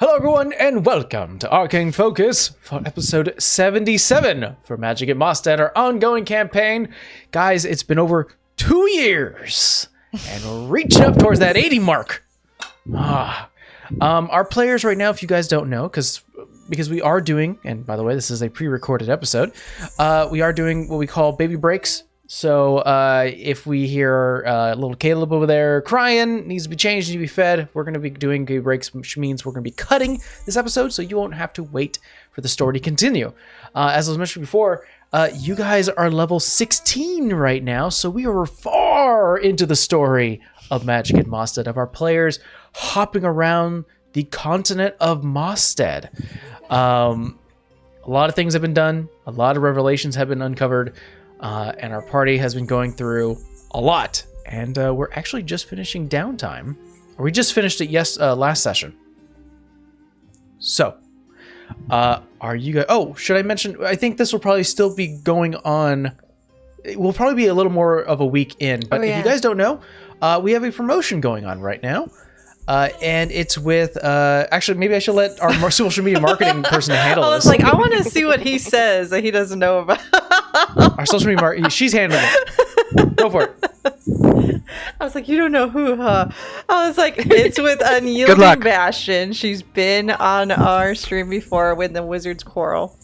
Hello everyone and welcome to Arcane Focus for episode 77 for Magic at Mostead, our ongoing campaign. Guys, it's been over 2 years and we're reaching up towards that 80 mark. Our players right now, if you guys don't know, because we are doing, and by the way, this is a pre-recorded episode, we are doing what we call baby breaks. So if we hear little Caleb over there crying, needs to be changed, needs to be fed, we're going to be doing baby breaks, which means we're going to be cutting this episode, so you won't have to wait for the story to continue. As I was mentioning before, you guys are level 16 right now, so we are far into the story of Magic at Mostead, of our players hopping around the continent of Mostead. A lot of things have been done, a lot of revelations have been uncovered, and our party has been going through a lot. And we're actually just finishing downtime. Or we just finished it last session. So, are you guys... Oh, should I mention... I think this will probably still be going on... It will probably be a little more of a week in. But if you guys don't know, we have a promotion going on right now. And it's with... actually, maybe I should let our social media marketing person handle this. I was like, I want to see what he says that he doesn't know about. Our social media marketing... She's handling it. Go for it. I was like, you don't know who, huh? I was like, it's with Unyielding Bastion. She's been on our stream before with the Wizard's Quarrel.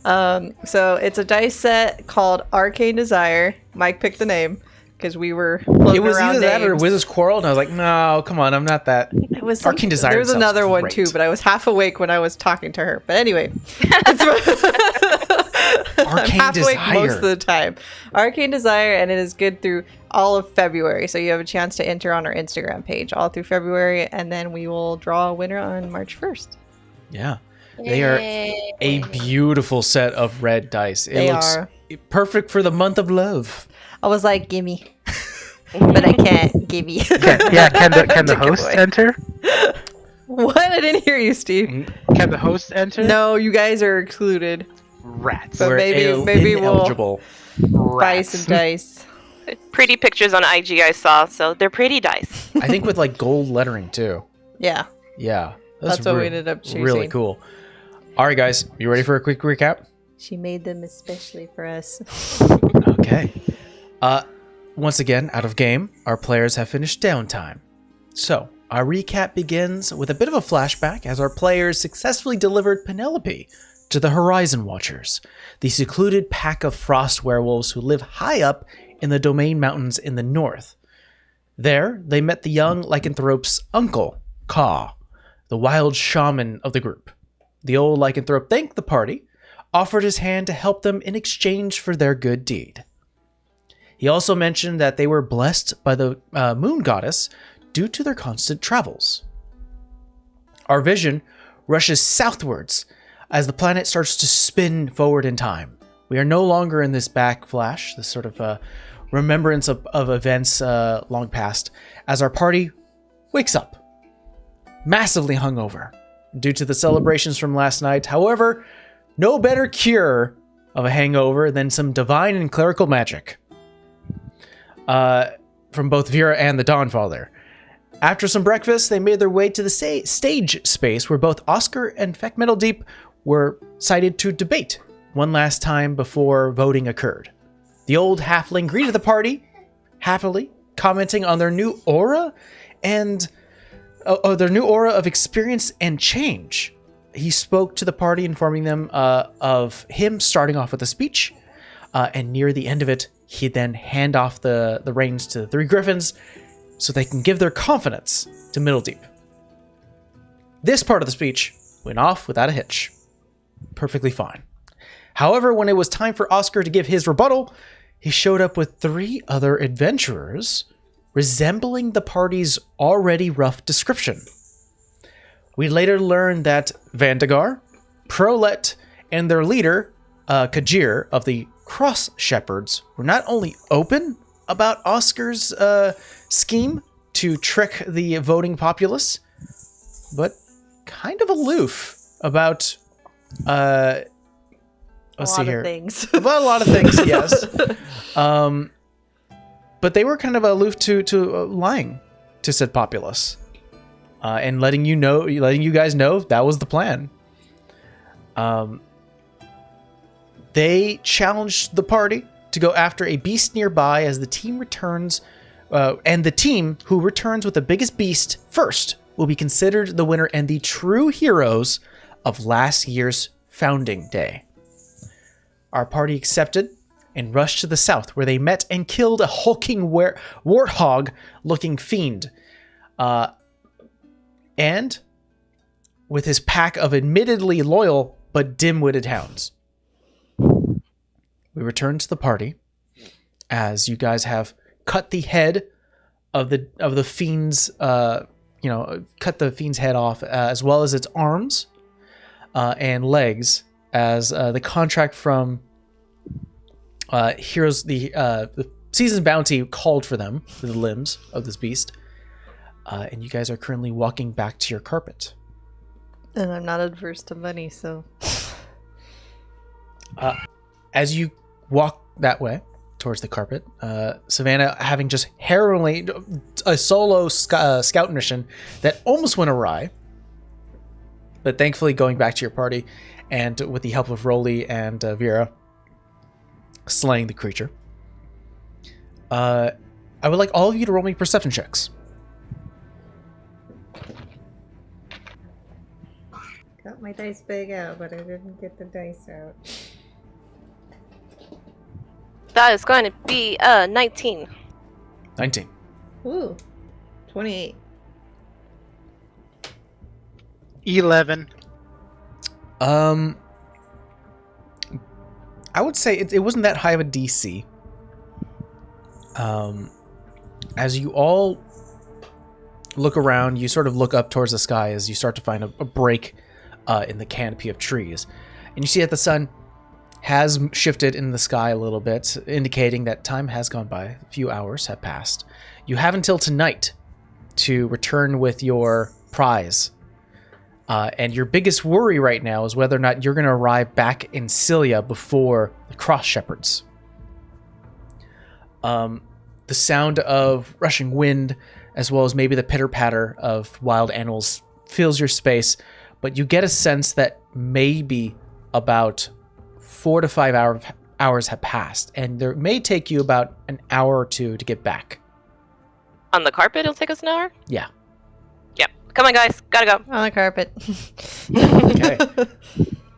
So it's a dice set called Arcane Desire. Mike picked the name because we were floating It was around either that names. or Wizard's Quarrel, and I was like, no, come on, I'm not that. It was Arcane Desire. There was another one great. too, but I was half awake when I was talking to her. But anyway. I'm half awake most of the time. Arcane Desire, and it is good through all of February. So you have a chance to enter on our Instagram page all through February, and then we will draw a winner on March 1st. Yeah. They are a beautiful set of red dice. It looks perfect for the month of love. I was like, gimme. But I can't gimme. Can the host enter? What? I didn't hear you, Steve. Can the host enter? No, you guys are excluded. Rats. But maybe we'll buy some dice. Pretty pictures on IG I saw, so they're pretty dice. I think with like gold lettering too. Yeah. Yeah. That's what we ended up choosing. Really cool. All right, guys, you ready for a quick recap? She made them especially for us. Okay. Once again, out of game, our players have finished downtime. So, our recap begins with a bit of a flashback as our players successfully delivered Penelope to the Horizon Watchers, the secluded pack of frost werewolves who live high up in the Domain Mountains in the north. There, they met the young lycanthrope's uncle, Ka, the wild shaman of the group. The old lycanthrope thanked the party, offered his hand to help them in exchange for their good deed. He also mentioned that they were blessed by the moon goddess due to their constant travels. Our vision rushes southwards as the planet starts to spin forward in time. We are no longer in this backflash, this sort of remembrance of events long past, as our party wakes up, massively hungover due to the celebrations from last night. However, no better cure of a hangover than some divine and clerical magic from both Vera and the Dawnfather. After some breakfast, they made their way to the stage space where both Oscar and Feck Metaldeep were cited to debate one last time before voting occurred. The old halfling greeted the party happily, commenting on their new aura and their new aura of experience and change. He spoke to the party, informing them of him starting off with a speech, and near the end of it, he'd then hand off the reins to the three griffins so they can give their confidence to Middledeep. This part of the speech went off without a hitch. Perfectly fine. However, when it was time for Oscar to give his rebuttal, he showed up with 3 other adventurers resembling the party's already rough description. We later learned that Vandegar, Prolet, and their leader, Kajir of the Cross Shepherds, were not only open about Oscar's scheme to trick the voting populace, but kind of aloof about let's see here. About a lot of things, yes. But they were kind of aloof to lying to said populace. and letting you guys know that was the plan. They challenged the party to go after a beast nearby as the team returns, and the team who returns with the biggest beast first will be considered the winner and the true heroes of last year's founding day. Our party accepted and rushed to the south, where they met and killed a hulking warthog-looking fiend. And with his pack of admittedly loyal but dim-witted hounds. We return to the party as you guys have cut the head of the fiend's, cut the fiend's head off, as well as its arms and legs, as the contract from Heroes, the season's bounty called for them, for the limbs of this beast. And you guys are currently walking back to your carpet. And I'm not adverse to money, so. As you walk that way towards the carpet, Savannah, having just harrowingly a solo scout mission that almost went awry, but thankfully going back to your party, and with the help of Rolly and Vera, slaying the creature. I would like all of you to roll me perception checks. Got my dice bag out, but I didn't get the dice out. That is going to be 19. 19. Ooh, 28. 11. I would say it wasn't that high of a DC. As you all look around, you sort of look up towards the sky as you start to find a break in the canopy of trees. And you see that the sun has shifted in the sky a little bit, indicating that time has gone by. A few hours have passed. You have until tonight to return with your prize. And your biggest worry right now is whether or not you're going to arrive back in Cilia before the Cross Shepherds. The sound of rushing wind, as well as maybe the pitter-patter of wild animals, fills your space, but you get a sense that maybe about 4 to 5 hours have passed, and it may take you about an hour or two to get back. On the carpet, it'll take us an hour? Yeah. Yep. Come on, guys. Gotta go. On the carpet. Okay.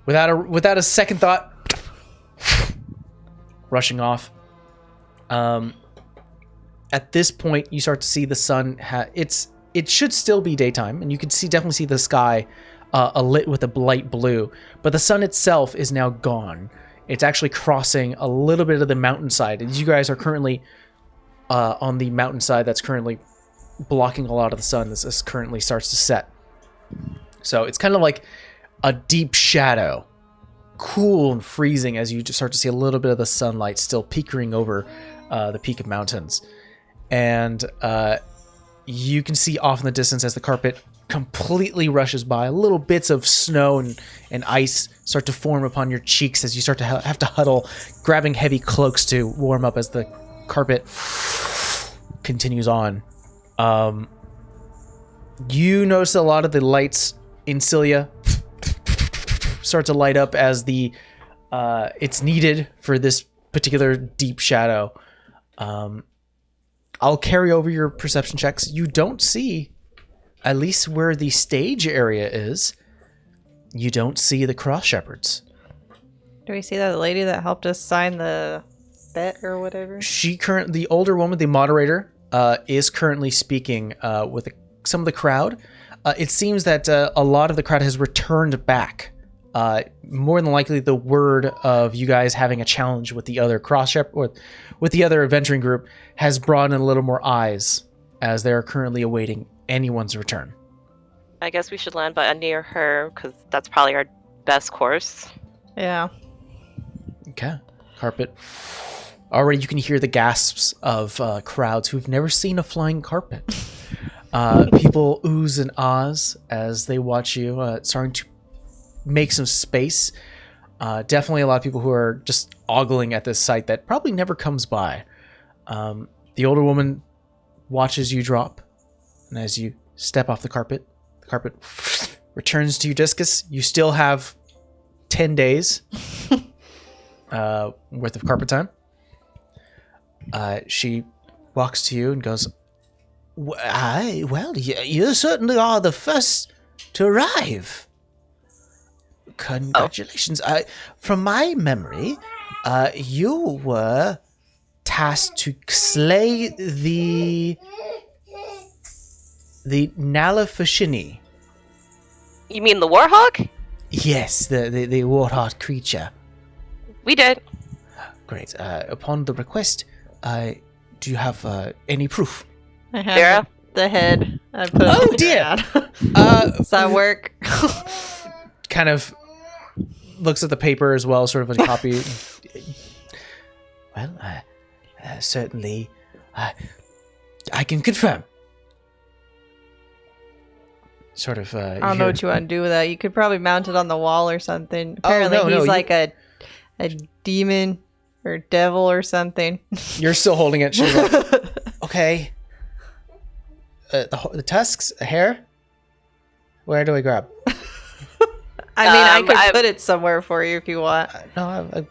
Without a second thought, rushing off. At this point, you start to see the sun. It should still be daytime, and you can definitely see the sky lit with a light blue. But the sun itself is now gone. It's actually crossing a little bit of the mountainside, and you guys are currently on the mountainside that's currently blocking a lot of the sun. This currently starts to set. So it's kind of like a deep shadow, cool and freezing, as you just start to see a little bit of the sunlight still peeking over the peak of mountains. And you can see off in the distance as the carpet completely rushes by, little bits of snow and ice start to form upon your cheeks as you start to have to huddle, grabbing heavy cloaks to warm up as the carpet continues on. You notice a lot of the lights in Cilia start to light up as it's needed for this particular deep shadow. I'll carry over your perception checks. You don't see, at least where the stage area is, you don't see the Cross Shepherds. Do we see that lady that helped us sign the bet or whatever? The older woman, the moderator, is currently speaking with some of the crowd. It seems that a lot of the crowd has returned back. More than likely, the word of you guys having a challenge with the other Cross Shepherd, or with the other adventuring group, has brought in a little more eyes, as they are currently awaiting anyone's return. I guess we should land by near her, because that's probably our best course. Yeah. Okay. Carpet. Already you can hear the gasps of crowds who've never seen a flying carpet. People oohs and ahs as they watch you, starting to make some space. Definitely a lot of people who are just ogling at this sight that probably never comes by. The older woman watches you drop, and as you step off the carpet, carpet returns to you, Discus. You still have 10 days worth of carpet time. She walks to you and goes, well, you certainly are the first to arrive. Congratulations. From my memory, you were tasked to slay the Nalafashini. You mean the Warhawk? Yes, the warthog creature. We did. Great. Upon the request, do you have any proof? I have Vera? the head. I put Oh, it dear. down. Does that work? Kind of looks at the paper as well, sort of a copy. Well, certainly, I can confirm. Sort of. I don't know what you want to do with that. You could probably mount it on the wall or something. Apparently, he's like a demon or devil or something. You're still holding it. She's like, okay. The tusks, the hair. Where do I grab? I mean, I could put it somewhere for you if you want. No,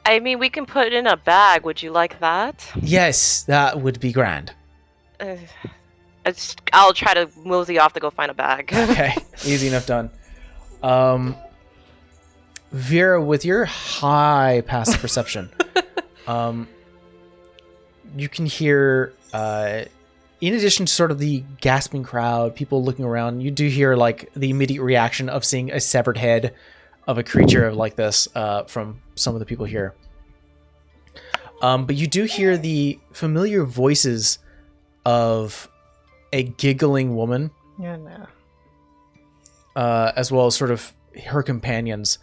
I mean, we can put it in a bag. Would you like that? yes, that would be grand. I'll try to mosey off to go find a bag. Okay, easy enough done. Vera, with your high passive perception, you can hear, in addition to sort of the gasping crowd, people looking around, you do hear like the immediate reaction of seeing a severed head of a creature like this from some of the people here. But you do hear the familiar voices of a giggling woman. Yeah, no. As well as sort of her companions,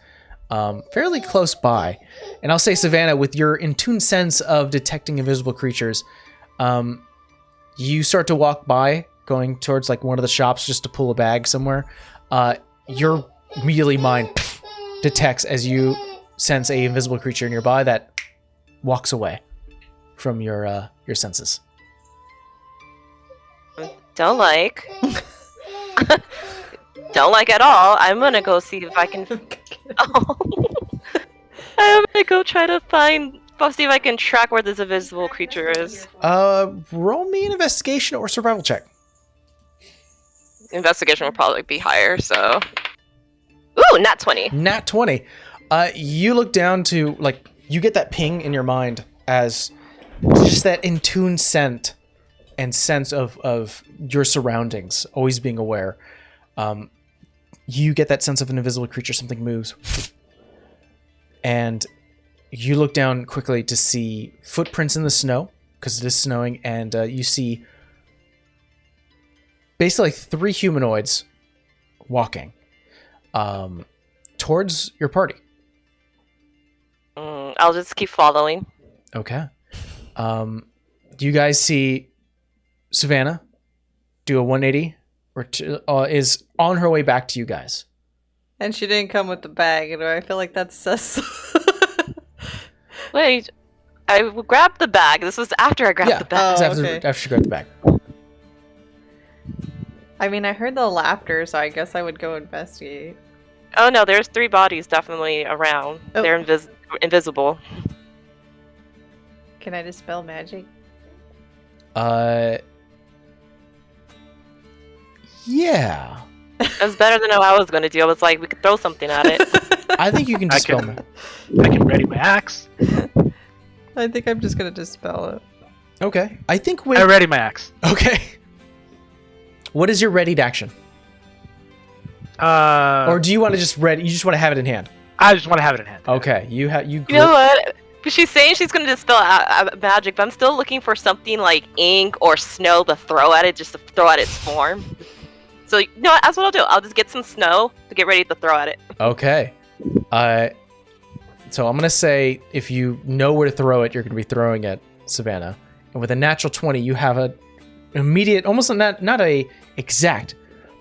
fairly close by. And I'll say, Savannah, with your in-tune sense of detecting invisible creatures, you start to walk by, going towards like one of the shops just to pull a bag somewhere. Your immediately mind detects as you sense a invisible creature nearby that walks away from your senses. Don't like. Don't like at all. I'm gonna go see if I can. I'm gonna go try to see if I can track where this invisible creature is. Roll me an investigation or survival check. Investigation will probably be higher, so. Ooh, nat 20. Nat 20. You look down to, like, you get that ping in your mind as just that in tune scent and sense of your surroundings, always being aware. You get that sense of an invisible creature, something moves. And you look down quickly to see footprints in the snow, because it is snowing, and you see basically 3 humanoids walking towards your party. I'll just keep following. Okay. Do you guys see Savannah do a 180 or is on her way back to you guys? And she didn't come with the bag. Do I feel like that's sus? Wait, I grabbed the bag. This was after I grabbed the bag. After she grabbed the bag. I mean, I heard the laughter, so I guess I would go investigate. Oh no, there's 3 bodies definitely around. Oh. They're invisible. Can I dispel magic? Yeah. It was better than what I was gonna do. I was like, we could throw something at it. I think you can dispel me. I can ready my axe. I think I'm just gonna dispel it. Okay. I think I ready my axe. Okay. What is your readied action? Or do you want to just ready? You just want to have it in hand? I just want to have it in hand. Okay. You know what? She's saying she's gonna dispel magic, but I'm still looking for something like ink or snow to throw at it, just to throw at its form. So, you know what? That's what I'll do. I'll just get some snow to get ready to throw at it. Okay. So I'm going to say if you know where to throw it, you're going to be throwing it, Savannah. And with a natural 20, you have a immediate, almost not a exact,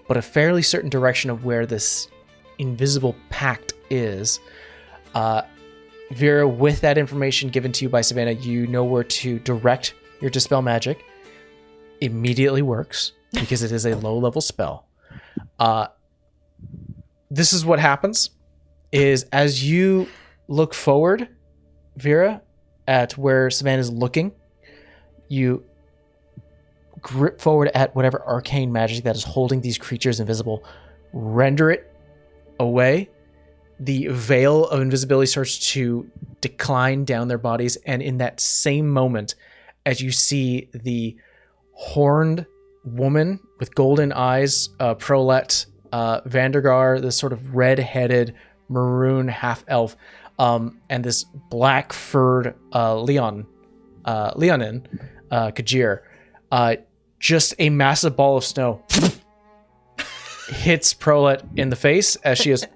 but a fairly certain direction of where this invisible pact is. Vera, with that information given to you by Savannah, you know where to direct your dispel magic. Immediately works because it is a low-level spell. This is what happens, is as you look forward, Vera, at where Savannah's looking, you grip forward at whatever arcane magic that is holding these creatures invisible, render it away. The veil of invisibility starts to decline down their bodies, and in that same moment, as you see the horned woman with golden eyes, Prolette, Vandergar, this sort of red-headed maroon half-elf, and this black-furred Leonin, Kajir, just a massive ball of snow hits Prolette in the face as she is...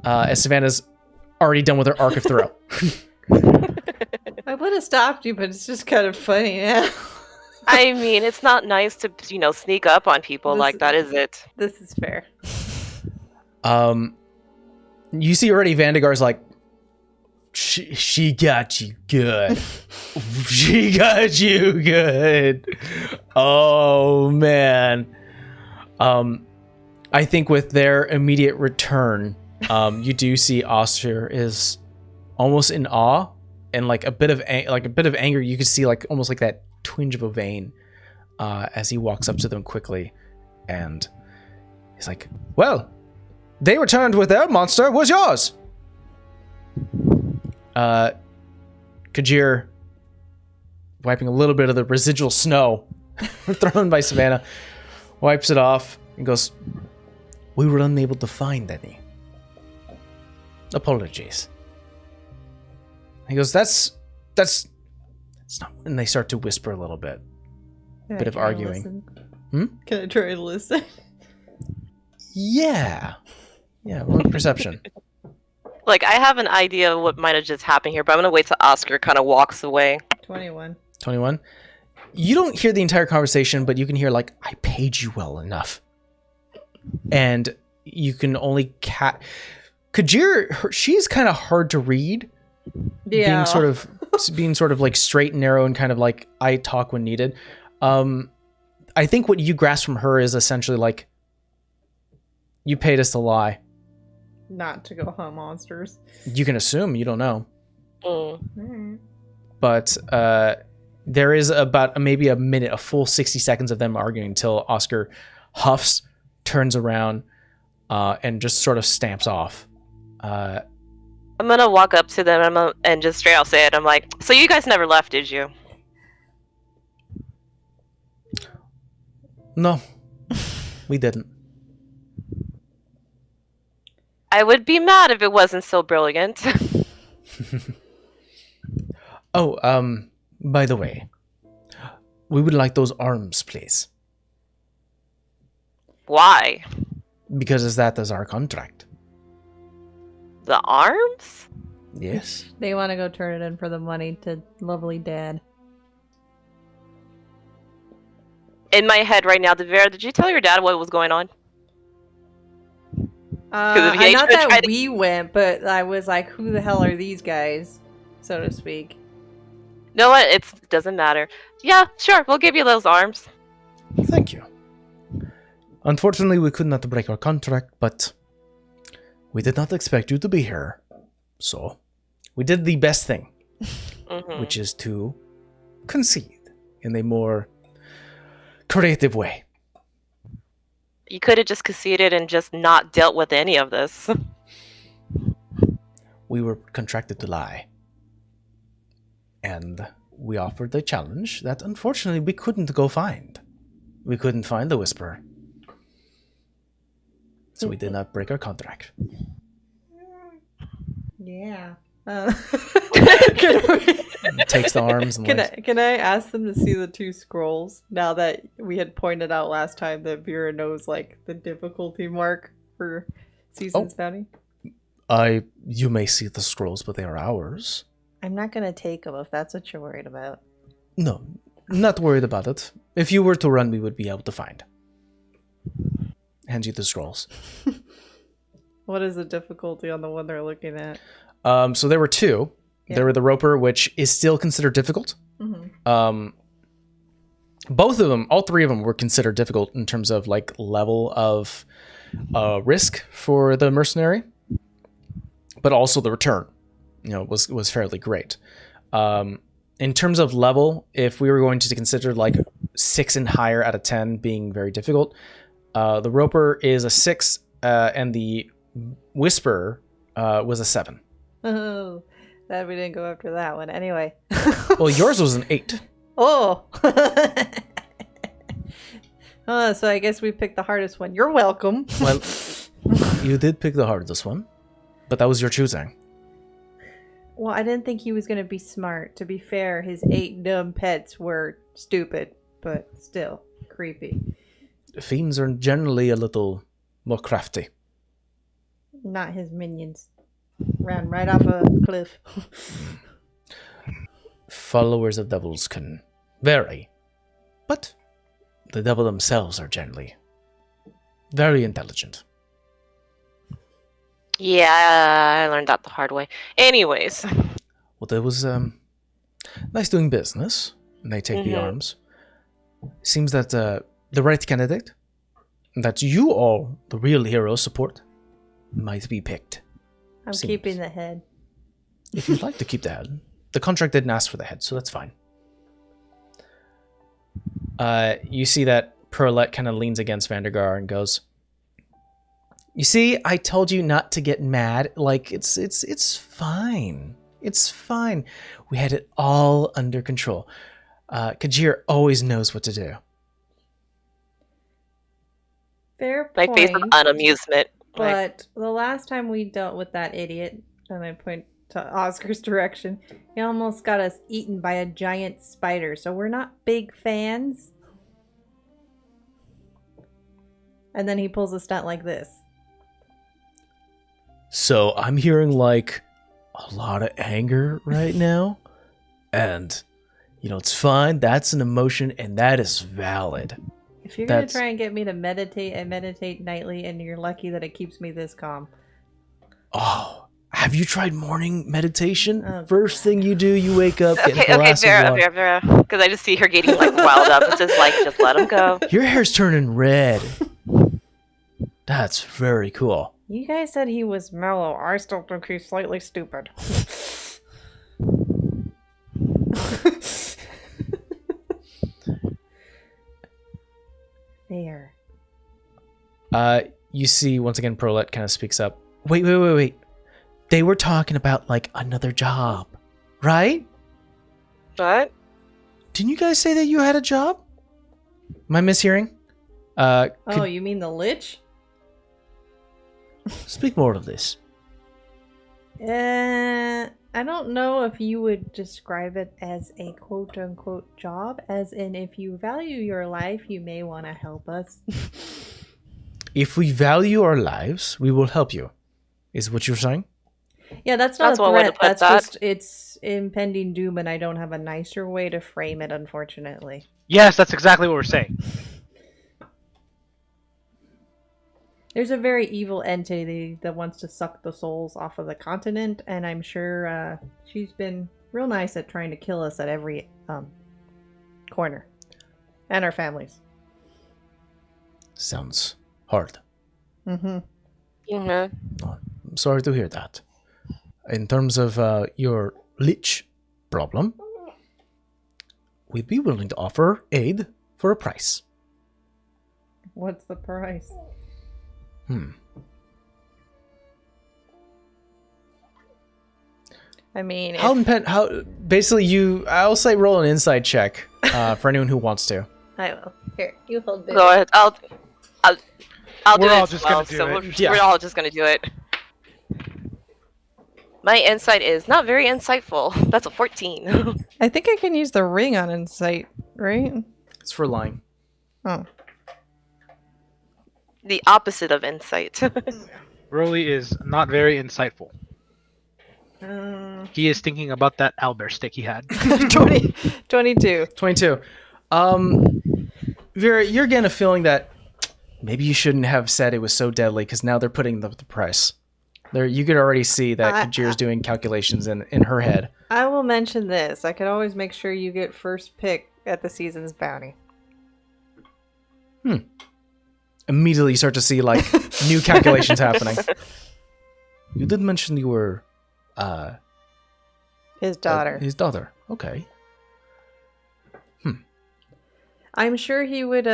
as Savannah's already done with her arc of throw. I would have stopped you, but it's just kind of funny now. I mean, it's not nice to, sneak up on people like that, is it? This is fair. You see already Vandegar's like, she got you good. She got you good. Oh, man. I think with their immediate return, you do see Oscar is almost in awe and like a bit of anger. You can see like almost like that twinge of a vein as he walks up to them quickly, and he's like, "Well, they returned with their monster. What's yours?" Kajir, wiping a little bit of the residual snow thrown by Savannah, wipes it off and goes, "We were unable to find any. Apologies." He goes, that's not. And they start to whisper a little bit. Bit of arguing. Can I try to listen? Yeah, roll perception. Like, I have an idea of what might have just happened here, but I'm gonna wait till Oscar kind of walks away. 21. 21. You don't hear the entire conversation, but you can hear like, "I paid you well enough," and you can only Kajir. She's kind of hard to read. Yeah. being sort of like straight and narrow and kind of like I talk when needed. I think what you grasp from her is essentially like, you paid us to lie. Not to go hunt monsters. You can assume, you don't know. Mm. But there is about maybe a minute, a full 60 seconds of them arguing until Oscar huffs, turns around, and just sort of stamps off. I'm gonna walk up to them and just straight out say it. I'm like, "So you guys never left, did you?" No, we didn't. I would be mad if it wasn't so brilliant. Oh, by the way, we would like those arms, please. Why? Because that is our contract. The arms? Yes. They want to go turn it in for the money to lovely dad. In my head right now, Vera, did you tell your dad what was going on? Not that we went, but I was like, who the hell are these guys? So to speak. You know what? It doesn't matter. Yeah, sure. We'll give you those arms. Thank you. Unfortunately, we could not break our contract, but we did not expect you to be here. So, we did the best thing, which is to concede in a more creative way. You could have just conceded and just not dealt with any of this. We were contracted to lie. And we offered a challenge that unfortunately we couldn't go find. We couldn't find the Whisperer. So we did not break our contract. Yeah. Takes the arms and can I ask them to see the two scrolls now that we had pointed out last time that Vera knows like the difficulty mark for Season's Bounty? You may see the scrolls, but they are ours. I'm not gonna take them if that's what you're worried about. No, not worried about it. If you were to run, we would be able to find. Hand you the scrolls. What is the difficulty on the one they're looking at? So there were two. Yeah. There were the Roper, which is still considered difficult. both of them, all three of them, were considered difficult in terms of like level of risk for the mercenary, but also the return, was fairly great. In terms of level, if we were going to consider like 6 and higher out of 10 being very difficult, the Roper is a 6, and the Whisperer was a 7. Oh, glad we didn't go after that one. Anyway. Well, yours was an 8. Oh. So I guess we picked the hardest one. You're welcome. Well, you did pick the hardest one, but that was your choosing. Well, I didn't think he was going to be smart. To be fair, his 8 dumb pets were stupid, but still creepy. Fiends are generally a little more crafty. Not his minions. Ran right off a cliff. Followers of devils can vary, but the devil themselves are generally very intelligent. Yeah, I learned that the hard way. Anyways. Well, there was nice doing business, and they take the arms. Seems that the right candidate, that you all, the real heroes, support, might be picked. I'm keeping the head. If you'd like to keep the head. The contract didn't ask for the head, so that's fine. You see that Perlette kind of leans against Vandergar and goes, "You see, I told you not to get mad. Like, it's fine. It's fine. We had it all under control. Kajir always knows what to do." Fair My point. face of unamusement. But the last time we dealt with that idiot, and I point to Oscar's direction, he almost got us eaten by a giant spider, so we're not big fans. And then he pulls a stunt like this. So I'm hearing like a lot of anger right now. And, it's fine. That's an emotion, and that is valid. If you're going to try and get me to meditate, I meditate nightly, and you're lucky that it keeps me this calm. Oh, have you tried morning meditation? First thing you do, you wake up, get a glass of water. Vera. Because I just see her getting like riled up. It's just like, just let him go. Your hair's turning red. That's very cool. You guys said he was mellow. I still think he's slightly stupid. There. You see, once again, Perlette kind of speaks up. Wait. They were talking about, like, another job, right? What? Didn't you guys say that you had a job? Am I mishearing? You mean the Lich? Speak more of this. I don't know if you would describe it as a quote-unquote job, as in if you value your life, you may want to help us. If we value our lives, we will help you, is what you're saying? Yeah, that's not That's a one way to threat. put That's that. just, it's impending doom, and I don't have a nicer way to frame it, unfortunately. Yes, that's exactly what we're saying. There's a very evil entity that wants to suck the souls off of the continent, and I'm sure she's been real nice at trying to kill us at every corner. And our families. Sounds hard. Mm-hmm. Mm-hmm. Oh, I'm sorry to hear that. In terms of your Lich problem, we'd be willing to offer aid for a price. What's the price? I mean, I'll say roll an insight check for anyone who wants to. I will. Here, you hold this. Go ahead. I'll do We're all it just as well, gonna do so it. Yeah. we're all just gonna do it. My insight is not very insightful. That's a 14. I think I can use the ring on insight, right? It's for lying. Oh. The opposite of insight. Broly is not very insightful. He is thinking about that owlbear stick he had. 22. 22. Vera, you're getting a feeling that maybe you shouldn't have said it was so deadly, because now they're putting the price. You could already see that Kajir's doing calculations in her head. I will mention this. I could always make sure you get first pick at the season's bounty. Immediately you start to see like new calculations happening. You did mention you were His daughter. his daughter. Okay. I'm sure he would,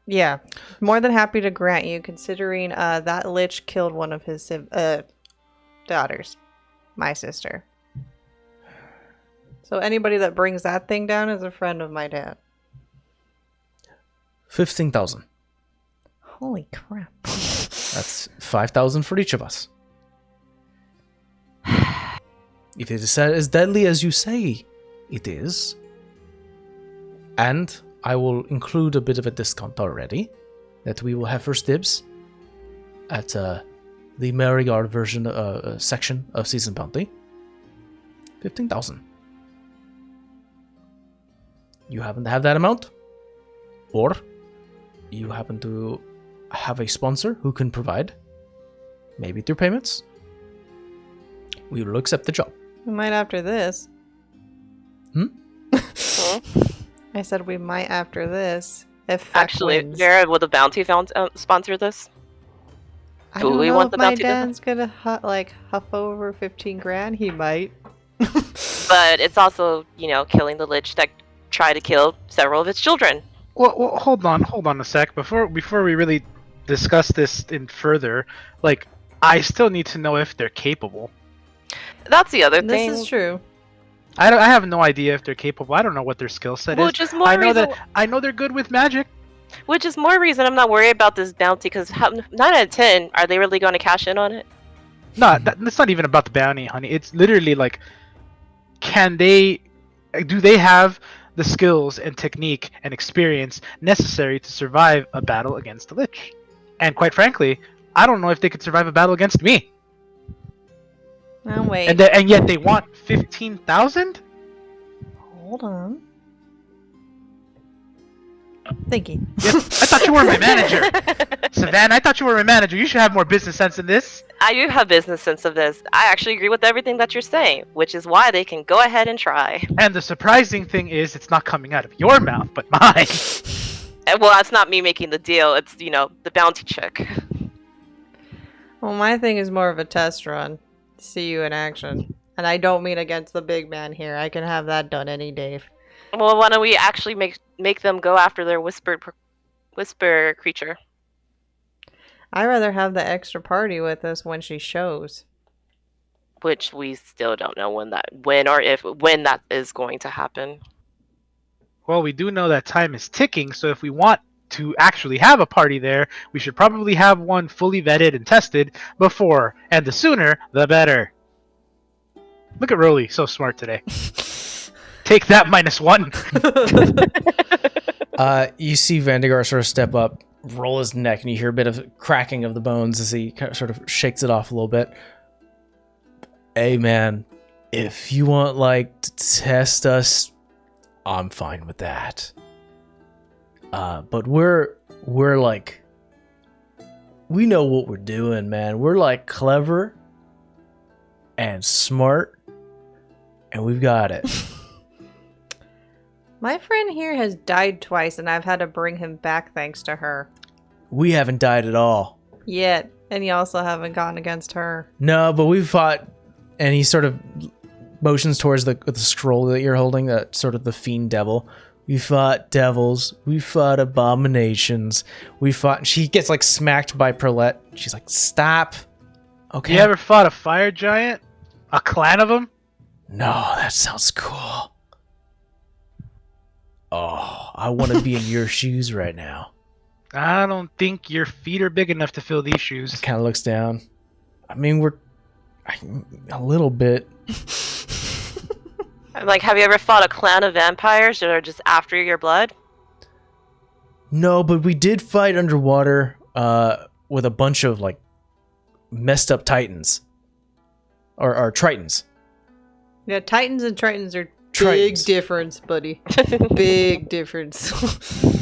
yeah, more than happy to grant you, considering that lich killed one of his daughters, my sister. So anybody that brings that thing down is a friend of my dad. 15,000. Holy crap. That's 5,000 for each of us. If it is as deadly as you say it is, and I will include a bit of a discount already, that we will have first dibs at the Merigard version section of Season Bounty. 15,000. You happen to have that amount? Or you happen to have a sponsor who can provide, maybe through payments? We will accept the job. We might after this. I said we might after this. If Feck Actually, wins. Vera, will the bounty sponsor this? I do don't we know want if the my bounty to- dad's gonna huff over 15 grand. He might. But it's also, killing the lich that tried to kill several of its children. Well, hold on a sec. Before we really discuss this in further, like, I still need to know if they're capable. That's the other thing. This is true. I have no idea if they're capable. I don't know what their skill set is. Which is more I know reason. I know they're good with magic. Which is more reason I'm not worried about this bounty, because 9 out of 10, are they really going to cash in on it? No, that's not even about the bounty, honey. It's literally like, do they have the skills and technique and experience necessary to survive a battle against the lich? And quite frankly, I don't know if they could survive a battle against me. Oh, wait. And yet they want 15,000? Hold on. Thinking. Yes, I thought you were my manager. Savannah, I thought you were my manager. You should have more business sense than this. I do have business sense of this. I actually agree with everything that you're saying, which is why they can go ahead and try. And the surprising thing is, it's not coming out of your mouth, but mine. Well, that's not me making the deal. It's, the bounty check. Well, my thing is more of a test run. See you in action. And I don't mean against the big man here. I can have that done any day. Well, why don't we actually make them go after their whisper creature? I'd rather have the extra party with us when she shows. Which we still don't know when that is going to happen. Well, we do know that time is ticking, so if we want to actually have a party there, we should probably have one fully vetted and tested before, and the sooner, the better. Look at Rolly, so smart today. Take that -1. You see Vandegar sort of step up, roll his neck, and you hear a bit of cracking of the bones as he sort of shakes it off a little bit. Hey, man, if you want, to test us, I'm fine with that. But we're we know what we're doing, man. We're clever and smart, and we've got it. My friend here has died twice, and I've had to bring him back thanks to her. We haven't died at all. Yet. And you also haven't gone against her. No, but we've fought, and he sort of motions towards the scroll that you're holding, that sort of the fiend devil. We fought devils. We fought abominations. We fought... She gets, smacked by Perlette. She's like, stop. Okay. You ever fought a fire giant? A clan of them? No, that sounds cool. Oh, I want to be in your shoes right now. I don't think your feet are big enough to fill these shoes. Kind of looks down. I mean, we're a little bit. Have you ever fought a clan of vampires that are just after your blood? No, but we did fight underwater with a bunch of messed up titans or tritons. Yeah, Titans and Tritons are Tritons. big difference, buddy. Big difference.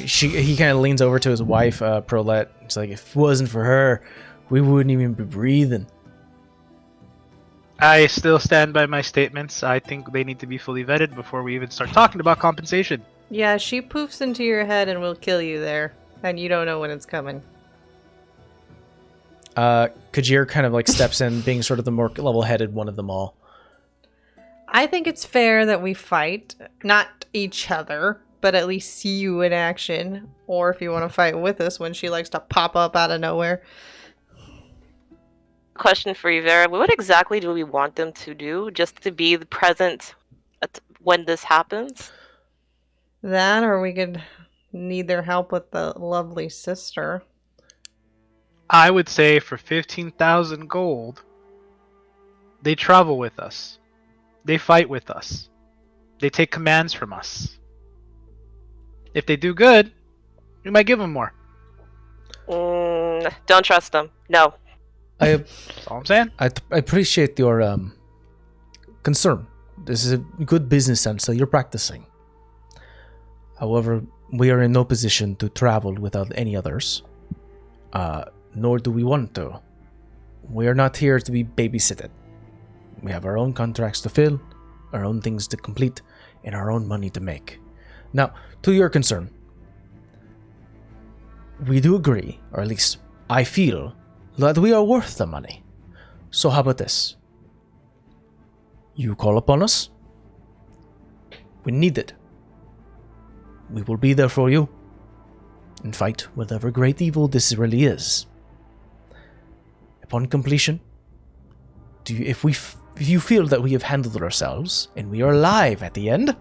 He kind of leans over to his wife, Prolette. He's like, if it wasn't for her, we wouldn't even be breathing. I still stand by my statements. I think they need to be fully vetted before we even start talking about compensation. Yeah, she poofs into your head and will kill you there. And you don't know when it's coming. Kajir kind of like steps in, being sort of the more level-headed one of them all. I think it's fair that we fight. Not each other, but at least see you in action. Or if you want to fight with us when she likes to pop up out of nowhere. Question for you, Vera. What exactly do we want them to do? Just to be present when this happens? That, or we could need their help with the lovely sister. I would say for 15,000 gold, they travel with us. They fight with us. They take commands from us. If they do good, we might give them more. Don't trust them. No. That's all I'm saying. I appreciate your concern. This is a good business sense that you're practicing. However, we are in no position to travel without any others. Nor do we want to. We are not here to be babysitted. We have our own contracts to fill, our own things to complete, and our own money to make. Now, to your concern, we do agree, or at least I feel, that we are worth the money. So how about this? You call upon us. We need it. We will be there for you and fight whatever great evil this really is. Upon completion, if you feel that we have handled ourselves and we are alive at the end,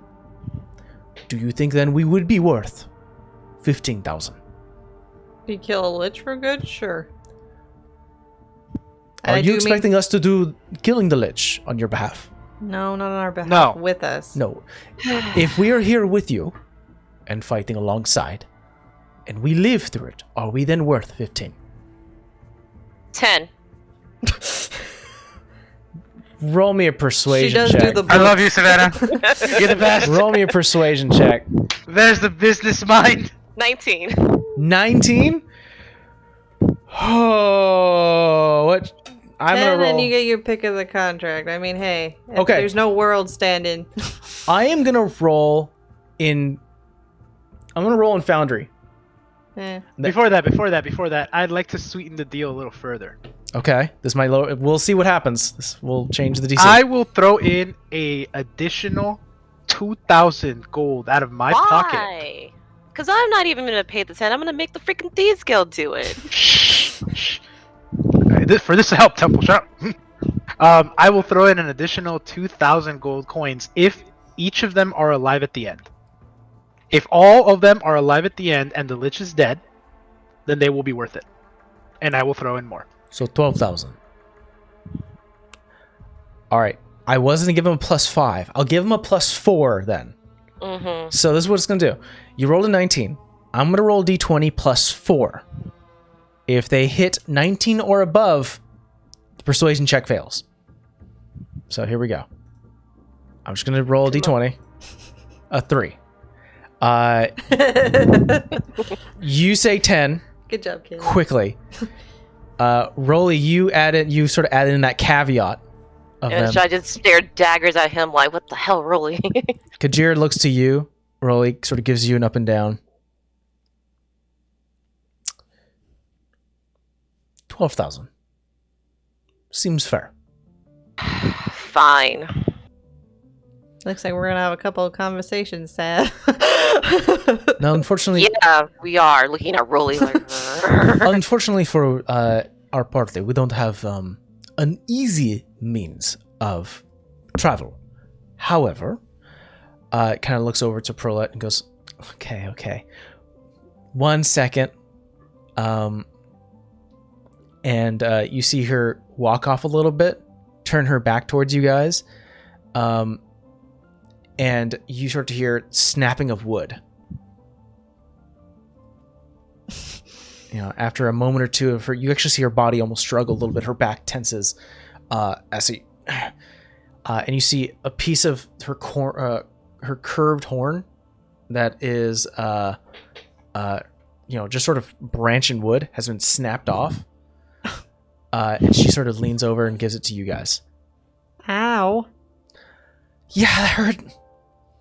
do you think then we would be worth 15,000? If you kill a lich for good, sure. Are you expecting us to do killing the lich on your behalf? No, not on our behalf. No. With us. No. If we are here with you and fighting alongside, and we live through it, are we then worth 15? 10. Roll me a persuasion She does check. do the I love you, Savannah. You're the best. Roll me a persuasion check. There's the business mind. 19. 19? Oh, what? I'm 10 gonna roll. and you get your pick of the contract. I mean, hey. Okay. There's no world standing. I am gonna roll in. I'm gonna roll in Foundry. Before that, I'd like to sweeten the deal a little further. Okay, this might lower. We'll see what happens. This will change the DC. I will throw in a additional 2,000 gold out of my pocket. Why? Because I'm not even going to pay the 10. I'm going to make the freaking Thieves Guild do it. Shh. For this to help, Temple, shut up. I will throw in an additional 2,000 gold coins if each of them are alive at the end. If all of them are alive at the end and the Lich is dead, then they will be worth it. And I will throw in more. So 12,000. All right. I wasn't gonna give him a +5. I'll give him a +4 then. Mm-hmm. So this is what it's gonna do. You rolled a 19. I'm gonna roll d20 +4. If they hit 19 or above, the persuasion check fails. So here we go. I'm just gonna roll a d20. A 3. You say 10. Good job, kid. Quickly. Rolly, you sort of added in that caveat of them. And I just stared daggers at him like, what the hell, Rolly? Kajir looks to you. Rolly sort of gives you an up and down. 12,000. Seems fair. Fine. Looks like we're gonna have a couple of conversations, Sad. Now, unfortunately, Yeah, we are looking at Rolly like, unfortunately for our party, we don't have an easy means of travel. However, it kind of looks over to Perlette and goes, okay. 1 second. And you see her walk off a little bit, turn her back towards you guys. And you start to hear snapping of wood. You know, after a moment or two of her, you actually see her body almost struggle a little bit. Her back tenses, and you see a piece of her her curved horn that is, just sort of branch and wood has been snapped off. And she sort of leans over and gives it to you guys. Ow. Yeah, that hurt.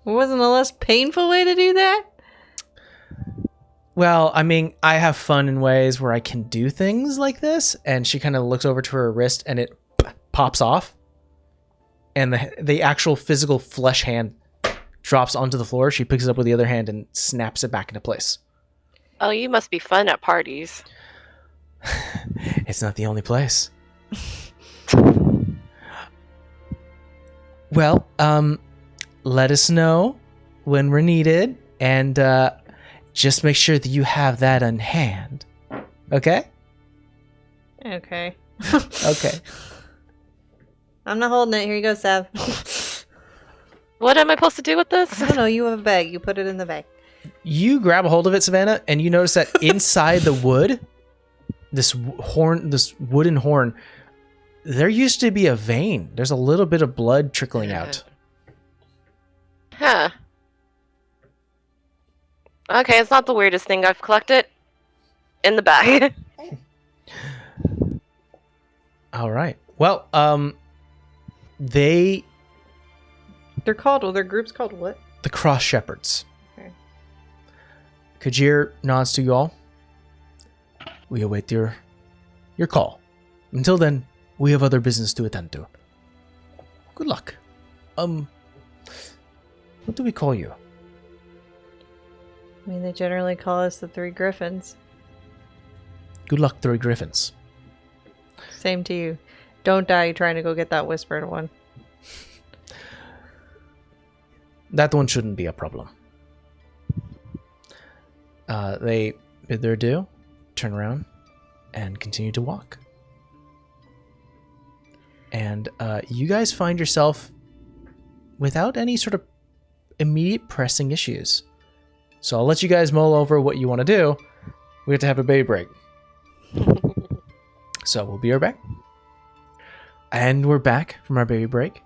Wasn't a less painful way to do that? Well, I mean, I have fun in ways where I can do things like this. And she kind of looks over to her wrist and it pops off. And the actual physical flesh hand drops onto the floor. She picks it up with the other hand and snaps it back into place. Oh, you must be fun at parties. It's not the only place. Well, let us know when we're needed, and just make sure that you have that on hand. Okay? Okay. Okay. I'm not holding it. Here you go, Sav. What am I supposed to do with this? I don't know. You have a bag. You put it in the bag. You grab a hold of it, Savannah, and you notice that inside the wood, this wooden horn, there used to be a vein. There's a little bit of blood trickling out. Huh. Okay, it's not the weirdest thing I've collected. In the bag. All right. Well, their group's called what? the Cross Shepherds. Okay. Kajir nods to you all. We await your call. Until then, we have other business to attend to. Good luck. What do we call you? I mean, they generally call us the Three Griffins. Good luck, Three Griffins. Same to you. Don't die trying to go get that whispered one. That one shouldn't be a problem. They bid their adieu, turn around, and continue to walk. And you guys find yourself without any sort of immediate pressing issues. So I'll let you guys mull over what you want to do. We have to have a baby break. So we'll be right back. And we're back from our baby break.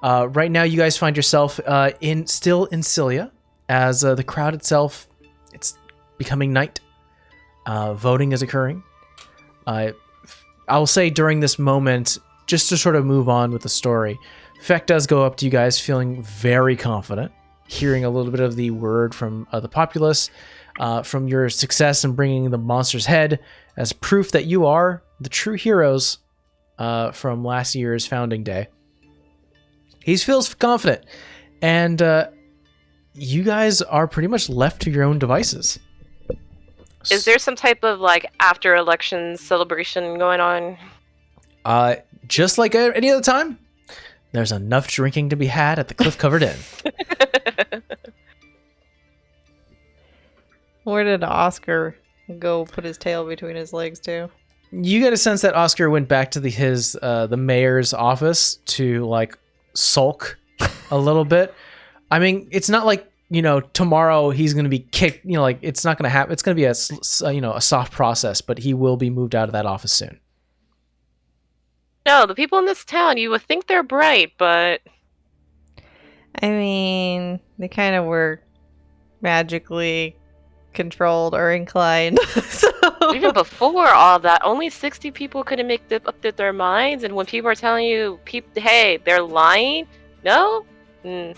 Right now, you guys find yourself still in Cilia, as the crowd itself, it's becoming night. Voting is occurring. I will say during this moment, just to sort of move on with the story, Feck does go up to you guys feeling very confident, hearing a little bit of the word from the populace, from your success in bringing the monster's head as proof that you are the true heroes from last year's founding day. He feels confident, and you guys are pretty much left to your own devices. Is there some type of after election celebration going on? Just like any other time, there's enough drinking to be had at the Cliff-Covered Inn. Where did Oscar go put his tail between his legs to? You get a sense that Oscar went back to the mayor's office to sulk a little bit. I mean, it's not like, tomorrow he's going to be kicked, it's not going to happen. It's going to be a soft process, but he will be moved out of that office soon. No, the people in this town, you would think they're bright, but... I mean, they kind of were magically controlled or inclined. So... Even before all that, only 60 people couldn't make up their minds, and when people are telling you, hey, they're lying, no? I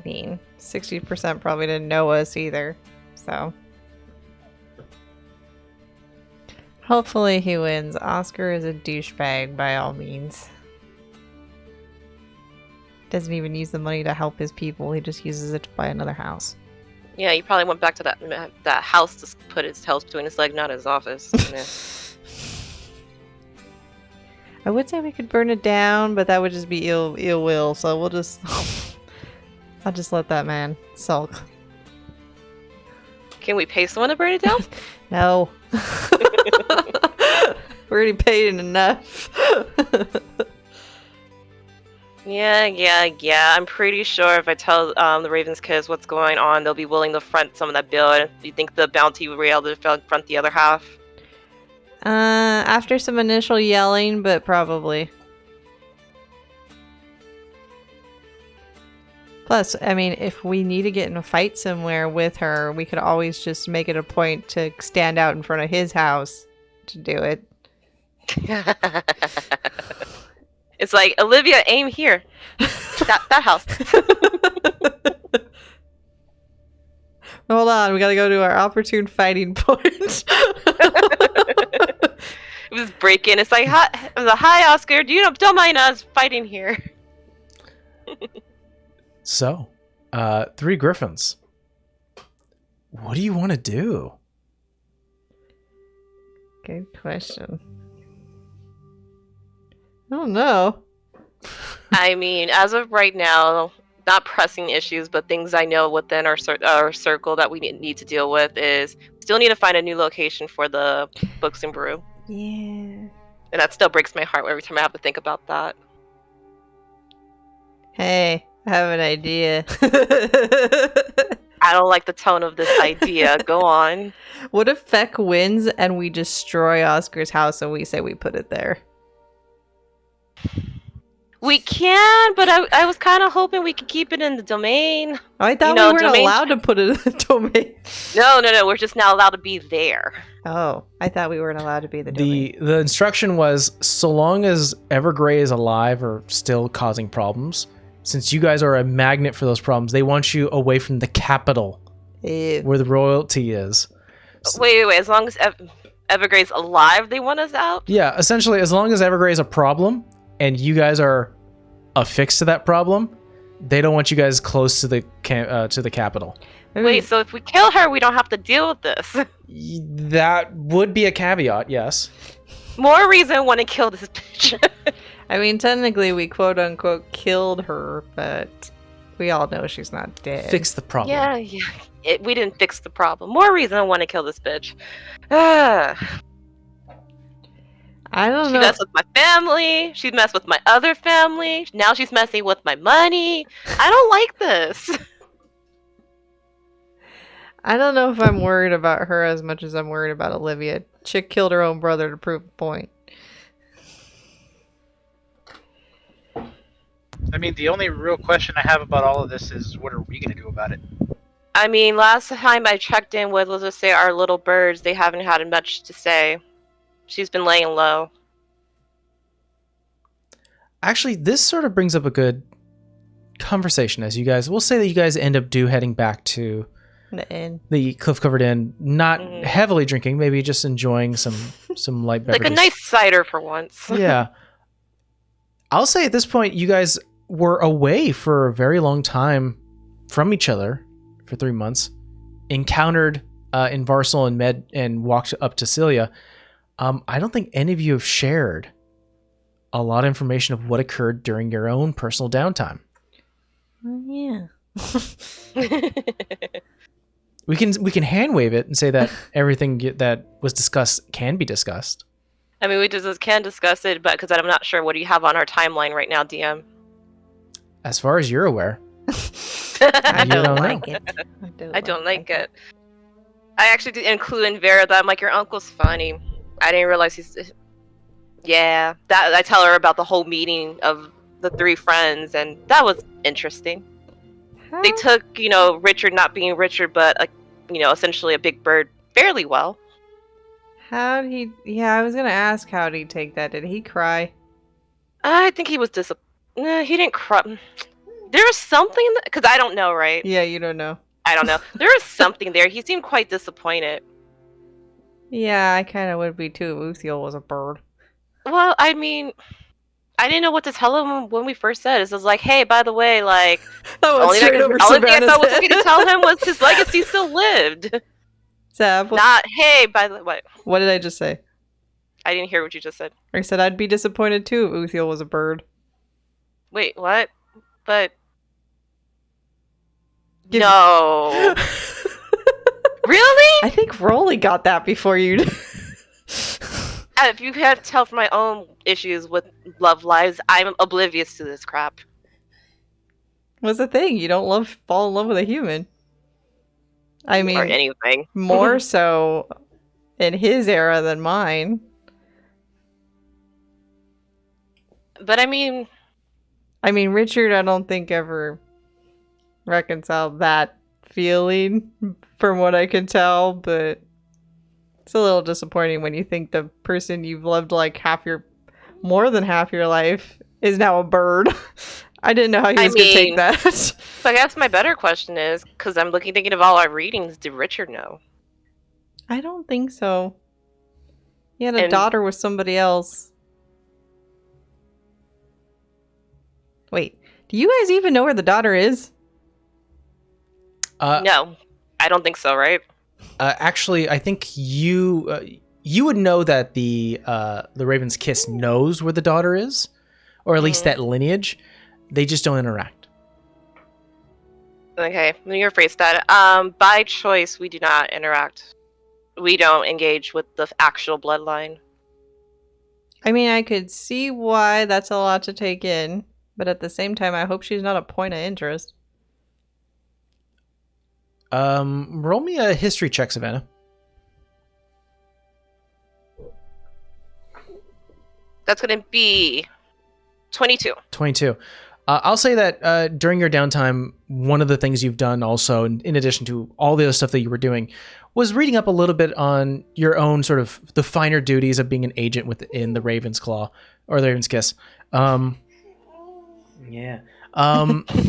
mean, 60% probably didn't know us either, so... Hopefully he wins. Oscar is a douchebag by all means. Doesn't even use the money to help his people. He just uses it to buy another house. Yeah, he probably went back to that house to put his tails between his legs, not his office. Yeah. I would say we could burn it down, but that would just be ill will. So we'll just, I'll just let that man sulk. Can we pay someone to burn it down? No. We already paid enough. Yeah. I'm pretty sure if I tell the Ravens kids what's going on, they'll be willing to front some of that bill. Do you think the bounty will be able to front the other half? After some initial yelling, but probably. Plus, I mean, if we need to get in a fight somewhere with her, we could always just make it a point to stand out in front of his house to do it. It's like, Olivia, aim here. That house. Hold on, we gotta go to our opportune fighting point. It was breaking. It's like, hi, Oscar. Don't mind us fighting here. So, 3 griffins. What do you want to do? Good question. I don't know. I mean, as of right now, not pressing issues, but things I know within our circle that we need to deal with is still need to find a new location for the Books and Brew. Yeah. And that still breaks my heart every time I have to think about that. Hey, I have an idea. I don't like the tone of this idea. Go on. What if Feck wins and we destroy Oscar's house and we say we put it there? We can, but I was kind of hoping we could keep it in the domain. Oh, I thought we weren't allowed to put it in the domain. No. We're just not allowed to be there. Oh, I thought we weren't allowed to be the domain. The instruction was, so long as Evergrey is alive or still causing problems, since you guys are a magnet for those problems, they want you away from the capital, where the royalty is. Wait. As long as Evergrey's alive, they want us out? Yeah, essentially, as long as Evergrey is a problem, and you guys are affixed to that problem, they don't want you guys close to the capital. Wait, so if we kill her, we don't have to deal with this? That would be a caveat, yes. More reason I want to kill this bitch. I mean, technically, we quote-unquote killed her, but we all know she's not dead. Fix the problem. Yeah. We didn't fix the problem. More reason I want to kill this bitch. I don't know. She messed with my family. She messed with my other family. Now she's messing with my money. I don't like this. I don't know if I'm worried about her as much as I'm worried about Olivia. Chick killed her own brother to prove a point. I mean, the only real question I have about all of this is, what are we going to do about it? I mean, last time I checked in with, let's just say, our little birds, they haven't had much to say. She's been laying low. Actually, this sort of brings up a good conversation as we'll say that you guys end up heading back to The inn. The cliff-covered inn, not heavily drinking, maybe just enjoying some light beverages. Like a nice cider for once. Yeah. I'll say at this point, you guys were away for a very long time from each other for 3 months, encountered in Varsal and walked up to Celia. I don't think any of you have shared a lot of information of what occurred during your own personal downtime. Yeah. We can hand wave it and say that everything that was discussed can be discussed. I mean, we just can discuss it, but because I'm not sure, what do you have on our timeline right now, DM? As far as you're aware. I You don't like know. it. I don't like it. I actually did include in Vera that I'm like, your uncle's funny. I didn't realize he's... Yeah, that I tell her about the whole meeting of the 3 friends, and that was interesting. Huh? They took, Richard not being Richard, but, essentially a big bird fairly well. How'd he... Yeah, I was going to ask how'd he take that. Did he cry? I think he was disappointed. He didn't cry. There was something... Because I don't know, right? Yeah, you don't know. I don't know. There was something there. He seemed quite disappointed. Yeah, I kind of would be too if Uthiel was a bird. Well, I mean... I didn't know what to tell him when we first said it. It was like, hey, by the way, like... That was only straight thing over I thought was Savannah's going to tell him was his legacy still lived. Sav, Not, hey, by the way... what did I just say? I didn't hear what you just said. I said I'd be disappointed too if Uthiel was a bird. Wait, what? But... No. Really? I think Rolly got that before you did. If you had to tell from my own issues with love lives, I'm oblivious to this crap. What's the thing? You don't fall in love with a human. I mean, Or anything. more so in his era than mine. But I mean, Richard, I don't think ever reconciled that feeling from what I can tell, but it's a little disappointing when you think the person you've loved like more than half your life is now a bird. I didn't know how you was going to take that. So I guess my better question is, because I'm thinking of all our readings, did Richard know? I don't think so. He had a daughter with somebody else. Wait, do you guys even know where the daughter is? No, I don't think so, right? Actually, I think you would know that the Raven's Kiss knows where the daughter is, or at least that lineage. They just don't interact. Okay, let me rephrase that. By choice, we do not interact. We don't engage with the actual bloodline. I mean, I could see why that's a lot to take in, but at the same time, I hope she's not a point of interest. Roll me a history check, Savannah. That's going to be 22. 22. I'll say that during your downtime, one of the things you've done also, in addition to all the other stuff that you were doing, was reading up a little bit on your own sort of the finer duties of being an agent within the Raven's Claw, or the Raven's Kiss. Yeah.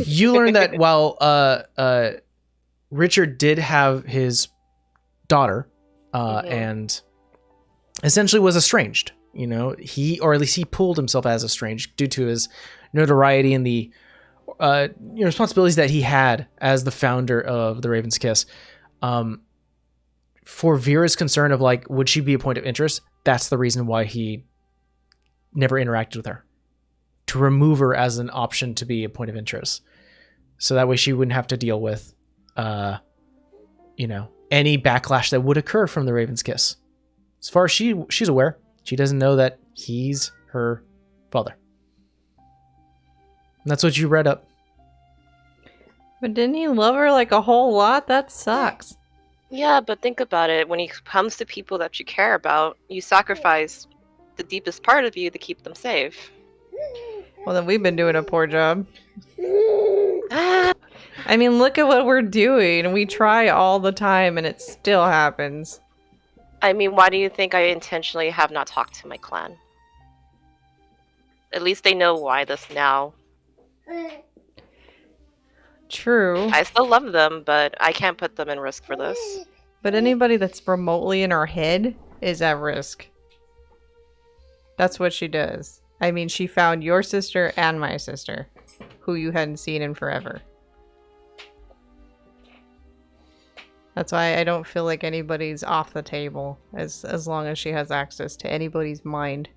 You learned that while Richard did have his daughter, and essentially was estranged. You know, or at least he pulled himself as estranged due to his notoriety and the responsibilities that he had as the founder of the Raven's Kiss. For Vera's concern of like, would she be a point of interest? That's the reason why he never interacted with her, to remove her as an option to be a point of interest. So that way she wouldn't have to deal with, any backlash that would occur from the Raven's Kiss. As far as she's aware, she doesn't know that he's her father. And that's what you read up. But didn't he love her like a whole lot? That sucks. Yeah, but think about it. When it comes to people that you care about, you sacrifice the deepest part of you to keep them safe. Well, then we've been doing a poor job. I mean, look at what we're doing. We try all the time and it still happens. I mean, why do you think I intentionally have not talked to my clan? At least they know why this now. True. I still love them, but I can't put them in risk for this. But anybody that's remotely in our head is at risk. That's what she does. I mean, she found your sister and my sister, who you hadn't seen in forever. That's why I don't feel like anybody's off the table as long as she has access to anybody's mind.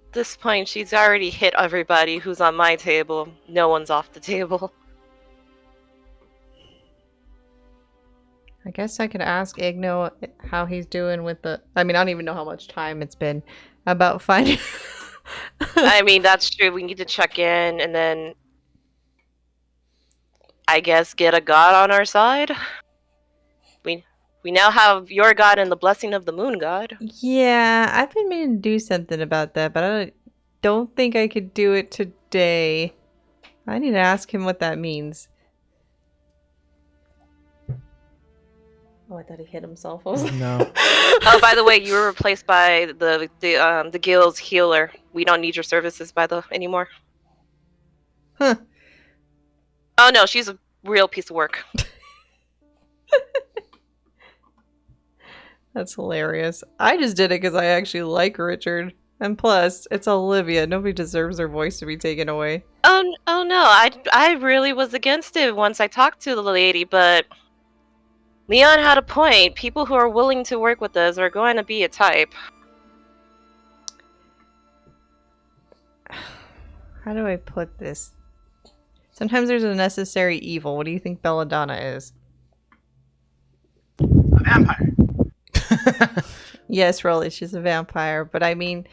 At this point, she's already hit everybody who's on my table. No one's off the table. I guess I could ask Igno how he's doing with the... I mean, I don't even know how much time it's been about finding... I mean, that's true. We need to check in and then... I guess get a god on our side? We now have your god and the blessing of the moon god. Yeah, I've been meaning to do something about that, but I don't think I could do it today. I need to ask him what that means. Oh, I thought he hit himself. No. Oh, by the way, you were replaced by the guild's healer. We don't need your services anymore. Huh. Oh no, she's a real piece of work. That's hilarious. I just did it because I actually like Richard. And plus, it's Olivia. Nobody deserves their voice to be taken away. Oh no, I really was against it once I talked to the lady, but Leon had a point. People who are willing to work with us are going to be a type. How do I put this? Sometimes there's a necessary evil. What do you think Belladonna is? A vampire. Yes, Rolly, she's a vampire. But I mean,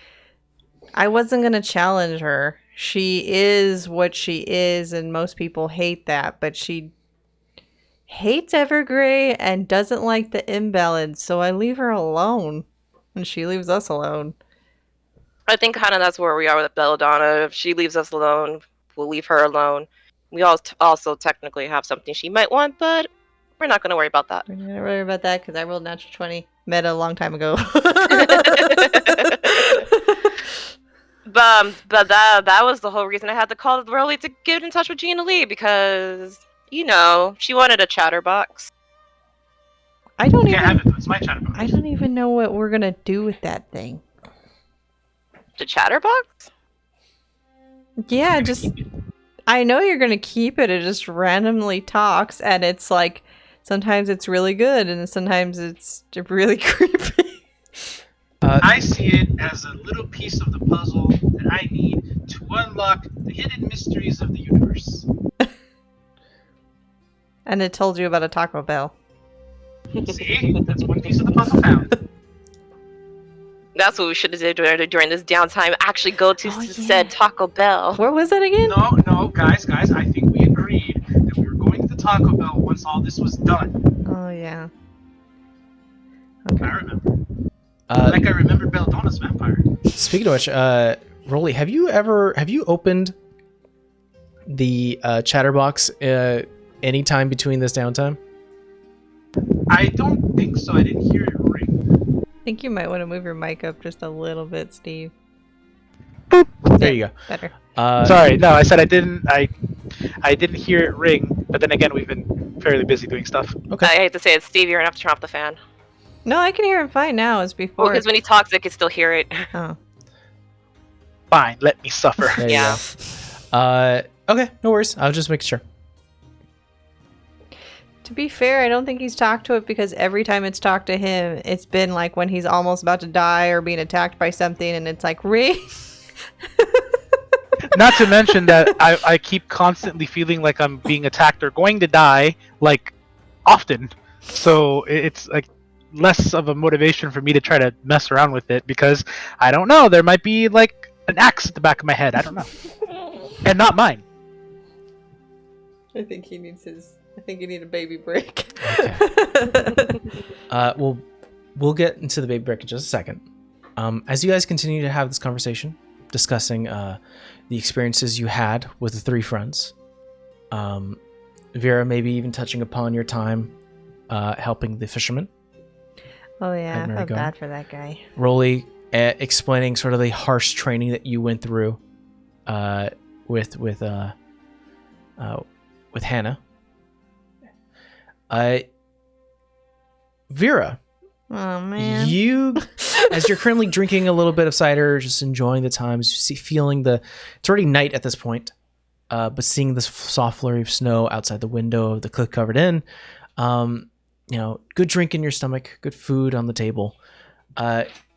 I wasn't going to challenge her. She is what she is, and most people hate that. But she hates Evergrey and doesn't like the imbalance, so I leave her alone. And she leaves us alone. I think kind of that's where we are with Belladonna. If she leaves us alone, we'll leave her alone. We also technically have something she might want, but we're not going to worry about that. We're not going to worry about that because I rolled natural 20 meta a long time ago. But But that was the whole reason I had to call Rolly to get in touch with Gina Lee because she wanted a chatterbox. I don't You can't have even. it, though. It's my chatterbox. I don't even know what we're gonna do with that thing. The chatterbox? Yeah, just. I know you're gonna keep it. It just randomly talks, and it's like sometimes it's really good, and sometimes it's really creepy. I see it as a little piece of the puzzle that I need to unlock the hidden mysteries of the universe. And it told you about a Taco Bell. See? That's one piece of the puzzle found. That's what we should have did during this downtime. Actually go to said Taco Bell. Where was that again? No, guys, I think we agreed that we were going to the Taco Bell once all this was done. Oh, yeah. I remember. Like I remember Belladonna's vampire. Speaking of which, Rolly, have you opened the chatterbox any time between this downtime? I don't think so. I didn't hear it ring. I think you might want to move your mic up just a little bit, Steve. There you go. Better. Sorry, no, I said I didn't hear it ring, but then again, we've been fairly busy doing stuff. Okay. I hate to say it, Steve, you're gonna have to turn off the fan. No, I can hear him fine now as before. Because when he talks, I can still hear it. Oh. Fine, let me suffer. There you Yeah. go. Okay, no worries. I'll just make sure. To be fair, I don't think he's talked to it because every time it's talked to him, it's been like when he's almost about to die or being attacked by something, and it's like, ring. Not to mention that I keep constantly feeling like I'm being attacked or going to die, like, often. So it's like less of a motivation for me to try to mess around with it because I don't know, there might be like an axe at the back of my head. I don't know. And not mine. I think he needs a baby break. Okay. We'll get into the baby break in just a second. As you guys continue to have this conversation, discussing the experiences you had with the three friends, Vera maybe even touching upon your time helping the fisherman. Oh yeah, I felt merry-go. bad for that guy. Rolly explaining sort of the harsh training that you went through with Hannah. Vera, Oh man. you, as you're currently drinking a little bit of cider, just enjoying the times, feeling it's already night at this point, but seeing this soft flurry of snow outside the window of the cliff covered inn, good drink in your stomach, good food on the table.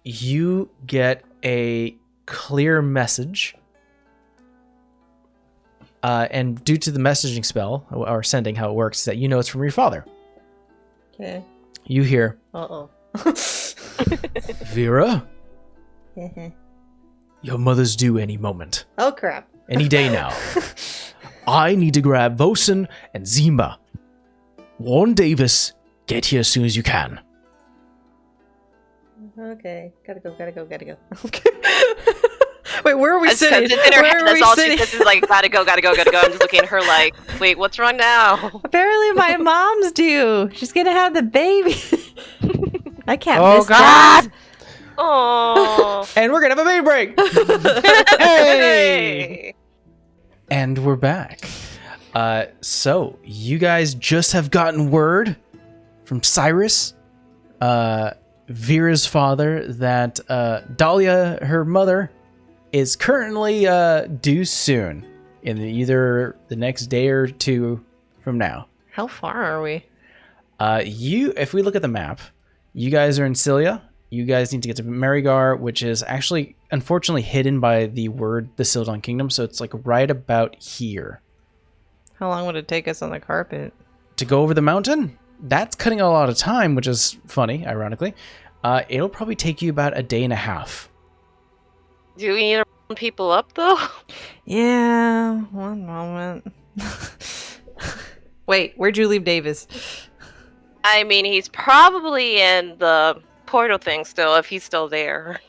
You get a clear message. And due to the messaging spell, or sending, how it works, is that you know it's from your father. Okay. You hear, Uh-oh. Vera, your mother's due any moment. Oh crap. Any day now. I need to grab Vosen and Zima. Warren Davis, get here as soon as you can. Okay. Gotta go. Okay. Wait, where are we sitting? In her head, Where are that's we all sitting? she says is like, gotta go. I'm just looking at her like, wait, what's wrong now? Apparently my mom's due. She's gonna have the baby. I can't Oh, miss God! that. Oh. And we're going to have a baby break. Hey! And we're back. So you guys just have gotten word from Cyrus, Vera's father, that Dahlia, her mother, is currently due soon, in either the next day or two from now. How far are we? If we look at the map, you guys are in Cilia. You guys need to get to Marigar, which is actually, unfortunately, hidden by the Sildon Kingdom, so it's like right about here. How long would it take us on the carpet? To go over the mountain, that's cutting a lot of time, which is funny, ironically. It'll probably take you about a day and a half. Do we need to round people up though? Yeah, one moment. Wait, where'd you leave Davis? I mean, he's probably in the portal thing still, if he's still there.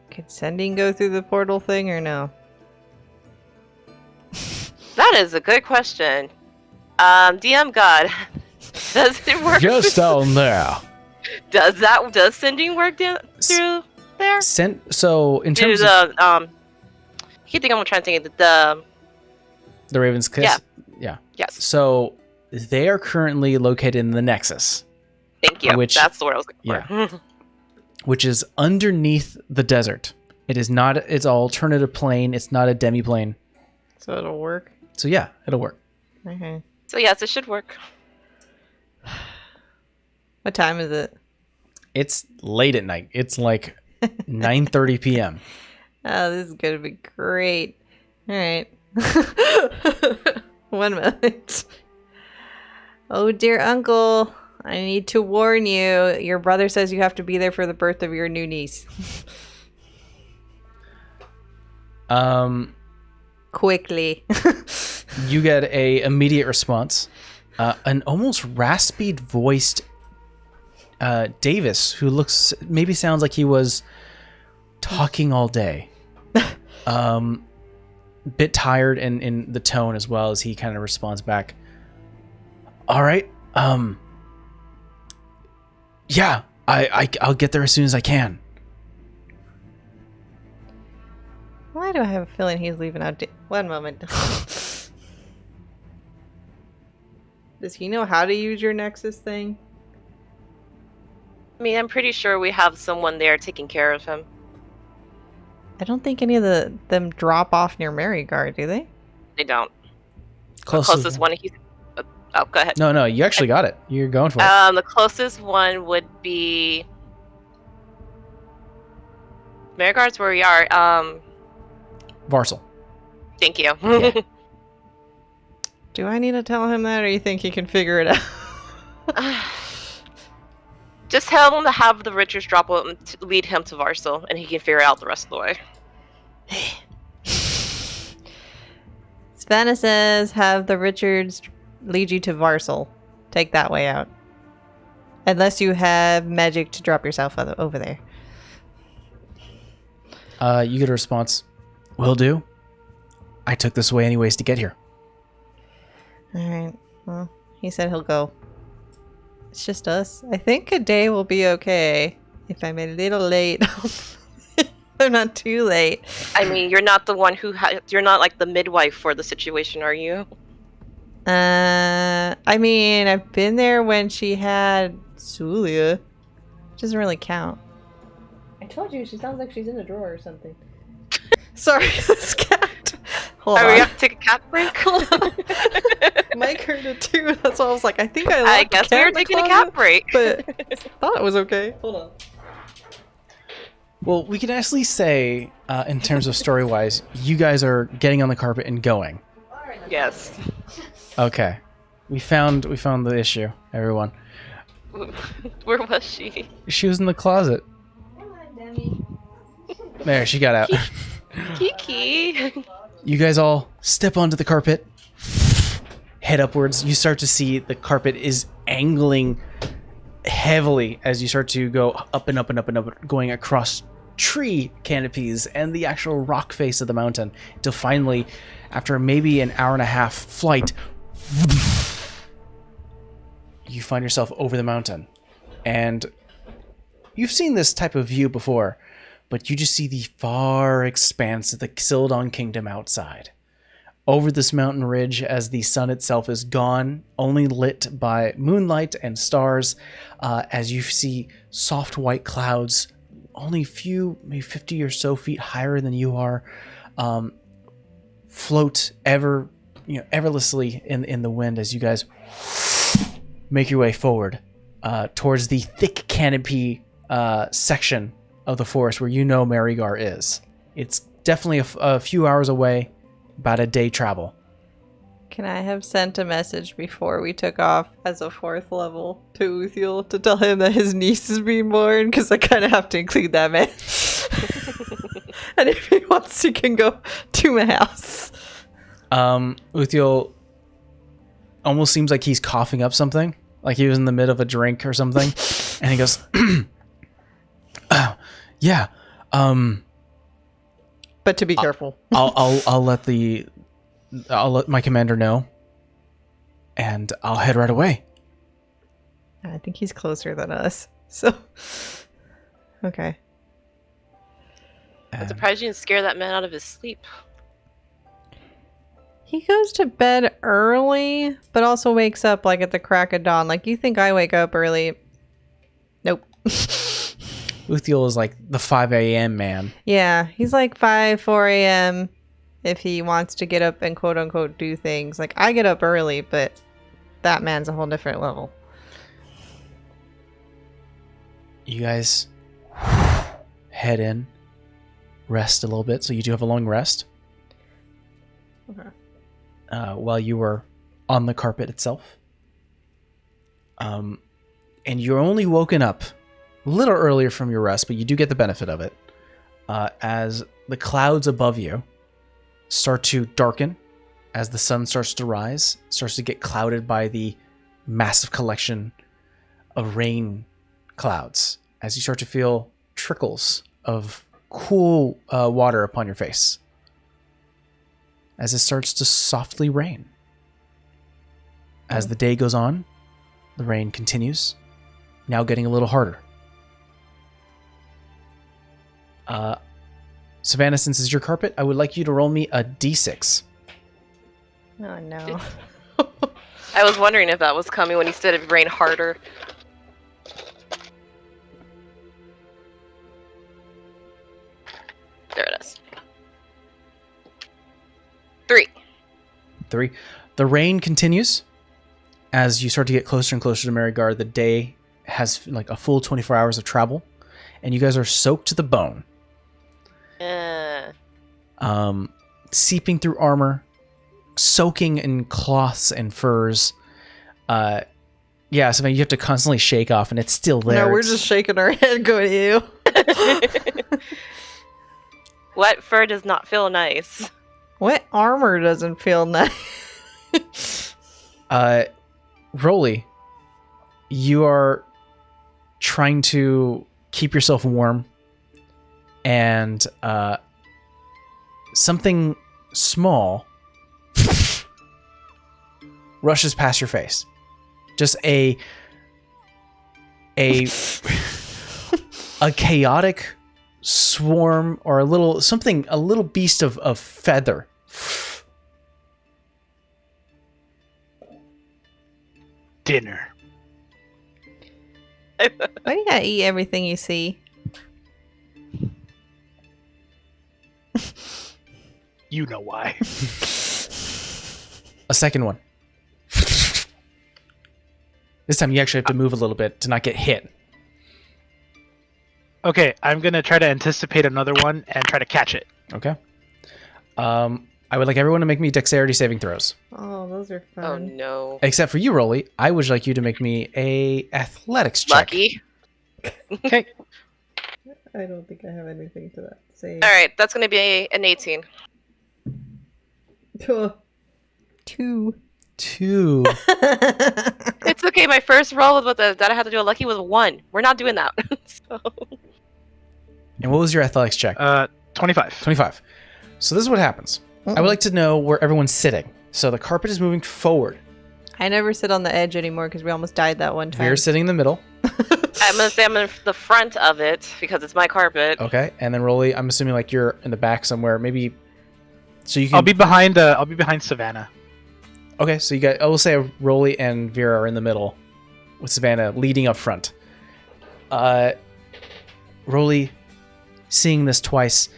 Could sending go through the portal thing or no? That is a good question. DM God, does it work? Just down there. Does sending work through there? So in Through terms of the keep thinking I'm trying to think of The Raven's Kiss? Yeah. Yeah. yes. So they are currently located in the Nexus, Thank you. which- That's the word I was looking for. which is underneath the desert. It is not, it's an alternative plane. It's not a demi-plane. So it'll work. So yeah, it'll work. Okay. So yes, it should work. What time is it? It's late at night. It's like 9:30 p.m. Oh, this is gonna be great. All right. 1 minute. Oh dear uncle, I need to warn you. Your brother says you have to be there for the birth of your new niece. Quickly. You get a immediate response. An almost raspy voiced Davis, who sounds like he was talking all day. Bit tired in the tone as well, as he kind of responds back. All right. Yeah, I'll get there as soon as I can. Why do I have a feeling he's leaving out? 1 moment. Does he know how to use your Nexus thing? I mean, I'm pretty sure we have someone there taking care of him. I don't think any of them drop off near Maryguard, do they? They don't. Closest one. Oh, go ahead. No, you actually got it. You're going for it. The closest one would be Maryguard's where we are. Varsal. Thank you. Yeah. Do I need to tell him that, or you think he can figure it out? Just tell him to have the Richards drop him to lead him to Varsal, and he can figure it out the rest of the way. Savannah says, have the Richards lead you to Varsal. Take that way out. Unless you have magic to drop yourself over there. You get a response. Will do. I took this way anyways to get here. Alright. Well, he said he'll go. It's just us. I think a day will be okay. If I'm a little late. I'm not too late. I mean, you're not the one who you're not like the midwife for the situation, are you? I mean, I've been there when she had Sulia. Doesn't really count. I told you, she sounds like she's in a drawer or something. Sorry, this cat. Hold on. We have to take a cat break? Hold on. Mike heard it too. That's why I was like, I think I I locked guess the we cat were in the taking a closet, cat break. but I thought it was okay. Hold on. Well, we can actually say, in terms of story-wise, you guys are getting on the carpet and going. Yes. Okay. We found the issue, everyone. Where was she? She was in the closet. There, she got out. Kiki. You guys all step onto the carpet, head upwards. You start to see the carpet is angling heavily as you start to go up and up and up and up, going across tree canopies and the actual rock face of the mountain, till finally, after maybe an hour and a half flight, you find yourself over the mountain. And you've seen this type of view before, but you just see the far expanse of the Xildon kingdom outside. Over this mountain ridge, as the sun itself is gone, only lit by moonlight and stars, as you see soft white clouds, only a few, maybe 50 or so feet higher than you are, float effortlessly in the wind as you guys make your way forward towards the thick canopy section of the forest where you know Marygar is. It's definitely a few hours away, about a day travel. Can I have sent a message before we took off as a 4th level to Uthiel to tell him that his niece is being born? Because I kind of have to include that man. And if he wants, he can go to my house. Uthiel almost seems like he's coughing up something, like he was in the middle of a drink or something, and he goes, "Yeah, but to be careful. I'll let my commander know, and I'll head right away." I think he's closer than us, so okay. I'm surprised you didn't scare that man out of his sleep. He goes to bed early, but also wakes up like at the crack of dawn. Like, you think I wake up early? Nope. Uthiel is like the 5 a.m. man. Yeah, he's like 4 a.m. if he wants to get up and quote unquote do things. Like, I get up early, but that man's a whole different level. You guys head in, rest a little bit. So you do have a long rest. Okay. While you were on the carpet itself. And you're only woken up a little earlier from your rest, but you do get the benefit of it. As the clouds above you start to darken, as the sun starts to rise, starts to get clouded by the massive collection of rain clouds, as you start to feel trickles of cool water upon your face. As it starts to softly rain. As the day goes on, the rain continues, now getting a little harder. Savannah, since it's your carpet, I would like you to roll me a d6. Oh, no. I was wondering if that was coming when he said it'd rain harder. There it is. 3. 3. The rain continues. As you start to get closer and closer to Marigard, the day has like a full 24 hours of travel, and you guys are soaked to the bone. Seeping through armor, soaking in cloths and furs. Yeah, so you have to constantly shake off, and it's still there. No, we're just shaking our head going, ew. Wet fur does not feel nice. Wet armor doesn't feel nice. Rolly, you are trying to keep yourself warm, and something small rushes past your face. Just a chaotic swarm, or a little beast of feather. Dinner. Why do you gotta eat everything you see? You know why. A second one. This time you actually have to move a little bit to not get hit. Okay, I'm gonna try to anticipate another one and try to catch it. Okay. I would like everyone to make me dexterity saving throws. Oh, those are fun. Oh no. Except for you, Rolly. I would like you to make me a athletics check. Lucky. Okay. I don't think I have anything to that. Say. Alright, that's gonna be an 18. 2. 2. It's okay, my first roll with that I had to do a lucky was 1. We're not doing that. So. And what was your athletics check? 25. 25. So this is what happens. I would like to know where everyone's sitting. So the carpet is moving forward. I never sit on the edge anymore because we almost died that one time. We're sitting in the middle. I'm gonna say I'm in the front of it because it's my carpet. Okay. And then Rolly, I'm assuming like you're in the back somewhere. Maybe so you can... I'll be behind Savannah. Okay, so you got... I will say Rolly and Vera are in the middle, with Savannah leading up front. Rolly, seeing this twice,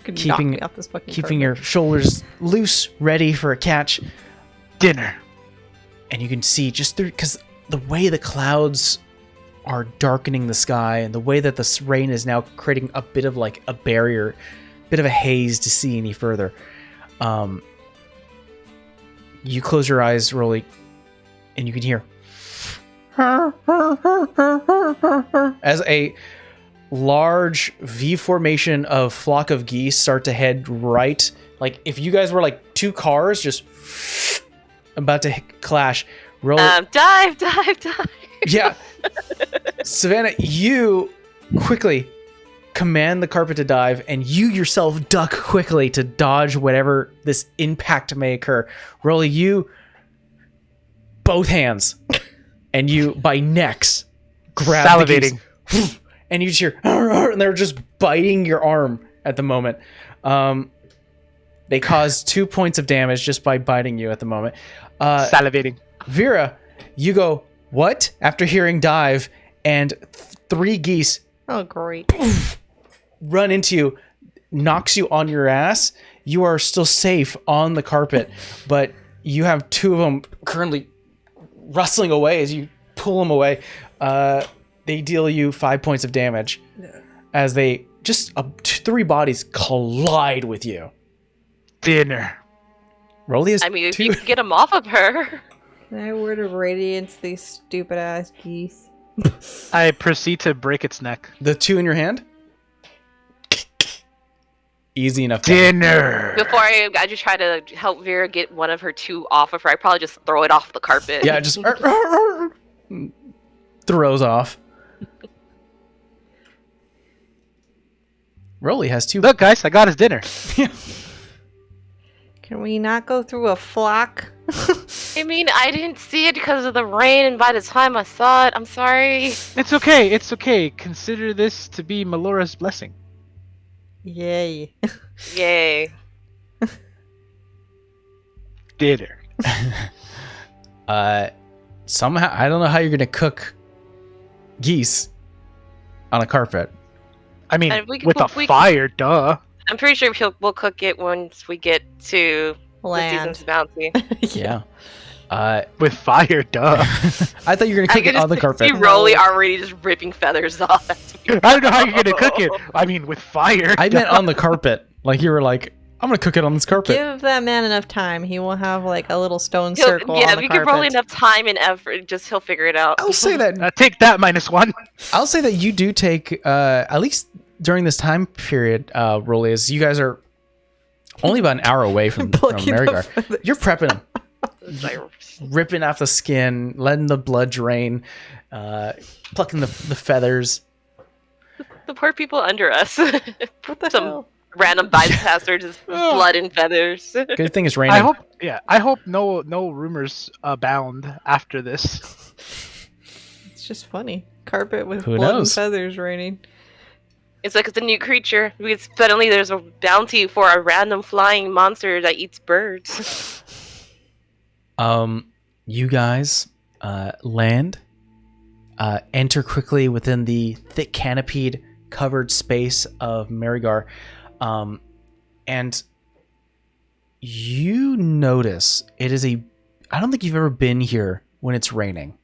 keeping your shoulders loose, ready for a catch. Dinner. And you can see just through... Because the way the clouds are darkening the sky, and the way that this rain is now creating a bit of like a barrier, bit of a haze to see any further. You close your eyes, Rolly, and you can hear as a large V formation of flock of geese start to head right. Like if you guys were like two cars just about to clash. Rolly, dive. Yeah. Savannah, you quickly command the carpet to dive, and you yourself duck quickly to dodge whatever this impact may occur. Rolly, you both hands, and you by necks grab salivating, the geese, and you just hear, and they're just biting your arm at the moment. They cause 2 points of damage just by biting you at the moment. Salivating. Vera, you go, what? After hearing dive, and 3 geese Oh, great. run into you, knocks you on your ass. You are still safe on the carpet, but you have 2 of them currently rustling away as you pull them away. They deal you 5 points of damage as they just 3 bodies collide with you. Dinner. Rolly is I mean, if 2. you can get them off of her. I word of radiance, these stupid ass geese. I proceed to break its neck. The 2 in your hand? Easy enough. Dinner. Before I just try to help Vera get one of her 2 off of her, I probably just throw it off the carpet. Yeah, just throws off. Rolly has 2. Look, guys, I got his dinner. Can we not go through a flock? I mean, I didn't see it because of the rain, and by the time I saw it, I'm sorry. It's okay. It's okay. Consider this to be Melora's blessing. Yay. Yay. Dinner. Somehow, I don't know how you're gonna cook geese on a carpet. I mean, And we can with cook- a we- fire, duh. I'm pretty sure we'll cook it once we get to the Land. season's bounty. Yeah. With fire, duh. I thought you were gonna cook it on the carpet. See Rolly already just ripping feathers off. I don't know how you're gonna cook it. I mean, with fire. I meant on the carpet. Like you were like, I'm gonna cook it on this carpet. Give that man enough time. He will have like a little stone He'll- circle yeah, on the we carpet. give Rolly enough time and effort, just he'll figure it out. I'll say that. Take that -1. I'll say that you do take at least during this time period, Rolly, is you guys are only about an hour away from Plucking the Marigar. feathers. You're prepping them, Like, ripping off the skin, letting the blood drain, plucking the feathers. the poor people under us. What the Some hell? random bypassers, just blood and feathers. Good thing it's raining. I hope no rumors abound after this. It's just funny. Carpet with Who blood knows? and feathers raining. It's like it's a new creature. Suddenly there's a bounty for a random flying monster that eats birds. You guys land, enter quickly within the thick canopied covered space of Marigar, and you notice it is I don't think you've ever been here when it's raining.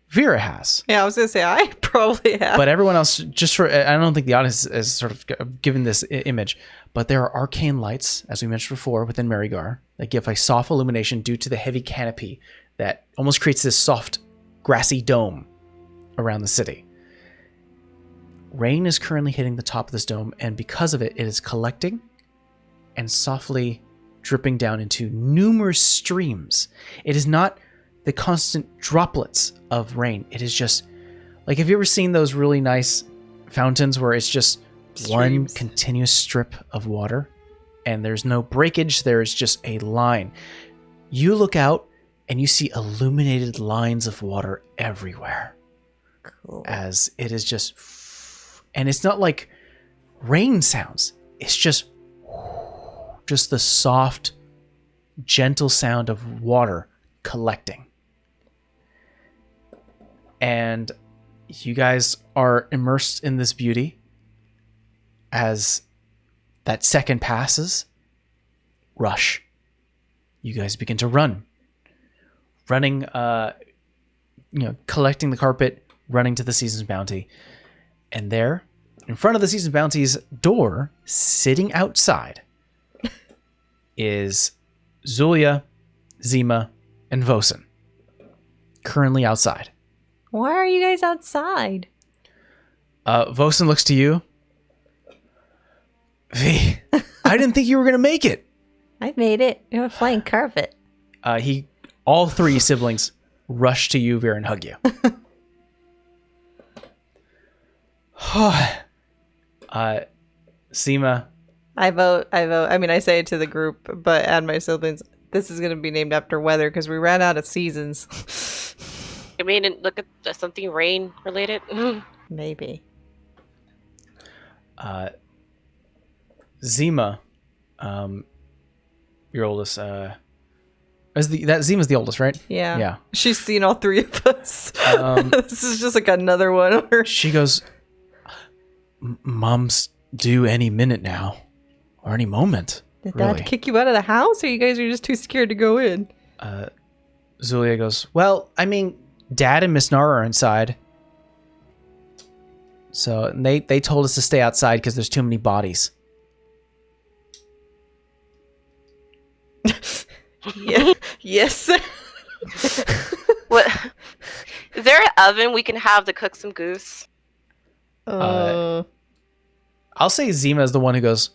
Vera has. Yeah, I was gonna say I probably have. But everyone else, I don't think the audience is sort of given this image, but there are arcane lights, as we mentioned before, within Marigar that give a soft illumination due to the heavy canopy that almost creates this soft, grassy dome around the city. Rain is currently hitting the top of this dome, and because of it, it is collecting and softly dripping down into numerous streams. It is not the constant droplets of rain. It is just like, have you ever seen those really nice fountains where it's just one Streams. continuous strip of water and there's no breakage? There is just a line. You look out and you see illuminated lines of water everywhere Cool. as it is just, and it's not like rain sounds. It's just the soft, gentle sound of water collecting. And you guys are immersed in this beauty as that second passes. Rush. You guys begin to run. Running, collecting the carpet, running to the season's bounty. And there, in front of the season's bounty's door, sitting outside, is Zulia, Zima, and Vosen. Currently outside. Why are you guys outside? Vosen looks to you. V, I didn't think you were going to make it. I made it. You have a flying carpet. All 3 siblings rush to you, Vera, and hug you. Zima, I vote. I mean, I say it to the group, but add my siblings. This is going to be named after weather because we ran out of seasons. I mean, and look at something rain related. Maybe. Zima, your oldest. That Zima's the oldest, right? Yeah. Yeah. She's seen all three of us. This is just like another one. She goes, Mom's due any minute now, or any moment. Did really. Dad kick you out of the house, or you guys are just too scared to go in? Zulia goes, well, I mean, Dad and Miss Nara are inside. So they told us to stay outside because there's too many bodies. Yeah. Yes. What? Is there an oven we can have to cook some goose? I'll say Zima is the one who goes,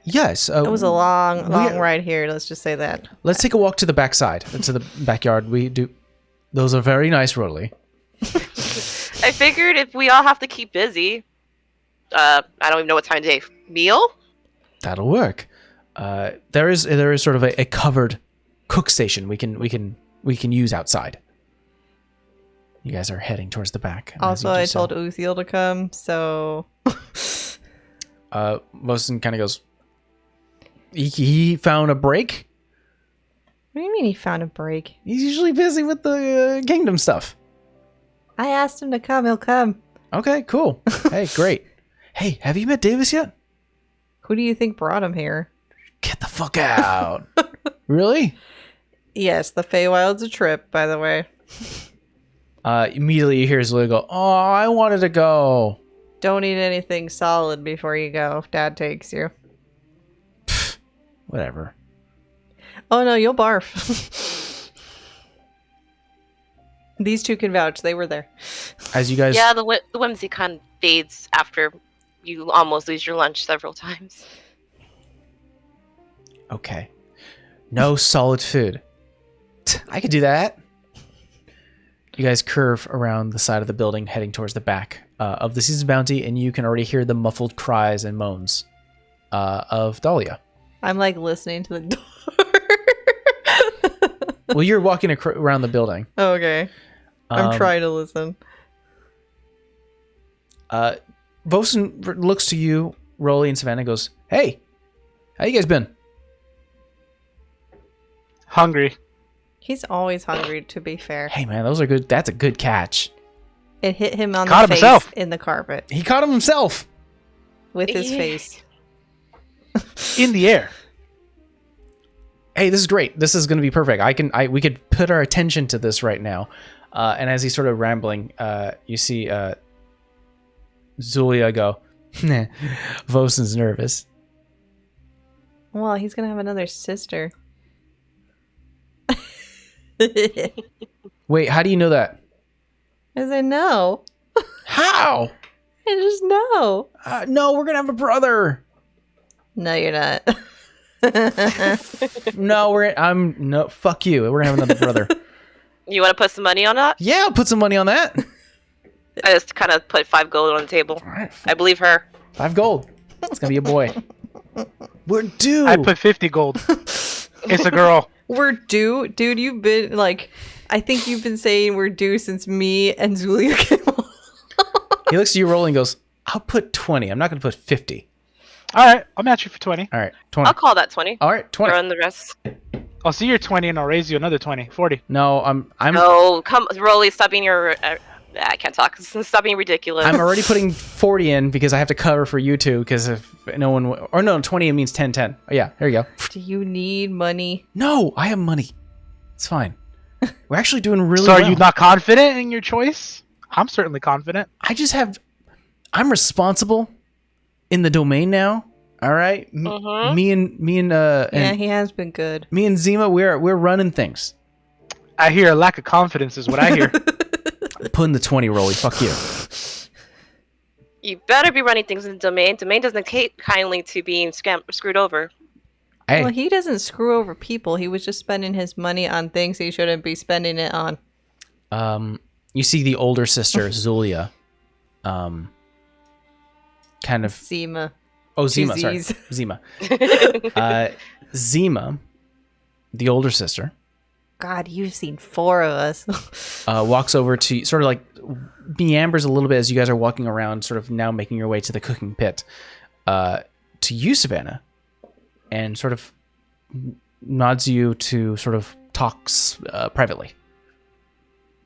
yes. It was a long ride here. Let's just say that. Let's take a walk to the backside, to the backyard. We do. Those are very nice, Rolly. I figured if we all have to keep busy, I don't even know what time of day. Meal? That'll work. There is sort of a covered cook station we can use outside. You guys are heading towards the back. Also, I told Uthiel to come, so Mostead kind of goes. He found a break. What do you mean he found a break? He's usually busy with the kingdom stuff. I asked him to come. He'll come. Okay, cool. Hey, great. Hey, have you met Davis yet? Who do you think brought him here? Get the fuck out. Really? Yes, the Feywild's a trip, by the way. Immediately you hear Zulia go, oh, I wanted to go. Don't eat anything solid before you go if Dad takes you. Whatever. Oh no, you'll barf. These two can vouch. They were there. As you guys... Yeah, the whimsy kind of fades after you almost lose your lunch several times. Okay. No solid food. I could do that. You guys curve around the side of the building, heading towards the back of the Season's Bounty, and you can already hear the muffled cries and moans of Dahlia. I'm like listening to the door. Well, you're walking around the building. Oh, okay. I'm trying to listen. Vosen looks to you, Rolly, and Savannah, and goes, hey, how you guys been? Hungry. He's always hungry, to be fair. Hey, man, those are good. That's a good catch. It hit him on Caught the face himself. in the carpet. He caught him himself. With his face. In the air. Hey, this is great. This is going to be perfect. We could put our attention to this right now. And as he's sort of rambling, you see Zulia go, nah, Vosen's nervous. Well, he's going to have another sister. Wait, how do you know that? As I know. How? I just know. No, we're going to have a brother. No, you're not. No, fuck you. We're going to have another brother. You want to put some money on that? Yeah, I'll put some money on that. I just kind of put 5 gold on the table. All right, I believe her. 5 gold. It's going to be a boy. We're due. I put 50 gold. It's a girl. We're due. Dude, you've been like, I think you've been saying we're due since me and Zulia came on. He looks at you, Rolling, and goes, I'll put 20. I'm not going to put 50. All right, I'll match you for 20. All right, 20. I'll call that 20. All right, 20. Throw in the rest. I'll see your 20 and I'll raise you another 20. 40. No, I'm No, come, Rolly, stop being your... I can't talk. Stop being ridiculous. I'm already putting 40 in because I have to cover for you two because if no one... Or no, 20 means 10, 10. Oh, yeah, there you go. Do you need money? No, I have money. It's fine. We're actually doing really So well. are you not confident in your choice? I'm certainly confident. I just have... I'm responsible in the domain now. All right? Me and Yeah, he has been good. me and Zima, we're running things. I hear a lack of confidence is what I hear. Putting the 20, Rolly. Fuck you. You better be running things in the domain. Domain doesn't take kindly to being screwed over. Hey, Well, he doesn't screw over people. He was just spending his money on things he shouldn't be spending it on. you see the older sister, Zulia, kind of... Zima. Oh, Zima, Two sorry. Zs. Zima. Zima, the older sister, God, you've seen 4 of us. walks over to sort of like meanders a little bit as you guys are walking around, sort of now making your way to the cooking pit. To you, Savannah, and sort of nods you to sort of talks privately.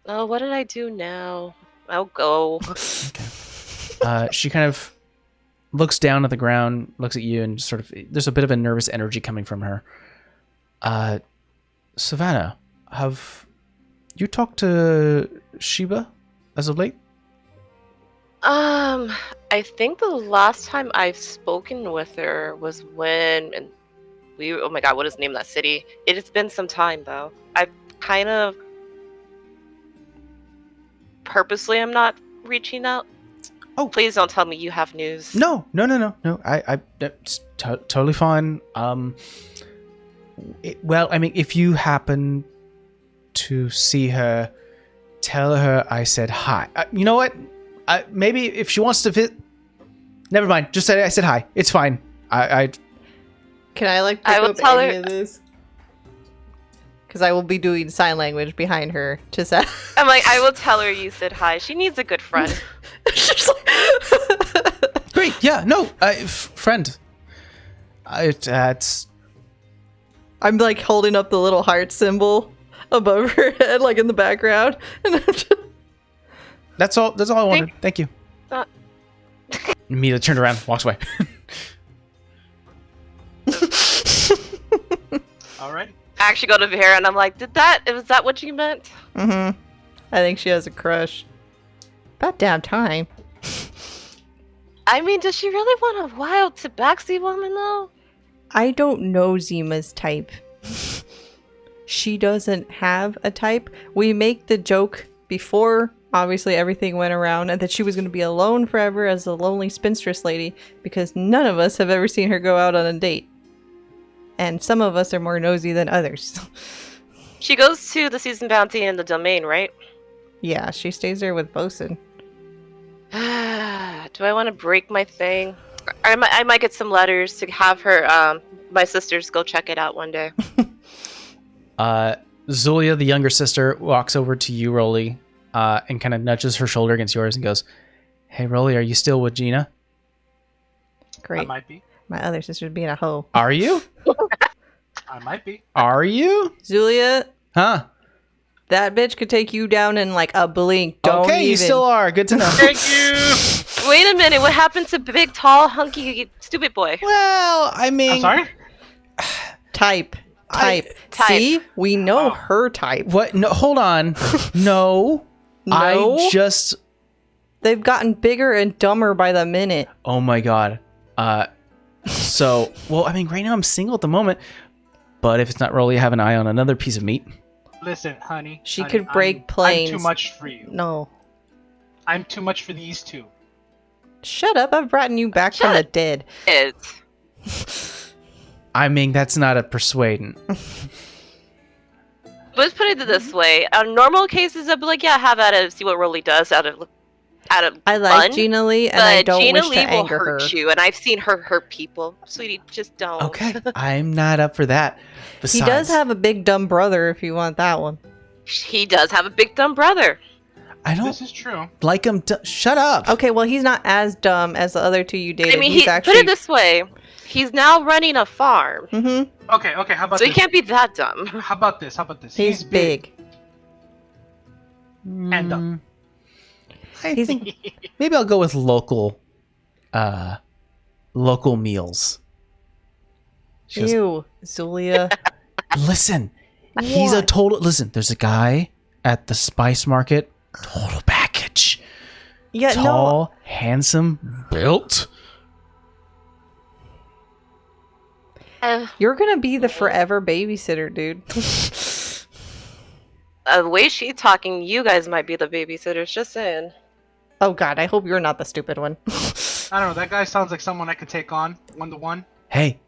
Oh, what did I do now? I'll go. She kind of looks down at the ground, looks at you, and sort of there's a bit of a nervous energy coming from her. Savannah, have you talked to Sheba as of late? I think the last time I've spoken with her was when oh my god, what is the name of that city? It has been some time though. I kind of purposely am not reaching out. Oh, please don't tell me you have news. No. That's totally fine. Well, I mean, if you happen to see her, tell her I said hi. You know what? Maybe if she wants to visit, never mind. Just say I said hi. It's fine. Can I like pick up any of this? Because I will be doing sign language behind her to say. I'm like, I will tell her you said hi. She needs a good friend. Great. Yeah. No. Friend. It's. I'm like holding up the little heart symbol above her head, like in the background, and I'm just... That's all I wanted. Thank you. Mila turned around, walks away. All right. I actually go to Vera and I'm like, was that what you meant? Mm-hmm. I think she has a crush. About damn time. I mean, does she really want a wild tabaxi woman though? I don't know Zima's type. She doesn't have a type. We make the joke before, obviously, everything went around, and that she was going to be alone forever as a lonely spinstress lady, because none of us have ever seen her go out on a date. And some of us are more nosy than others. She goes to the season bounty in the domain, right? Yeah, she stays there with Bosun. Do I want to break my thing? I might get some letters to have her, my sisters go check it out one day. Zulia, the younger sister, walks over to you, Rolly, and kind of nudges her shoulder against yours and goes, "Hey, Rolly, are you still with Gina?" Great. I might be. My other sister's being a hoe. Are you? I might be. Are you? Zulia, Huh? that bitch could take you down in like a blink. Don't Okay, you even. still are. Good to know. Thank you. Wait a minute, what happened to big, tall, hunky, stupid boy? Well, I mean, I'm sorry. Type. Type. See? We know Oh. her type. what? No, hold on. No. No? I just. They've gotten bigger and dumber by the minute. Oh my god. So, well, I mean, right now I'm single at the moment, but if it's not Rolly, I have an eye on another piece of meat. Listen, honey. She honey, could break planes. I'm too much for you. No. I'm too much for these two. Shut up. I've brought you back from the dead. I mean, that's not a persuading. Let's put it this way. On normal cases, I'd be like, yeah, have at it, see what Rolly does out of I like fun, Gina Lee, and but I don't Gina wish Lee to will anger her. hurt you, and I've seen her hurt people. Sweetie, just don't. Okay, I'm not up for that. Besides, He does have a big dumb brother if you want that one. He does have a big dumb brother. I don't This is true. like him. Shut up. Okay, well, he's not as dumb as the other two you dated. I mean, he's actually... put it this way. He's now running a farm. Mm-hmm. Okay. How about So this? he can't be that dumb. How about this? He's big. And dumb. I He's- think maybe I'll go with local meals. She goes, Ew, Zulia. listen, he's a What? total. Listen, there's a guy at the spice market. Total package. Yeah, no. Tall, handsome, built. You're gonna be the forever babysitter, dude. The way she's talking, you guys might be the babysitters. Just saying. Oh god, I hope you're not the stupid one. I don't know. That guy sounds like someone I could take on 1-to-1. Hey,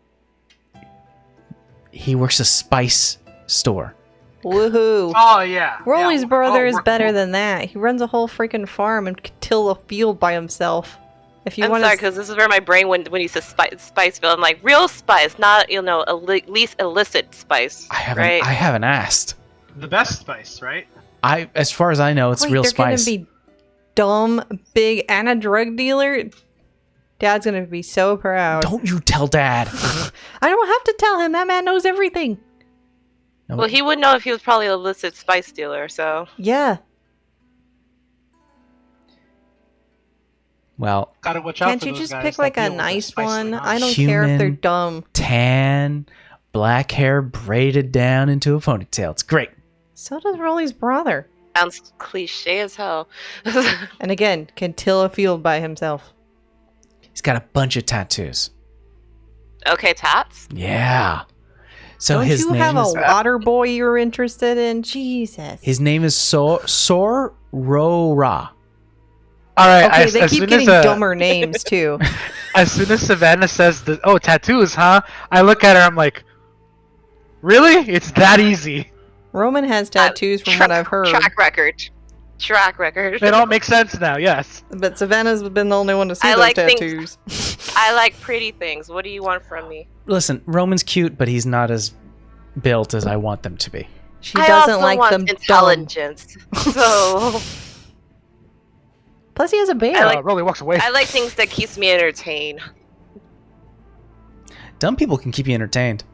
he works a spice store. Woohoo. Oh yeah. Rolly's yeah. brother is we're better cool. than that. He runs a whole freaking farm and can till a field by himself. If you I'm want sorry, to, because this is where my brain when you said Spiceville, I'm like real spice, not least illicit spice. I right? haven't asked. The best spice, right? As far as I know, it's wait, real they're spice. gonna be dumb, big, and a drug dealer. Dad's gonna be so proud. Don't you tell Dad. I don't have to tell him. That man knows everything. No. Well, he would know if he was probably a illicit spice dealer, so. Yeah. Well, Gotta watch out Can't for you those just guys pick that like a deal with the nice spice one? like I us. don't care if they're Human. dumb. tan, black hair braided down into a ponytail. It's great. So does Rolly's brother. Sounds cliche as hell. And again, can till a field by himself. He's got a bunch of tattoos. Okay, tats. Yeah. So Don't his you name have is a water boy you're interested in? Jesus. his name is Sorora. All right. Okay, they keep getting dumber names too. As soon as Savannah says, tattoos, huh? I look at her. I'm like, really? It's that easy. Roman has tattoos from what I've heard. Track record. It all makes sense now. Yes. But Savannah's been the only one to see I those like tattoos. I like pretty things. What do you want from me? Listen, Roman's cute, but he's not as built as I want them to be. She I doesn't also like want them dumb. intelligence. So Plus he has a bear. I like- Rolly walks away. I like things that keeps me entertained. Dumb people can keep you entertained.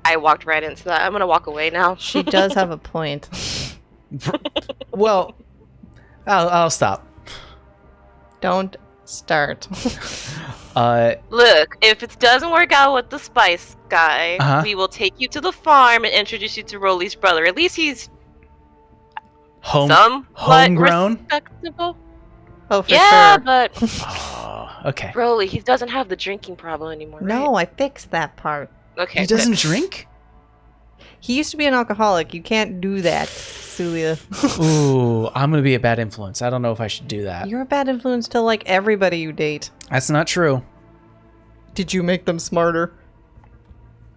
I walked right into that. I'm gonna walk away now. She does have a point. Well, I'll stop. Don't start. Look, if it doesn't work out with the spice guy, Uh-huh. we will take you to the farm and introduce you to Rolly's brother. At least he's somewhat homegrown? respectable. Oh, for Yeah, sure. but Oh, okay. Rolly, he doesn't have the drinking problem anymore. Right? No, I fixed that part. Okay. He doesn't drink? He used to be an alcoholic. You can't do that, Celia. Ooh, I'm going to be a bad influence. I don't know if I should do that. You're a bad influence to like everybody you date. That's not true. Did you make them smarter?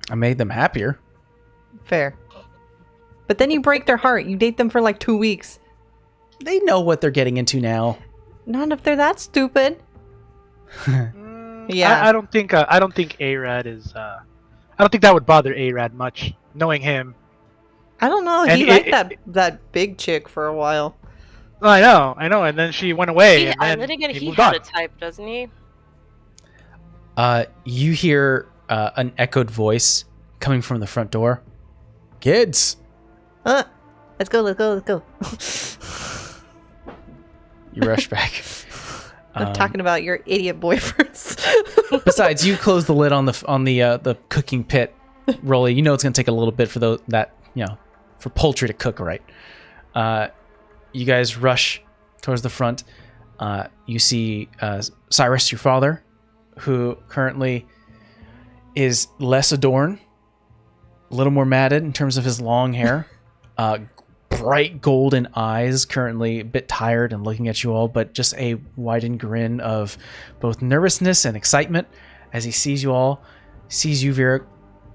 I made them happier. Fair. But then you break their heart. You date them for like 2 weeks. They know what they're getting into now. Not if they're that stupid. Yeah. I don't think Arad is. I don't think that would bother Arad much, knowing him. I don't know. And He liked that big chick for a while. I know, and then she went away, and then again, he he moved had on. a type, doesn't he? You hear an echoed voice coming from the front door. Kids! Let's go. You rush back. I'm talking about your idiot boyfriends. Besides, you close the lid on the cooking pit, Rolly. You know it's going to take a little bit for for poultry to cook right. You guys rush towards the front. You see Cyrus, your father, who currently is less adorned, a little more matted in terms of his long hair. Bright golden eyes, currently a bit tired and looking at you all, but just a widened grin of both nervousness and excitement as he sees you all, sees you, Vera,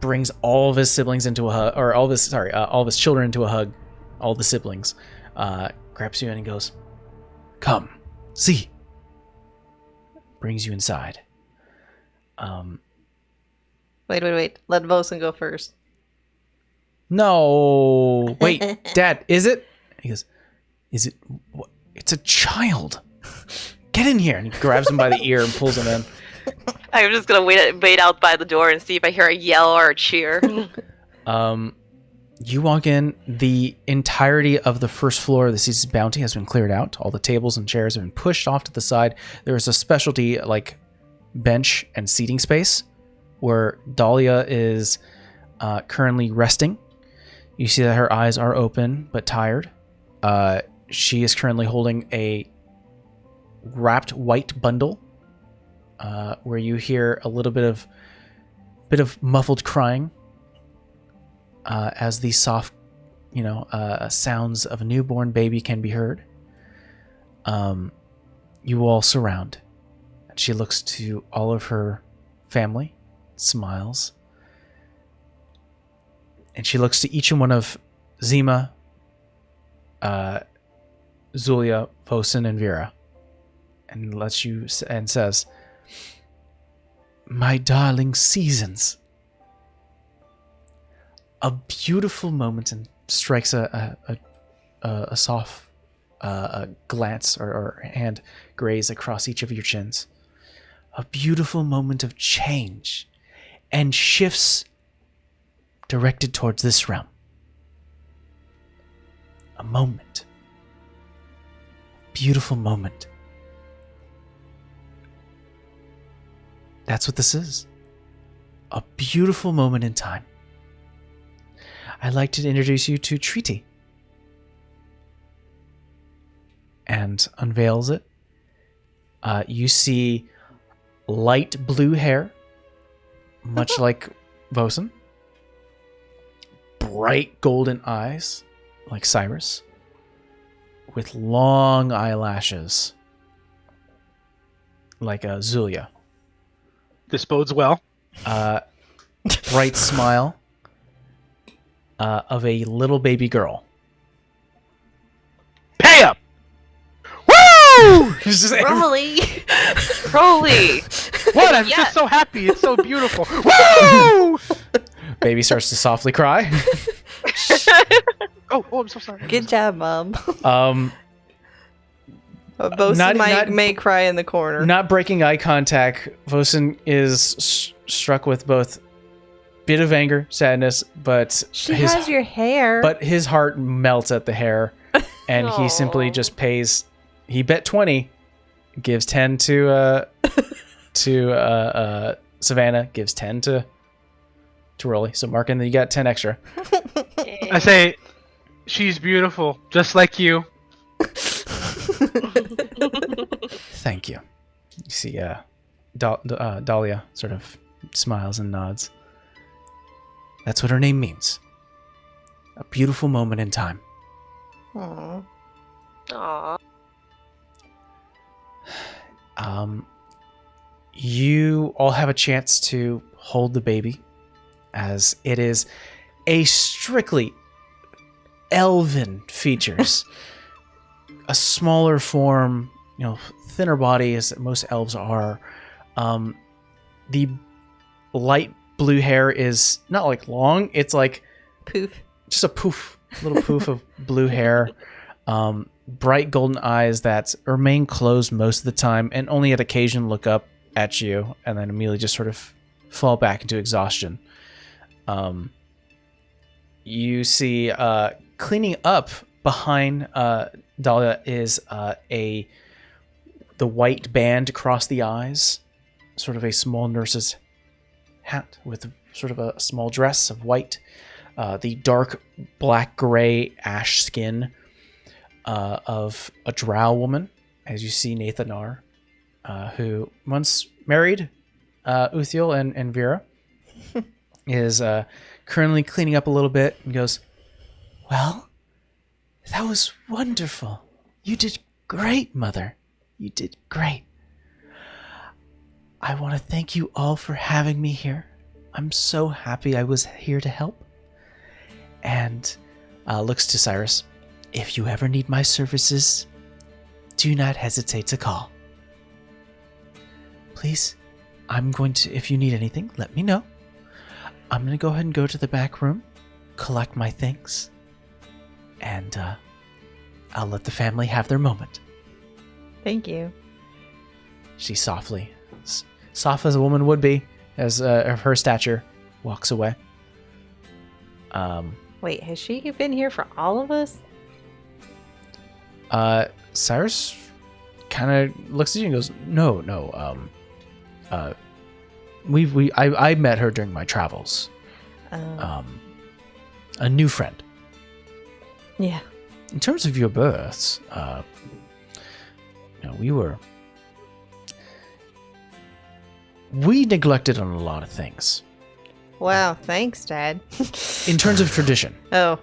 brings all of his siblings into a hug, or all of his children into a hug, all the siblings, grabs you in and goes, "Come, see." Brings you inside. Wait. Let Vosen go first. No, wait, Dad, is it? He goes, "Is it? What? It's a child. Get in here." And he grabs him by the ear and pulls him in. I'm just gonna wait out by the door and see if I hear a yell or a cheer. You walk in. The entirety of the first floor of the Caesar's Bounty has been cleared out. All the tables and chairs have been pushed off to the side. There is a specialty like bench and seating space where Dahlia is currently resting. You see that her eyes are open but tired. She is currently holding a wrapped white bundle, where you hear a little bit of muffled crying as the soft, sounds of a newborn baby can be heard. You all surround, and she looks to all of her family, smiles. And she looks to each and one of Zima, Zulia, Vosen, and Vera, and says, "My darling Seasons." A beautiful moment, and strikes a soft glance or hand graze across each of your chins. a beautiful moment of change and shifts directed towards this realm. A moment. Beautiful moment. That's what this is. A beautiful moment in time. I'd like to introduce you to Treaty. And unveils it. You see light blue hair, much like Vosen. Bright golden eyes, like Cyrus. With long eyelashes, like Zulia. This bodes well. Bright smile of a little baby girl. Pay up! Woo! Rolly! Crowley! What? I'm Yeah. just so happy. It's so beautiful. Woo! Baby starts to softly cry. Oh, I'm so sorry. Good job, Mom. Not- Bosun may cry in the corner. Not breaking eye contact, Vosen is struck with both bit of anger, sadness, but She has your hair. but his heart melts at the hair, and he simply Aw. just pays. He bet 20, gives 10 to Savannah, gives 10 to Rolly. So Mark, and then you got 10 extra. I say, she's beautiful, just like you. Thank you. You see, Dahlia sort of smiles and nods. That's what her name means. A beautiful moment in time. Aw. Aw. You all have a chance to hold the baby, as it is a strictly elven features. A smaller form, thinner body as most elves are. The light blue hair is not like long, it's like Poof. just a poof, little poof of blue hair. Bright golden eyes that remain closed most of the time and only at occasion look up at you and then immediately just sort of fall back into exhaustion. You see cleaning up behind Dahlia is the white band across the eyes, sort of a small nurse's hat with sort of a small dress of white, the dark black gray ash skin of a drow woman, as you see Nathanar, who once married Uthiel and Vera, is currently cleaning up a little bit and goes, "Well, that was wonderful. You did great, Mother. You did great. I want to thank you all for having me here. I'm so happy I was here to help." And looks to Cyrus. "If you ever need my services, do not hesitate to call. Please, if you need anything, let me know. I'm going to go ahead and go to the back room, collect my things, and I'll let the family have their moment." Thank you. She softly, soft as a woman would be, as of her stature, walks away. Wait, has she been here for all of us? Cyrus kind of looks at you and goes, No. I met her during my travels. A new friend. Yeah. In terms of your births, we neglected on a lot of things. Wow, thanks, Dad. In terms of tradition, Oh.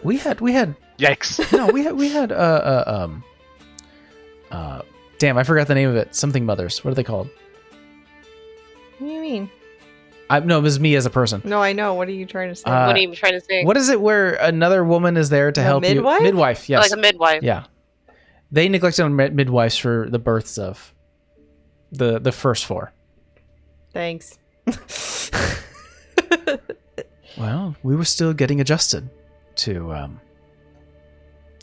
we had Yikes. no, we had damn, I forgot the name of it. Something mothers. What are they called? What do you mean? No, it was me as a person. No, I know. What are you trying to say? What are you trying to say? What is it where another woman is there to A help midwife? you? Midwife, yes. Like a midwife. Yeah. They neglected on midwives for the births of the first four. Thanks. Well, we were still getting adjusted to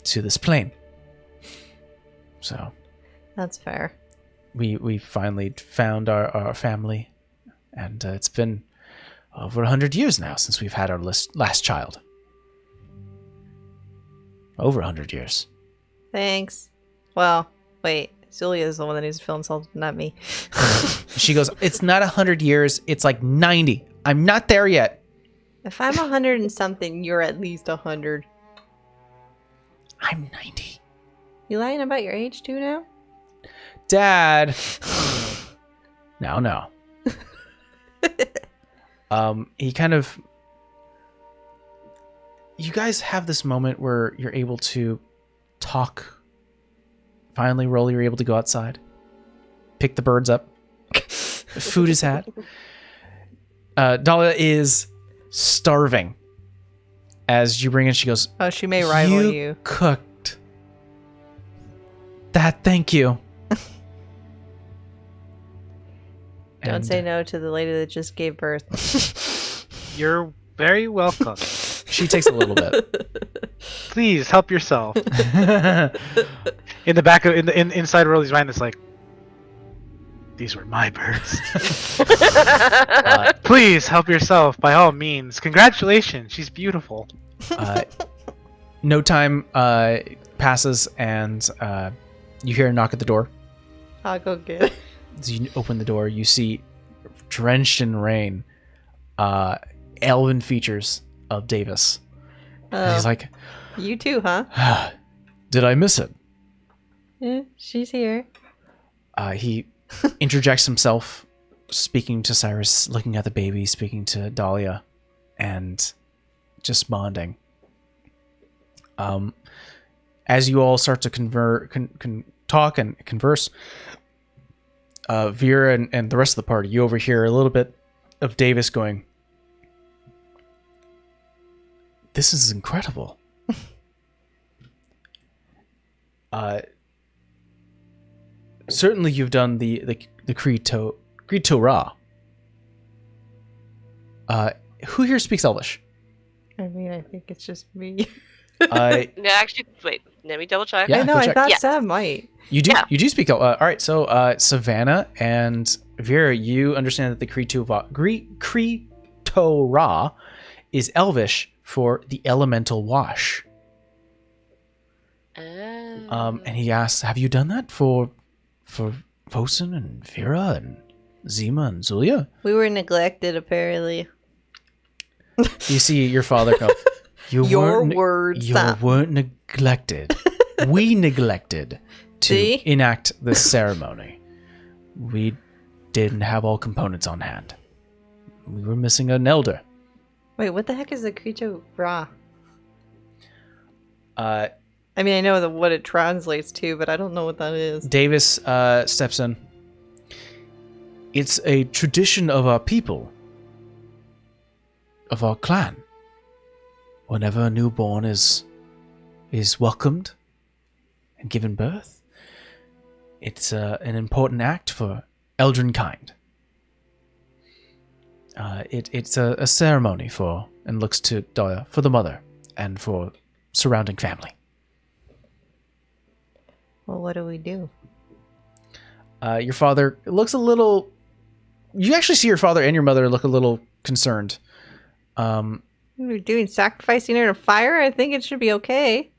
this plane. So, That's fair. we finally found our family, and it's been over 100 years now since we've had our last child. Over 100 years. Thanks. Well, wait. Zulia is the one that needs to feel insulted, not me. She goes, it's not 100 years, it's like 90. I'm not there yet. If I'm 100 and something, you're at least 100. I'm 90. You lying about your age too now? Dad. No. He kind of... You guys have this moment where you're able to talk. Finally, Rolly, you're able to go outside. Pick the birds up. Food is had. Dahlia is starving. As you bring in, she goes, Oh, she may rival you. Cooked. That, thank you. Don't say no to the lady that just gave birth. You're very welcome. She takes a little bit. Please help yourself. In the back of inside Rolly's mind, it's like, these were my birds. Please help yourself by all means. Congratulations, she's beautiful. No time passes, and you hear a knock at the door. I'll go get it. As you open the door, you see, drenched in rain, elven features of Davis. And he's like, You too, huh? did I miss it? Yeah, she's here. He interjects himself, speaking to Cyrus, looking at the baby, speaking to Dahlia, and just bonding. As you all start to talk and converse, Vera and the rest of the party, you overhear a little bit of Davis going, "This is incredible." Certainly you've done the Creed Torah. Who here speaks Elvish? I mean, I think it's just me. No, actually, wait. Let me double check. Yeah, I know, go I check. thought Yeah. Sam might. You do. Yeah. You do speak. All right. So Savannah and Vera, you understand that the Creed Torah is Elvish for the elemental wash. And he asks, "Have you done that for Vosen and Vera and Zima and Zulia?" We were neglected, apparently. You see your father go, Your words, You Sam." weren't neglected. We neglected to See? enact this ceremony. We didn't have all components on hand. We were missing an elder. Wait, what the heck is the Creature Ra? Uh, I mean, I know what it translates to, but I don't know what that is. Davis steps in. It's a tradition of our people, of our clan. Whenever a newborn is welcomed and given birth, it's an important act for Eldrin kind. It's a ceremony for, and looks to Dahlia, for the mother and for surrounding family. Well, what do we do? Your father looks a little... You actually see your father and your mother look a little concerned. We're doing sacrificing her to fire? I think it should be okay.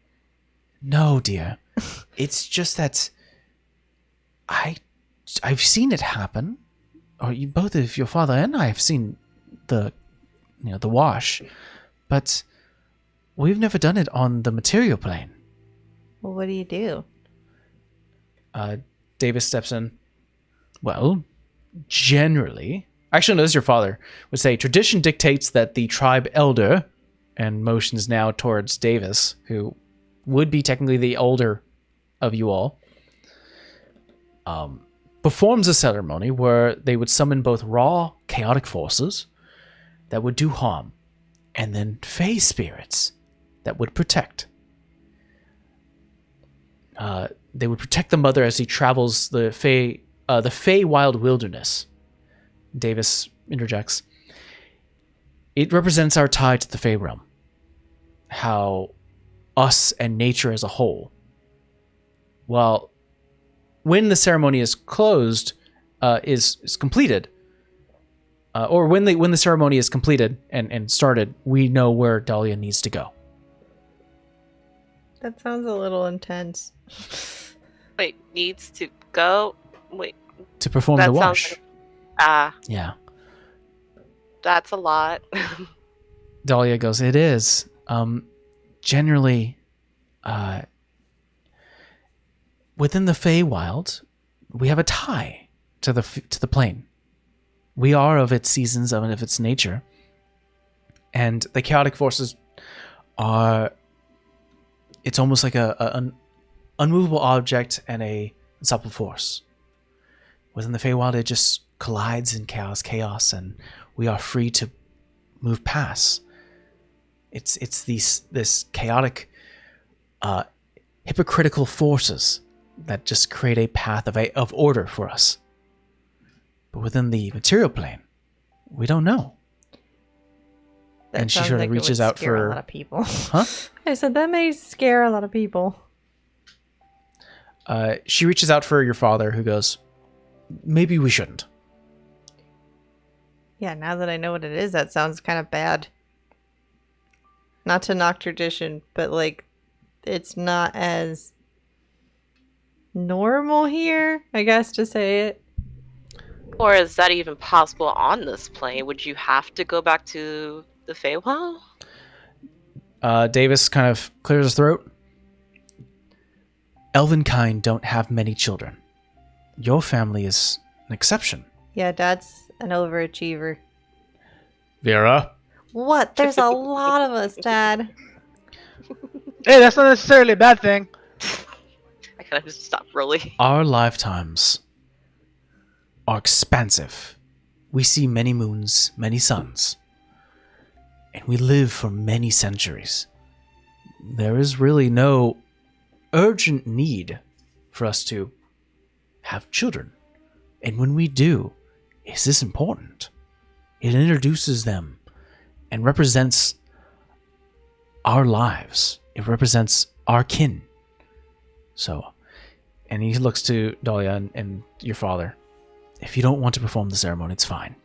No, dear. It's just that I've seen it happen. Or you, both of your father and I have seen the wash, but we've never done it on the material plane. Well, what do you do? Davis steps in. Well, generally, actually, no, this is your father, would say tradition dictates that the tribe elder, and motions now towards Davis, who would be technically the older of you all, performs a ceremony where they would summon both raw, chaotic forces that would do harm, and then fey spirits that would protect. They would protect the mother as he travels the Fey wild wilderness. Davis interjects. It represents our tie to the Fey realm. How us and nature as a whole, while when the ceremony is closed, is completed, or when the ceremony is completed and started, we know where Dahlia needs to go. That sounds a little intense. Wait, needs to go? Wait. To perform That the sounds wash. Yeah. That's a lot. Dahlia goes, it is. Generally, within the Feywild, we have a tie to the plane. We are of its seasons, of its nature. And the chaotic forces are... It's almost like an unmovable object and a unstoppable force. Within the Feywild, it just collides in chaos, and we are free to move past. It's this chaotic, hypocritical forces that just create a path of order for us. But within the material plane, we don't know. That and she sounds sort of like it reaches would out scare for a lot of people. Huh? I said that may scare a lot of people. She reaches out for your father, who goes, maybe we shouldn't. Yeah, now that I know what it is, that sounds kind of bad. Not to knock tradition, but like, it's not as normal here, I guess, to say it. Or is that even possible on this plane? Would you have to go back to the Feywild? Davis kind of clears his throat. Elvenkind don't have many children. Your family is an exception. Yeah, Dad's an overachiever. Vera? What? There's a lot of us, Dad. Hey, that's not necessarily a bad thing. I kind of just stopped rolling. Our lifetimes are expansive. We see many moons, many suns, and we live for many centuries. There is really no urgent need for us to have children. And when we do, is this important? It introduces them and represents our lives. It represents our kin. So, and he looks to Dahlia and your father. If you don't want to perform the ceremony, it's fine.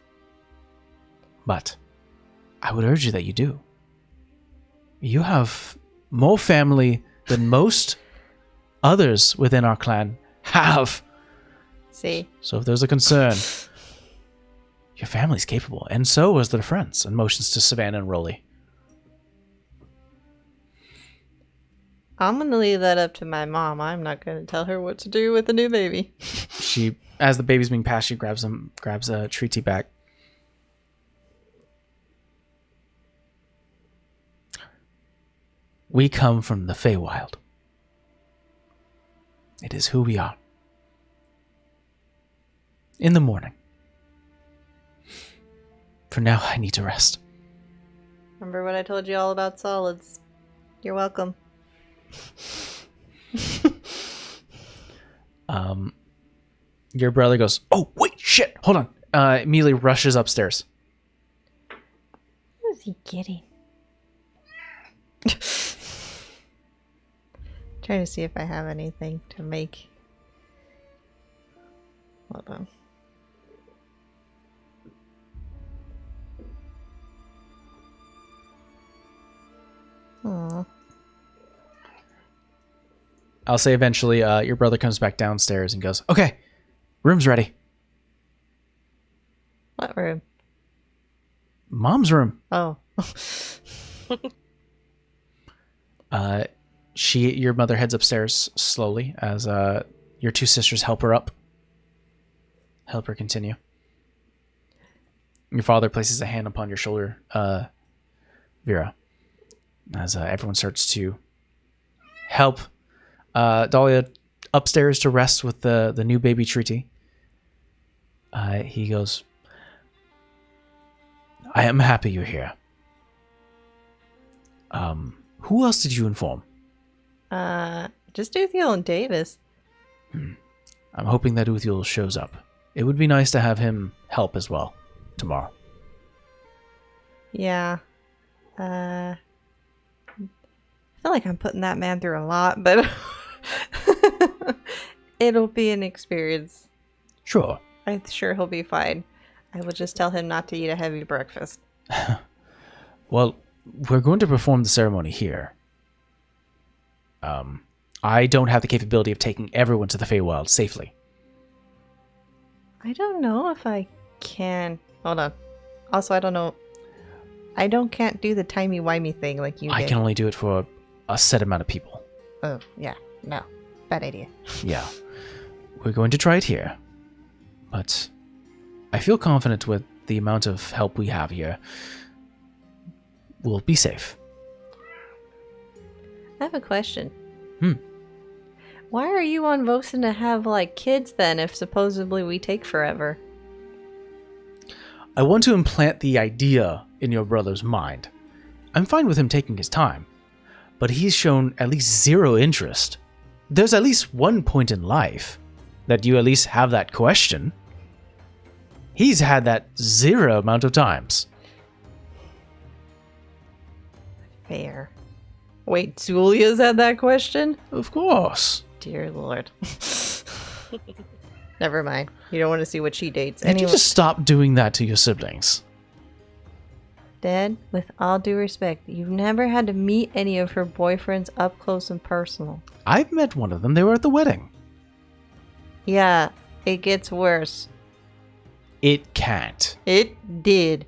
But I would urge you that you do. You have more family than most others within our clan have. See? So if there's a concern, your family's capable, and so is their friends. And motions to Savannah and Rolly. I'm gonna leave that up to my mom. I'm not gonna tell her what to do with the new baby. She, as the baby's being passed, she grabs a treaty back. We come from the Feywild. It is who we are. In the morning. For now, I need to rest. Remember what I told you all about solids? You're welcome. Your brother goes, oh, wait, shit, hold on. Immediately rushes upstairs. What is he getting? Trying to see if I have anything to make. Hold on. Aww. I'll say eventually your brother comes back downstairs and goes, okay, room's ready. What room? Mom's room. Oh. Your mother heads upstairs slowly as your two sisters help her up. Help her continue. Your father places a hand upon your shoulder, Vera, as everyone starts to help Dahlia upstairs to rest with the new baby treaty. He goes, I am happy you're here. Who else did you inform? Just Uthiel and Davis. I'm hoping that Uthiel shows up. It would be nice to have him help as well tomorrow. Yeah. I feel like I'm putting that man through a lot, but It'll be an experience. Sure. I'm sure he'll be fine. I will just tell him not to eat a heavy breakfast. Well, we're going to perform the ceremony here. I don't have the capability of taking everyone to the Feywild safely. I don't know if I can. Hold on. Also, I don't know. Can't do the timey-wimey thing like you did. I can only do it for a set amount of people. Oh, yeah. No. Bad idea. Yeah. We're going to try it here. But I feel confident with the amount of help we have here. We'll be safe. I have a question. Hmm. Why are you on Vosen to have, like, kids then if supposedly we take forever? I want to implant the idea in your brother's mind. I'm fine with him taking his time, but he's shown at least zero interest. There's at least one point in life that you at least have that question. He's had that zero amount of times. Fair. Wait, Zulia's had that question? Of course. Dear Lord. Never mind. You don't want to see what she dates. Can you Anyway, just stop doing that to your siblings? Dad, with all due respect, you've never had to meet any of her boyfriends up close and personal. I've met one of them. They were at the wedding. Yeah, it gets worse. It can't. It did.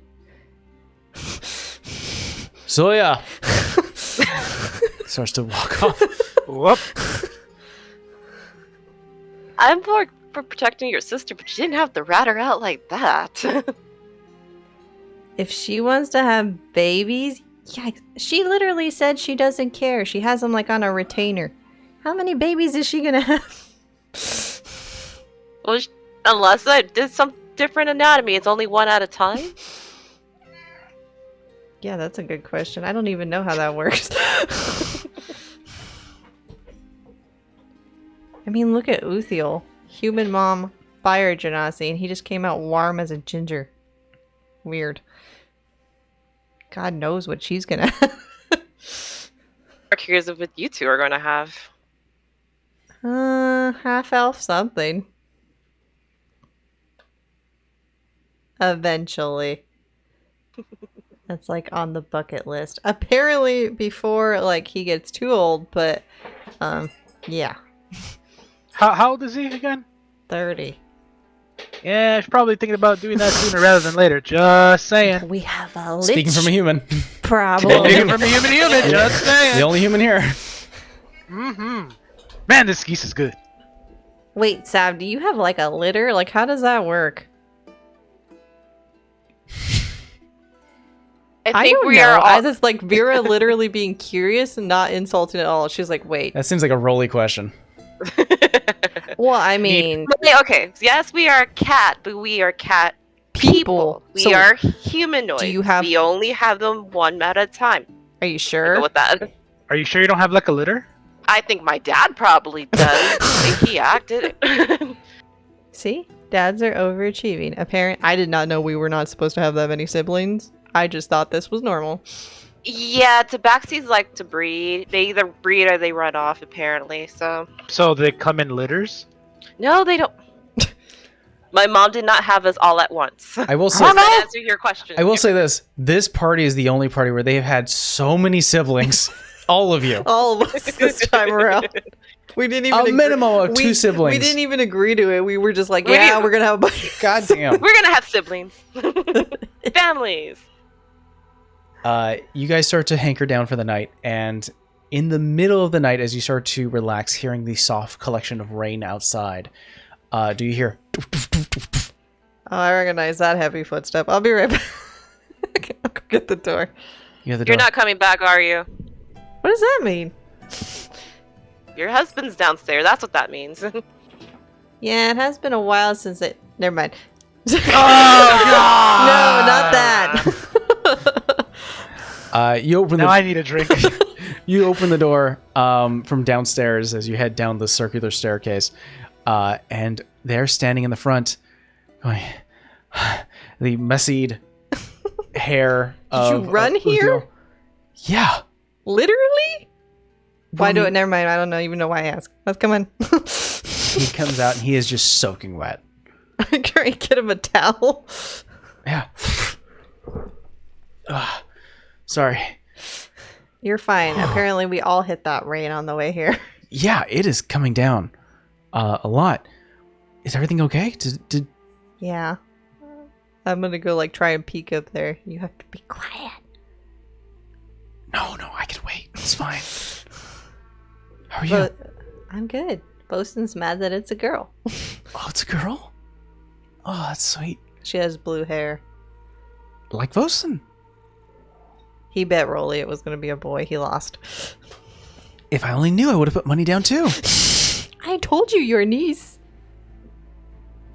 So yeah. Starts to walk off. Whoop. I'm for protecting your sister, but you didn't have to rat her out like that. If she wants to have babies, yeah, she literally said she doesn't care. She has them like on a retainer. How many babies is she gonna have? Well, unless I did some different anatomy, it's only one at a time. Yeah, that's a good question. I don't even know how that works. I mean, look at Uthiel. Human mom, fire genasi, and he just came out warm as a ginger. Weird. God knows what she's gonna have. I'm curious of what you two are going to have. Half elf something. Eventually. That's like on the bucket list. Apparently before like he gets too old, but yeah. How old is he again? 30. Yeah, she's probably thinking about doing that sooner rather than later. Just saying. We have a Speaking from a human. problem. Speaking from a human, just saying. The only human here. Mm-hmm. Man, this geese is good. Wait, Sav, do you have like a litter? Like how does that work? I think don't we know. are all. I just like Vera literally being curious and not insulting at all. She's like, wait. That seems like a Rolly question. Well, I mean, Okay, yes, we are cat, but we are cat people. We So, are humanoids. do you have- We only have them one at a time. are you Go sure? with that. Are you sure you don't have like a litter? I think my dad probably does. The way he acted. See? Dads are overachieving. I did not know we were not supposed to have that many siblings. I just thought this was normal. Yeah, tabaxis like to breed. They either breed or they run off, apparently. So So they come in litters? no, they don't. My mom did not have us all at once. I will say. I'm gonna answer your question. I will say this. This party is the only party where they have had so many siblings. All of you. All of us this time around. We didn't even A minimum of two siblings. We didn't even agree to it. We were just like, We yeah, didn't- we're gonna have a bunch. God damn. We're gonna have siblings, families. You guys start to hanker down for the night, and in the middle of the night, as you start to relax, hearing the soft collection of rain outside, do you hear? Oh, I recognize that heavy footstep. I'll be right back. Okay, I'll go get the door. You hear the door. You're not coming back, are you? What does that mean? Your husband's downstairs. That's what that means. Yeah, it has been a while since it. Never mind. Oh, God! No, not that. You open Now the I need a drink. you open the door from downstairs as you head down the circular staircase, and there, standing in the front, going, the messied hair. Did you run here? Uthiel. Yeah. Literally? Why Well, do it? Never mind. I don't know even know why I asked. Let's come on. he comes out and he is just soaking wet. Can I get him a towel? Yeah. Sorry. You're fine. Apparently, we all hit that rain on the way here. Yeah, it is coming down a lot. Is everything okay? Did Yeah. I'm gonna go like try and peek up there. You have to be quiet. No, I can wait. It's fine. How are you? But I'm good. Bosun's mad that it's a girl. Oh, it's a girl? Oh, that's sweet. She has blue hair. Like Vosen. He bet Rolly it was gonna be a boy. He lost. If I only knew, I would have put money down too. I told you your niece.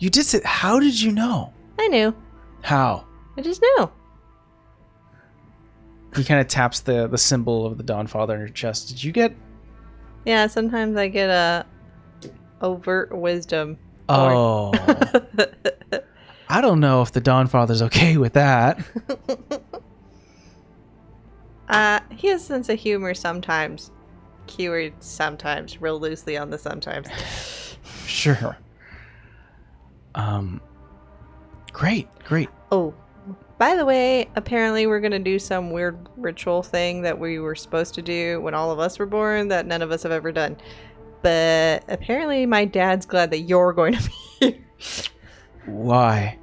You did say. How did you know? I knew. How? I just knew. He kind of taps the symbol of the Dawnfather in her chest. Did you get? Yeah, sometimes I get a overt wisdom. Oh. I don't know if the Dawnfather's okay with that. He has a sense of humor sometimes. Keyword sometimes. Real loosely on the sometimes. Sure. Great. Oh, by the way, apparently we're going to do some weird ritual thing that we were supposed to do when all of us were born that none of us have ever done. But apparently my dad's glad that you're going to be here. Why?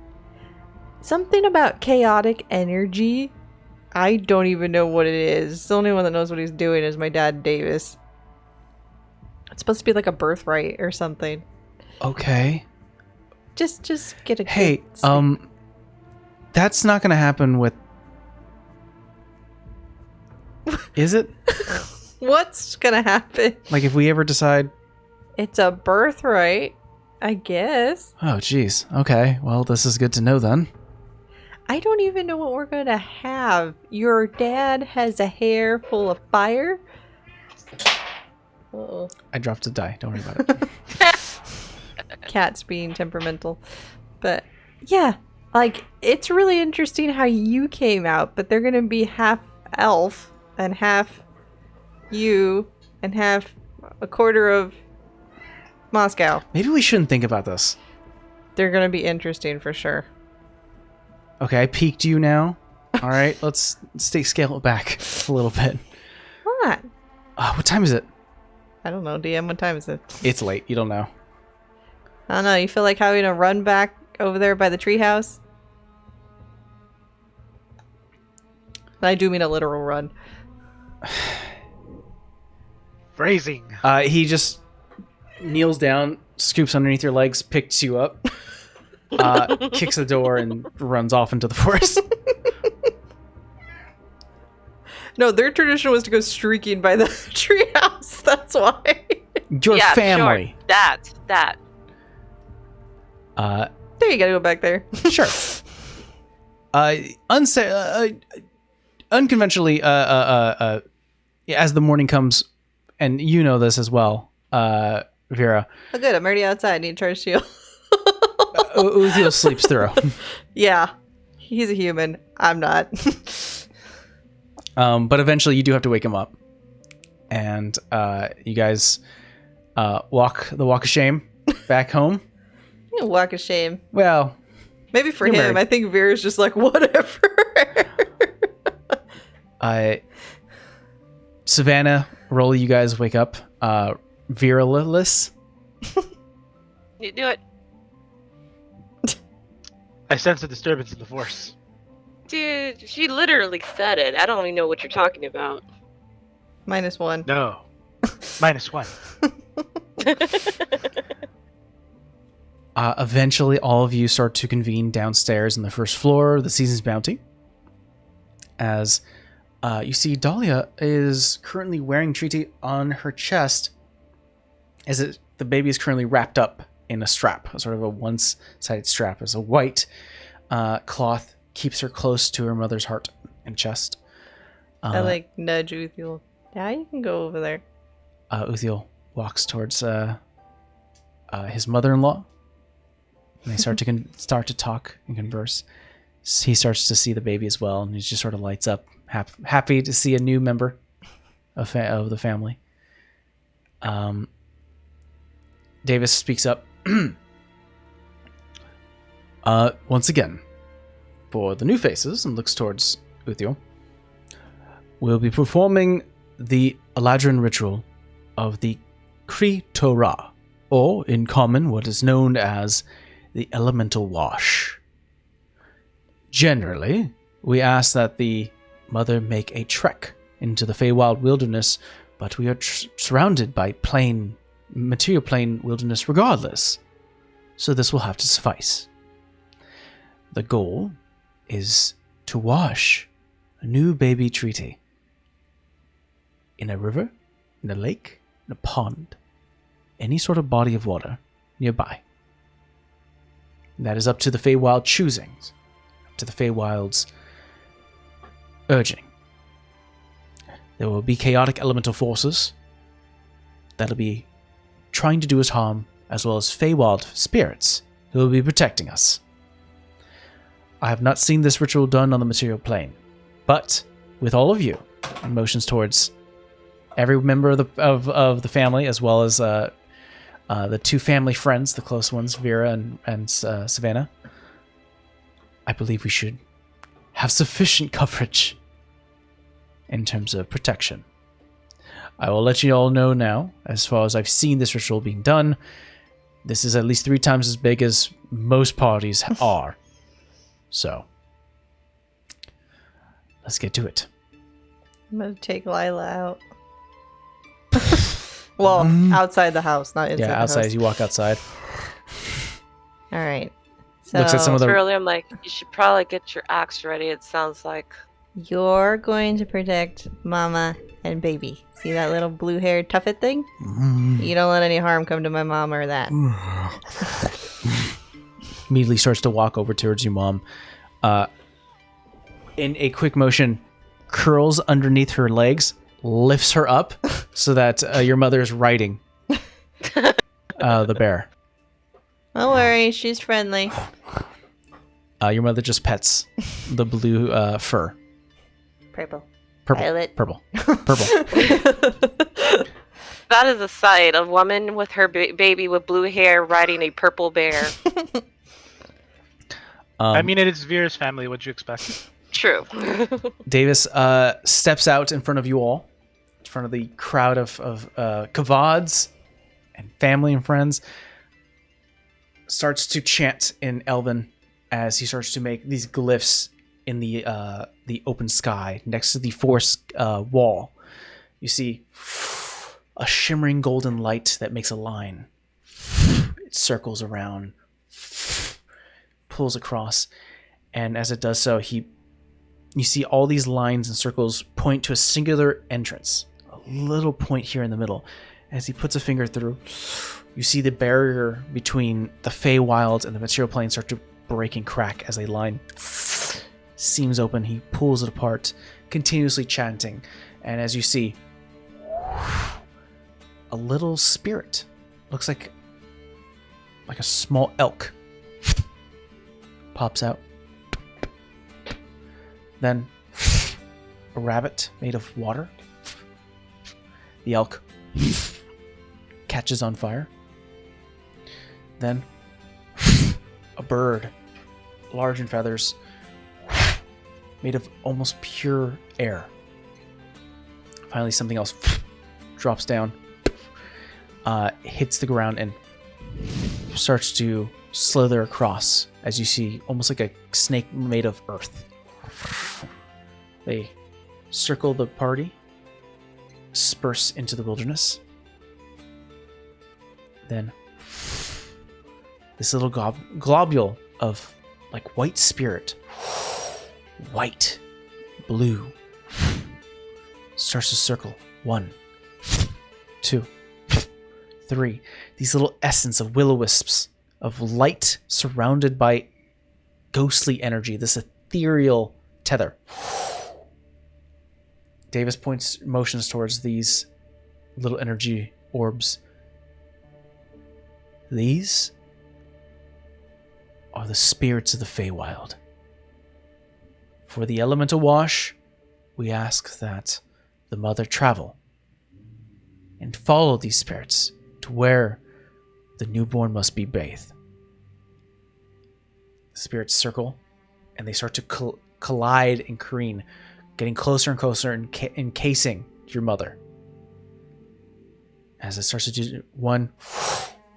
Something about chaotic energy. I don't even know what it is. The only one that knows what he's doing is my dad, Davis. It's supposed to be like a birthright or something. Okay. Just get a Hey, good sleep. that's not gonna happen with. Is it? What's gonna happen? Like if we ever decide. It's a birthright, I guess. Oh, geez. Okay. Well, this is good to know then. I don't even know what we're gonna have. Your dad has a hair full of fire. Uh-oh. I dropped a die. Don't worry about it. Cat's being temperamental. But yeah, like it's really interesting how you came out, but they're gonna be half elf and half you and half a quarter of Moscow. Maybe we shouldn't think about this. They're gonna be interesting for sure. Okay, I peeked you now. All right, let's scale it back a little bit. What? What time is it? I don't know, DM. What time is it? It's late. You don't know. I don't know. You feel like having a run back over there by the treehouse? I do mean a literal run. Phrasing. He just kneels down, scoops underneath your legs, picks you up, kicks the door, and runs off into the forest. No, their tradition was to go streaking by the treehouse. That's why. Your family. Sure. That. There you gotta go back there. Sure. Unconventionally, as the morning comes, and you know this as well, Vera. Oh, good. I'm already outside. I need to charge shield. Uthiel sleeps through. Yeah, he's a human. I'm not. But eventually, you do have to wake him up, and you guys walk the walk of shame back home. Walk of shame. Well, maybe for you're him. married. I think Vera's just like whatever. Savannah, roll. You guys wake up. Vera-less. You do it. I sense a disturbance in the force. Dude, she literally said it. I don't even know what you're talking about. -1. No. -1. Eventually, all of you start to convene downstairs on the first floor of the Season's Bounty. As you see, Dahlia is currently wearing Treaty on her chest, as the baby is currently wrapped up in a strap, a sort of a one-sided strap. As a white cloth keeps her close to her mother's heart and chest. I like nudge Uthiel. Yeah, you can go over there. Uthiel walks towards his mother-in-law. And they start to talk and converse. He starts to see the baby as well, and he just sort of lights up, happy to see a new member of the family. Davis speaks up. Once again, for the new faces, and looks towards Uthio, we'll be performing the Eladrin ritual of the Kri Torah, or in common, what is known as the Elemental Wash. Generally, we ask that the mother make a trek into the Feywild wilderness, but we are surrounded by material plane wilderness regardless, so this will have to suffice. The goal is to wash a new baby treaty in a river, in a lake, in a pond, any sort of body of water nearby. That is up to the Feywild choosing, up to the Feywild's urging. There will be chaotic elemental forces that'll be trying to do us harm, as well as Feywild spirits who will be protecting us. I have not seen this ritual done on the material plane, but with all of you, and motions towards every member of the family, as well as the two family friends, the close ones, Vera and Savannah, I believe we should have sufficient coverage in terms of protection. I will let you all know now, as far as I've seen this ritual being done, this is at least 3 times as big as most parties are. So, let's get to it. I'm gonna take Lila out. Well, outside the house, not inside. Yeah, outside. The house. As you walk outside. All right. So Looks at some of the. Earlier, I'm like, you should probably get your axe ready. It sounds like. you're going to protect Mama and Baby. See that little blue-haired tuffet thing? You don't let any harm come to my mom or that. Immediately starts to walk over towards you, Mom. In a quick motion, curls underneath her legs, lifts her up so that your mother is riding the bear. Don't worry, she's friendly. Your mother just pets the blue fur. Purple. Violet. Purple. That is a sight. A woman with her baby with blue hair riding a purple bear. I mean, it is Vera's family. What'd you expect? True. Davis steps out in front of you all, in front of the crowd of Kavads and family and friends, starts to chant in Elven as he starts to make these glyphs in the open sky next to the forest wall. You see a shimmering golden light that makes a line. It circles around, pulls across, and as it does so, you see all these lines and circles point to a singular entrance, a little point here in the middle. As he puts a finger through, you see the barrier between the Feywild and the material plane start to break and crack as a line seams open. He pulls it apart, continuously chanting, and as you see, a little spirit, looks like a small elk, pops out. Then a rabbit made of water. The elk catches on fire. Then a bird, large in feathers, made of almost pure air. Finally, something else drops down, hits the ground, and starts to slither across as you see almost like a snake made of earth. They circle the party, disperse into the wilderness. Then this little globule of like white spirit, white, blue, starts to circle. 1, 2, 3. These little essence of will-o-wisps of light surrounded by ghostly energy, this ethereal tether. Davis motions towards these little energy orbs. These are the spirits of the Feywild. For the elemental wash, we ask that the mother travel and follow these spirits to where The newborn must be bathed. The spirits circle, and they start to collide and careen, getting closer and closer and encasing your mother. As it starts to do, one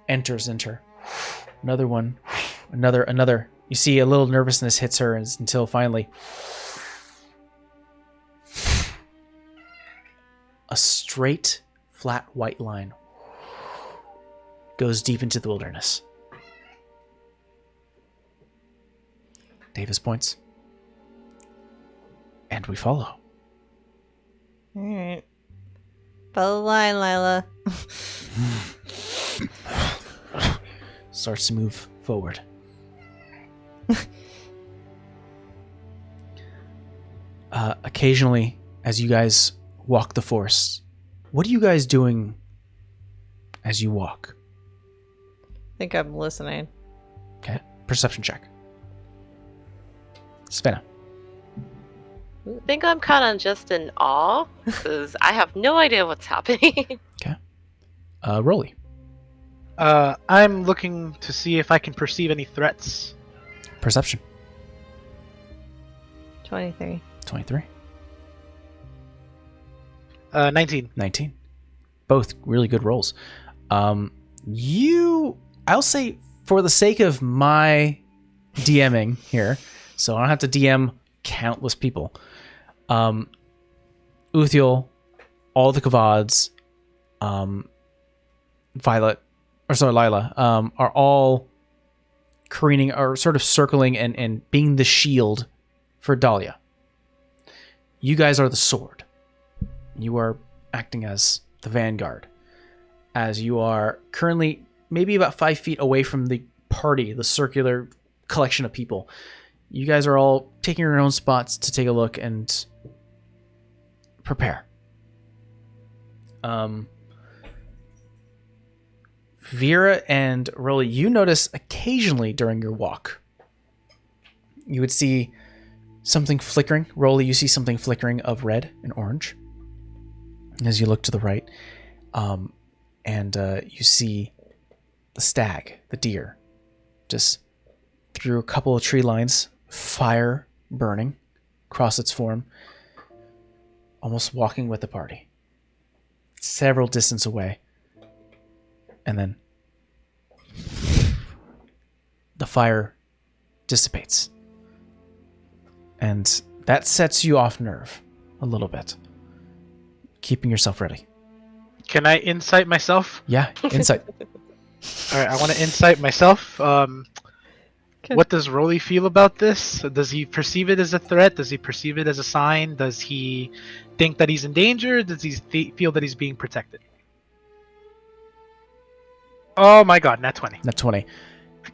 enters into her. Another one, another. You see a little nervousness hits her until finally a straight, flat white line goes deep into the wilderness. Davis points. And we follow. Alright. Follow the line, Lila. Starts to move forward. Occasionally, as you guys walk the forest, what are you guys doing as you walk? I think I'm listening. Okay. Perception check. Svenna. I think I'm kind of just in awe because I have no idea what's happening. Okay. Rolly. I'm looking to see if I can perceive any threats. Perception. 23. 23. 19. 19. Both really good rolls. I'll say for the sake of my DMing here, so I don't have to DM countless people. Uthiel, all the Kavads, Lila, are all careening or sort of circling and being the shield for Dahlia. You guys are the sword. You are acting as the vanguard, as you are currently maybe about 5 feet away from the party, the circular collection of people. You guys are all taking your own spots to take a look and prepare. Vera and Rolly, you notice occasionally during your walk, you would see something flickering. Rolly, you see something flickering of red and orange as you look to the right. And you see the stag, the deer, just through a couple of tree lines, fire burning across its form, almost walking with the party. Several distance away. And then the fire dissipates. And that sets you off nerve a little bit. Keeping yourself ready. Can I insight myself? Yeah, insight. All right, I want to insight myself. What does Rolly feel about this? Does he perceive it as a threat? Does he perceive it as a sign? Does he think that he's in danger? Does he feel that he's being protected? Oh my god, nat 20. Nat 20.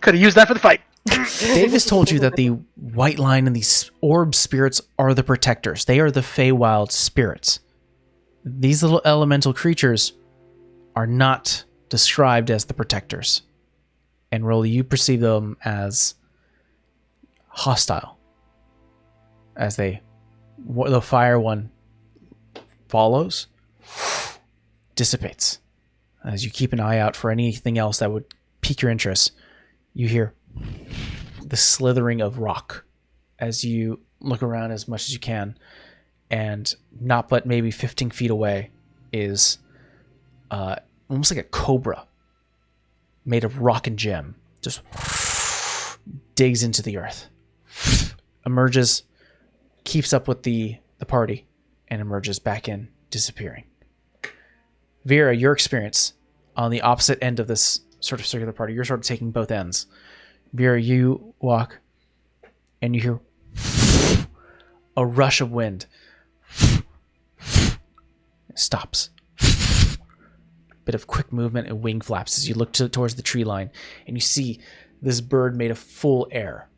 Could have used that for the fight. Davis told you that the white line and these orb spirits are the protectors. They are the Feywild spirits. These little elemental creatures are not described as the protectors. And Rolly, you perceive them as hostile. As the fire one follows, dissipates. As you keep an eye out for anything else that would pique your interest, you hear the slithering of rock as you look around as much as you can, and not but maybe 15 feet away is almost like a cobra made of rock and gem, just digs into the earth, emerges, keeps up with the party, and emerges back in, disappearing. Vera, your experience on the opposite end of this sort of circular party, you're sort of taking both ends. Vera, you walk, and you hear a rush of wind. It stops. Bit of quick movement and wing flaps as you look towards the tree line, and you see this bird made of full air.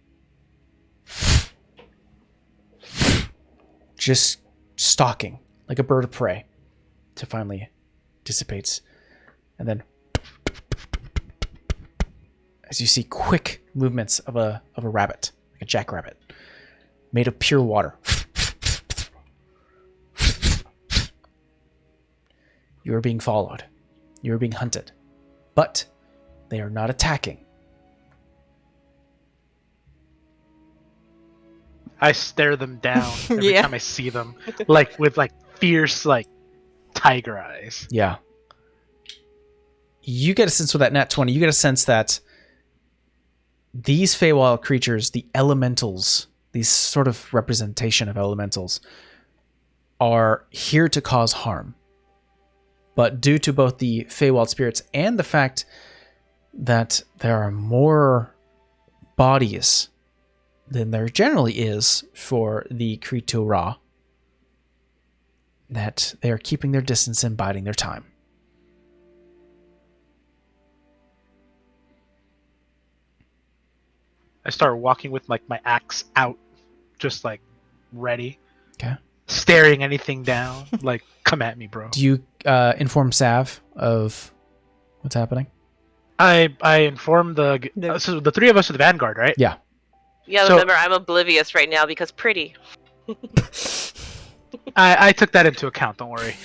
Just stalking like a bird of prey to finally dissipates. And then as you see quick movements of a rabbit, like a jackrabbit, made of pure water. You are being followed. You are being hunted. But They are not attacking. I stare them down every Yeah. time I see them, like with like fierce like tiger eyes. Yeah. You get a sense with that nat 20, you get a sense that these Feywild creatures, the elementals, these sort of representation of elementals, are here to cause harm. But due to both the Feywild spirits and the fact that there are more bodies than there generally is for the Kritura, that they are keeping their distance and biding their time. I start walking with like my axe out, just like ready, Okay. staring anything down. Like, come at me, bro. Do you inform Sav of what's happening? I inform so the three of us are the vanguard, right? Yeah. Yeah, So- remember, I'm oblivious right now because pretty. I took that into account. Don't worry.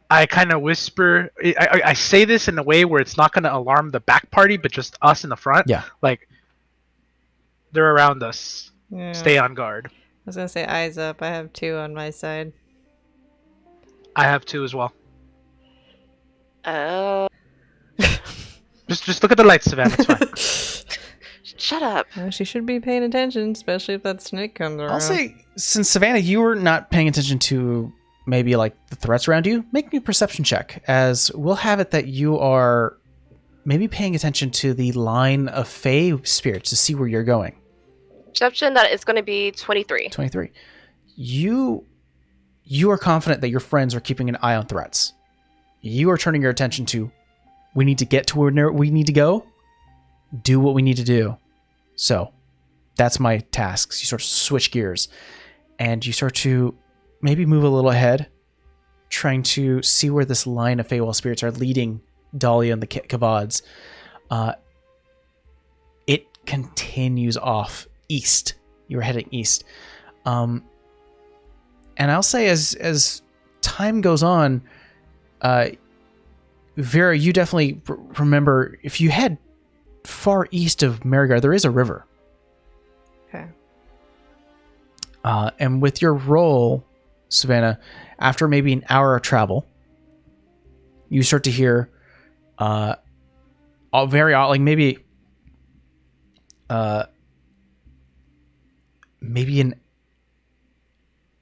I kind of whisper. I say this in a way where it's not going to alarm the back party, but just us in the front. Yeah. Like, they're around us. Yeah. Stay on guard. I was gonna say eyes up. I have 2 on my side. I have 2 as well. Oh, Just look at the lights, Savannah. It's fine. shut up. Well, she should be paying attention, especially if that snake comes around. I'll say, since Savannah, you were not paying attention to maybe like the threats around you, make me a perception check, as we'll have it that you are maybe paying attention to the line of Fey spirits to see where you're going. Perception, that is going to be 23. 23. You are confident that your friends are keeping an eye on threats. You are turning your attention to, we need to get to where we need to go, do what we need to do. So that's my tasks. You sort of switch gears and you start to maybe move a little ahead, trying to see where this line of Feywild spirits are leading Dahlia and the Kavads. It continues off east. You're heading east. And I'll say as time goes on, Vera, you definitely remember, if you head far east of Marigar, there is a river. Okay. And with your roll, Savannah, after maybe an hour of travel, you start to hear very odd, like maybe an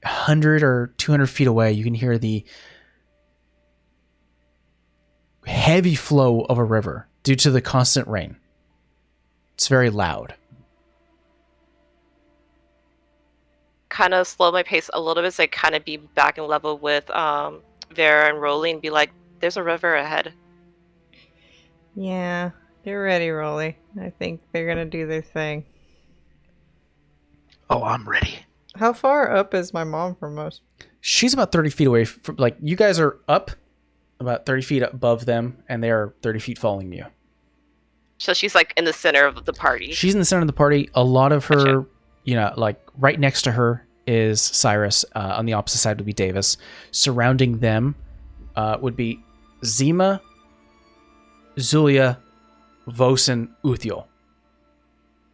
100 or 200 feet away, you can hear the heavy flow of a river due to the constant rain. It's very loud. Kind of slow my pace a little bit so I kind of be back in level with Vera and Rolly and be like, there's a river ahead. Yeah, get ready, Rolly. I think they're gonna do their thing. Oh, I'm ready. How far up is my mom from us? She's about 30 feet away from, like, you guys are up about 30 feet above them, and they are 30 feet following you. So she's like in the center of the party. She's in the center of the party. A lot of her, Gotcha. you know, like right next to her is Cyrus. On the opposite side would be Davis. Surrounding them would be Zima, Zulia, Vosen, Uthiel.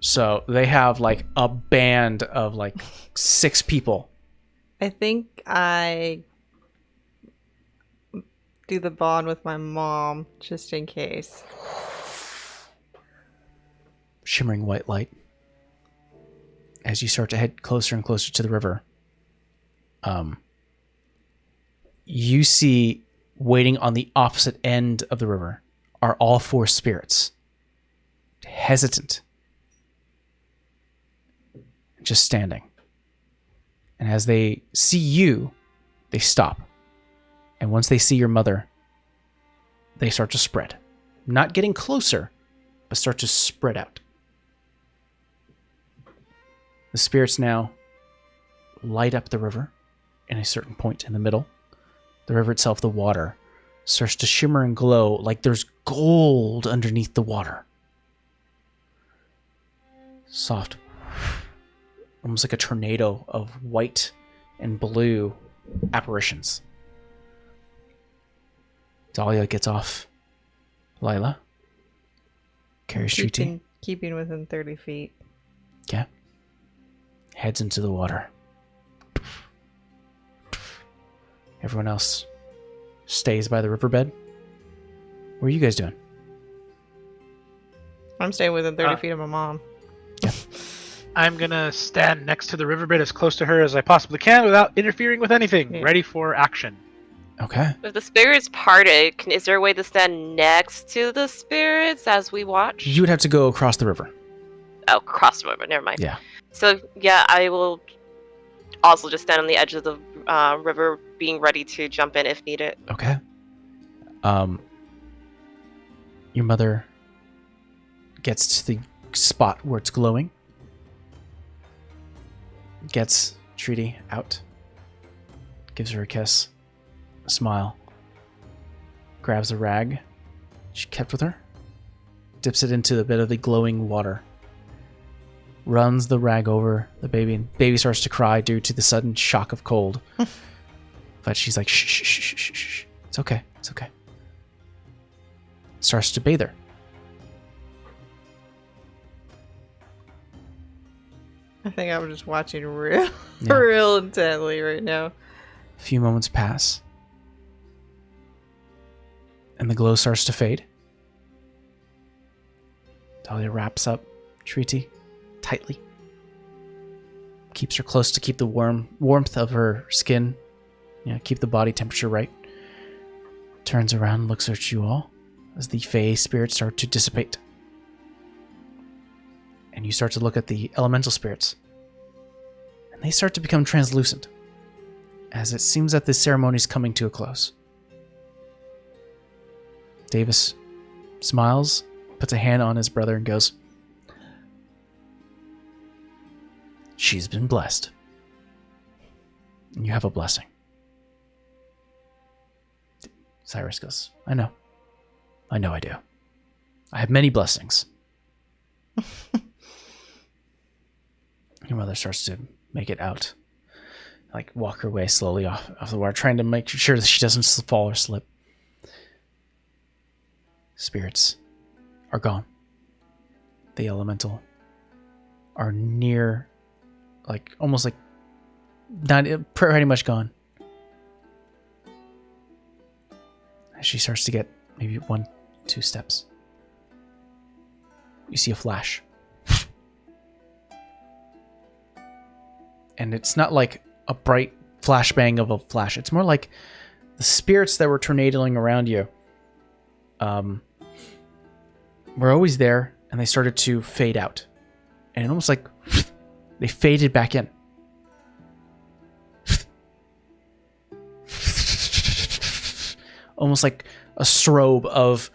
So they have like a band of like 6 people. I think I do the bond with my mom just in case. Shimmering white light. As you start to head closer and closer to the river, you see waiting on the opposite end of the river are all 4 spirits. Hesitant. Just standing. And as they see you, they stop. And once they see your mother, they start to spread. Not getting closer, but start to spread out. The spirits now light up the river in a certain point in the middle. The river itself, the water, starts to shimmer and glow like there's gold underneath the water. Soft, almost like a tornado of white and blue apparitions. Dahlia gets off. Lila, Carries Treaty. Keeping within 30 feet. Okay. Heads into the water. Everyone else stays by the riverbed. What are you guys doing? I'm staying within 30 feet of my mom. Yeah. I'm gonna stand next to the riverbed as close to her as I possibly can without interfering with anything. Ready for action. Okay. If the spirits parted, is there a way to stand next to the spirits as we watch? You would have to go across the river. Oh, cross the river. Never mind. Yeah. So, yeah, I will also just stand on the edge of the river, being ready to jump in if needed. Okay. Your mother gets to the spot where it's glowing. Gets Treaty out. Gives her a kiss. A smile. Grabs a rag she kept with her. Dips it into a bit of the glowing water. Runs the rag over the baby, and baby starts to cry due to the sudden shock of cold. But she's like, shh, shh, shh, shh, shh. It's okay. It's okay. Starts to bathe her. I think I'm just watching real intently right now. A few moments pass. And the glow starts to fade. Dahlia wraps up Treaty tightly. Keeps her close to keep the warmth of her skin. Yeah, keep the body temperature right. Turns around and looks at you all as the Fey spirits start to dissipate. And you start to look at the elemental spirits. And they start to become translucent, as it seems that this ceremony is coming to a close. Davis smiles, puts a hand on his brother, and goes, "She's been blessed. And you have a blessing." Cyrus goes, I know I do. I have many blessings." Your mother starts to make it out. Like, walk her way slowly off the water, trying to make sure that she doesn't fall or slip. Spirits are gone. The elemental are near, like, almost like, not pretty much gone. As she starts to get maybe 1-2 steps, you see a flash. And it's not like a bright flashbang of a flash. It's more like the spirits that were tornadoing around you were always there, and they started to fade out. And almost like they faded back in. Almost like a strobe of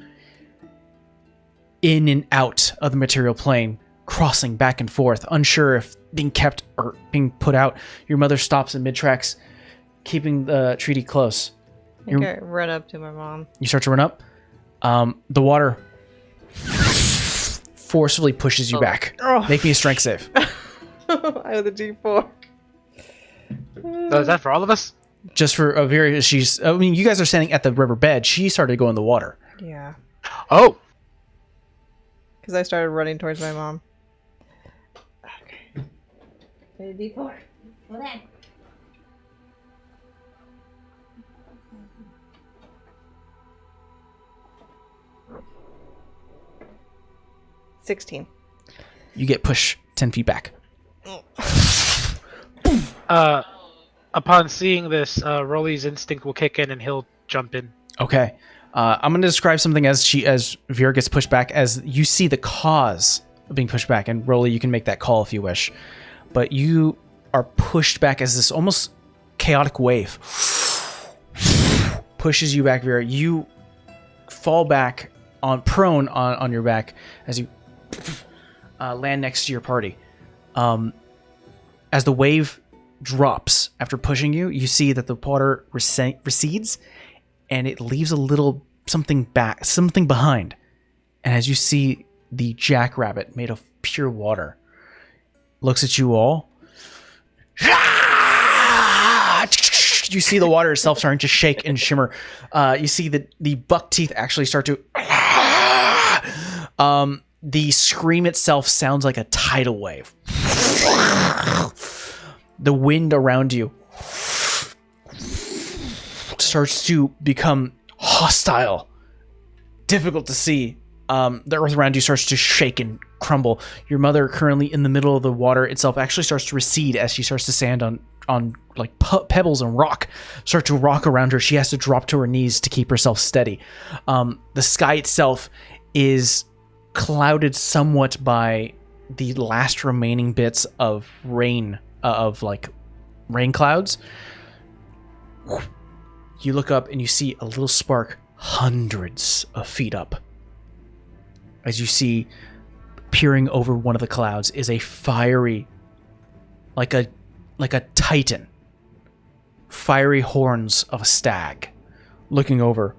in and out of the material plane, crossing back and forth, unsure if being kept or being put out. Your mother stops in mid-tracks, keeping the treaty close. I run up to my mom. You start to run up. The water forcefully pushes you back. Oh. Make me a strength save. I have the D4. So is that for all of us? Just for a very, you guys are standing at the river bed. She started to go in the water. Yeah. Oh. Because I started running towards my mom. Okay. D4. Go ahead. $16. You get pushed 10 feet back. Upon seeing this, Rolly's instinct will kick in and he'll jump in. Okay. I'm going to describe something as Vera gets pushed back, as you see the cause of being pushed back. And Rolly, you can make that call if you wish. But you are pushed back as this almost chaotic wave pushes you back, Vera. You fall back prone on your back as you land next to your party. As the wave drops after pushing you, you see that the water recedes, and it leaves a little something behind. And as you see the jackrabbit made of pure water, looks at you all. You see the water itself starting to shake and shimmer. You see the buck teeth actually start to. the scream itself sounds like a tidal wave. The wind around you starts to become hostile, difficult to see. The earth around you starts to shake and crumble. Your mother, currently in the middle of the water itself, actually starts to recede as she starts to stand on like pebbles and rock, start to rock around her. She has to drop to her knees to keep herself steady. The sky itself is clouded somewhat by the last remaining bits of rain, rain clouds. You look up and you see a little spark hundreds of feet up. As you see, peering over one of the clouds is a fiery, like a titan, fiery horns of a stag, looking over.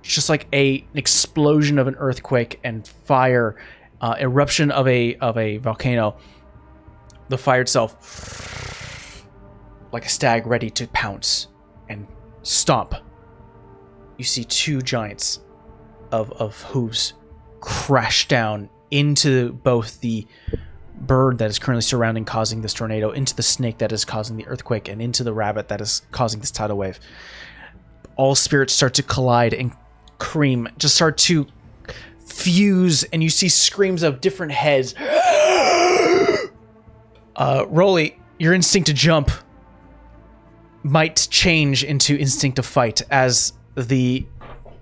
It's just like an explosion of an earthquake and fire, eruption of a volcano. The fire itself, like a stag ready to pounce and stomp. You see two giants of hooves crash down into both the bird that is currently surrounding, causing this tornado, into the snake that is causing the earthquake, and into the rabbit that is causing this tidal wave. All spirits start to collide and cream, just start to fuse, and you see screams of different heads. Rolly, your instinct to jump might change into instinct to fight as the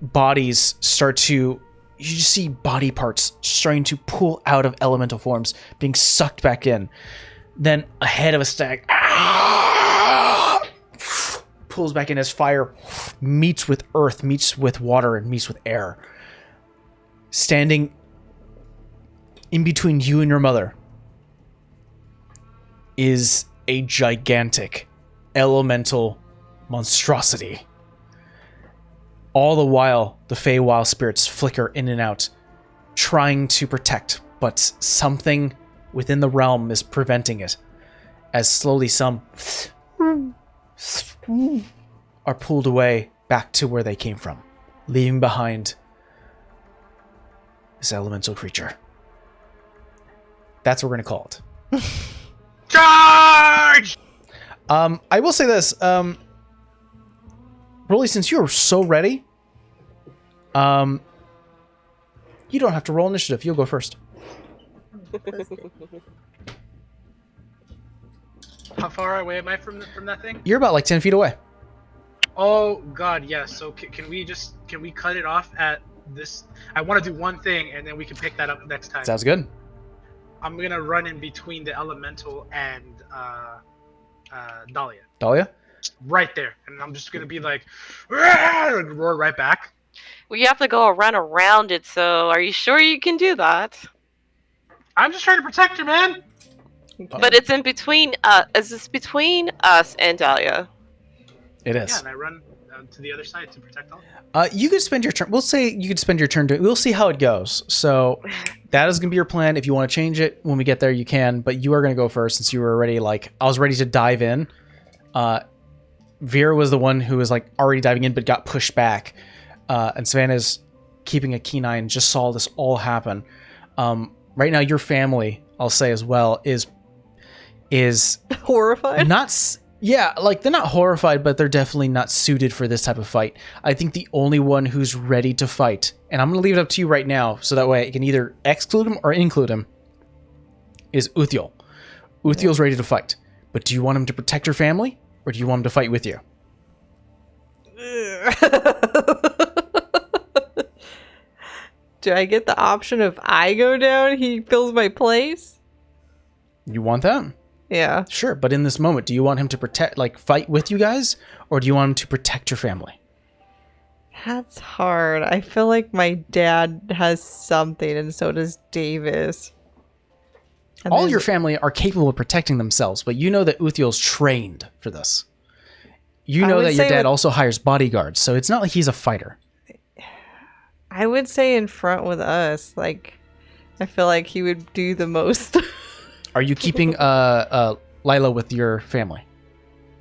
bodies start to, you just see body parts starting to pull out of elemental forms, being sucked back in. Then a head of a stag pulls back in as fire meets with earth, meets with water, and meets with air. Standing in between you and your mother is a gigantic elemental monstrosity. All the while, the Feywild spirits flicker in and out, trying to protect, but something within the realm is preventing it, as slowly some are pulled away back to where they came from, leaving behind this elemental creature. That's what we're going to call it. Charge! I will say this, Rolly, since you are so ready, you don't have to roll initiative. You'll go first. How far away am I from that thing? You're about like 10 feet away. Oh God, yes. So can we cut it off at this? I want to do one thing, and then we can pick that up next time. Sounds good. I'm gonna run in between the elemental and Dahlia. Dahlia? Right there, and I'm just gonna be like, and roar right back. Well, you have to go around it. So, are you sure you can do that? I'm just trying to protect her, man. But it's in between. Is this between us and Dahlia? It is. Yeah, and I run to the other side to protect all. You could spend your turn. We'll say you could spend your turn. We'll see how it goes. So that is going to be your plan. If you want to change it when we get there, you can. But you are going to go first since you were already like, I was ready to dive in. Vera was the one who was like already diving in but got pushed back. And Savannah's keeping a keen eye and just saw this all happen. Right now, your family, I'll say as well, is horrified. Yeah, like they're not horrified, but they're definitely not suited for this type of fight. I think the only one who's ready to fight, and I'm going to leave it up to you right now, so that way I can either exclude him or include him, is Uthiel. Uthiel's ready to fight. But do you want him to protect your family, or do you want him to fight with you? Do I get the option if I go down, he fills my place? You want that? Yeah. Sure, but in this moment, do you want him to fight with you guys, or do you want him to protect your family? That's hard. I feel like my dad has something, and so does Davis. And all your family are capable of protecting themselves, but you know that Uthiel's trained for this. You know that your dad also hires bodyguards, so it's not like he's a fighter. I would say in front with us. Like, I feel like he would do the most. Are you keeping Lila with your family?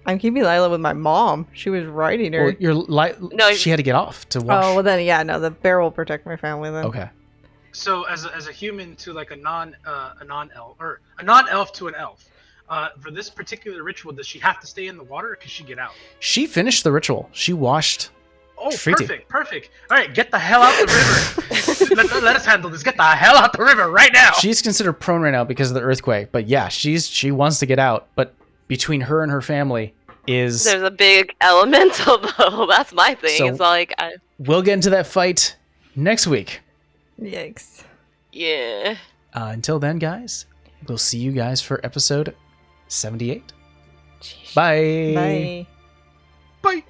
I'm keeping Lila with my mom. She was riding her. Well, she had to get off to wash. Oh, well then, yeah, no, the bear will protect my family then. Okay. So as a human to like a non-elf or a non-elf to an elf, for this particular ritual, does she have to stay in the water or can she get out? She finished the ritual. She washed. Oh, Treaty. perfect. All right, get the hell out the river. let us handle this. Get the hell out the river right now. She's considered prone right now because of the earthquake. But yeah, she wants to get out. But between her and her family is... There's a big elemental, though. That's my thing. So- it's like, We'll get into that fight next week. Yikes. yeah. Until then, guys, we'll see you guys for episode 78. Bye. Bye. Bye.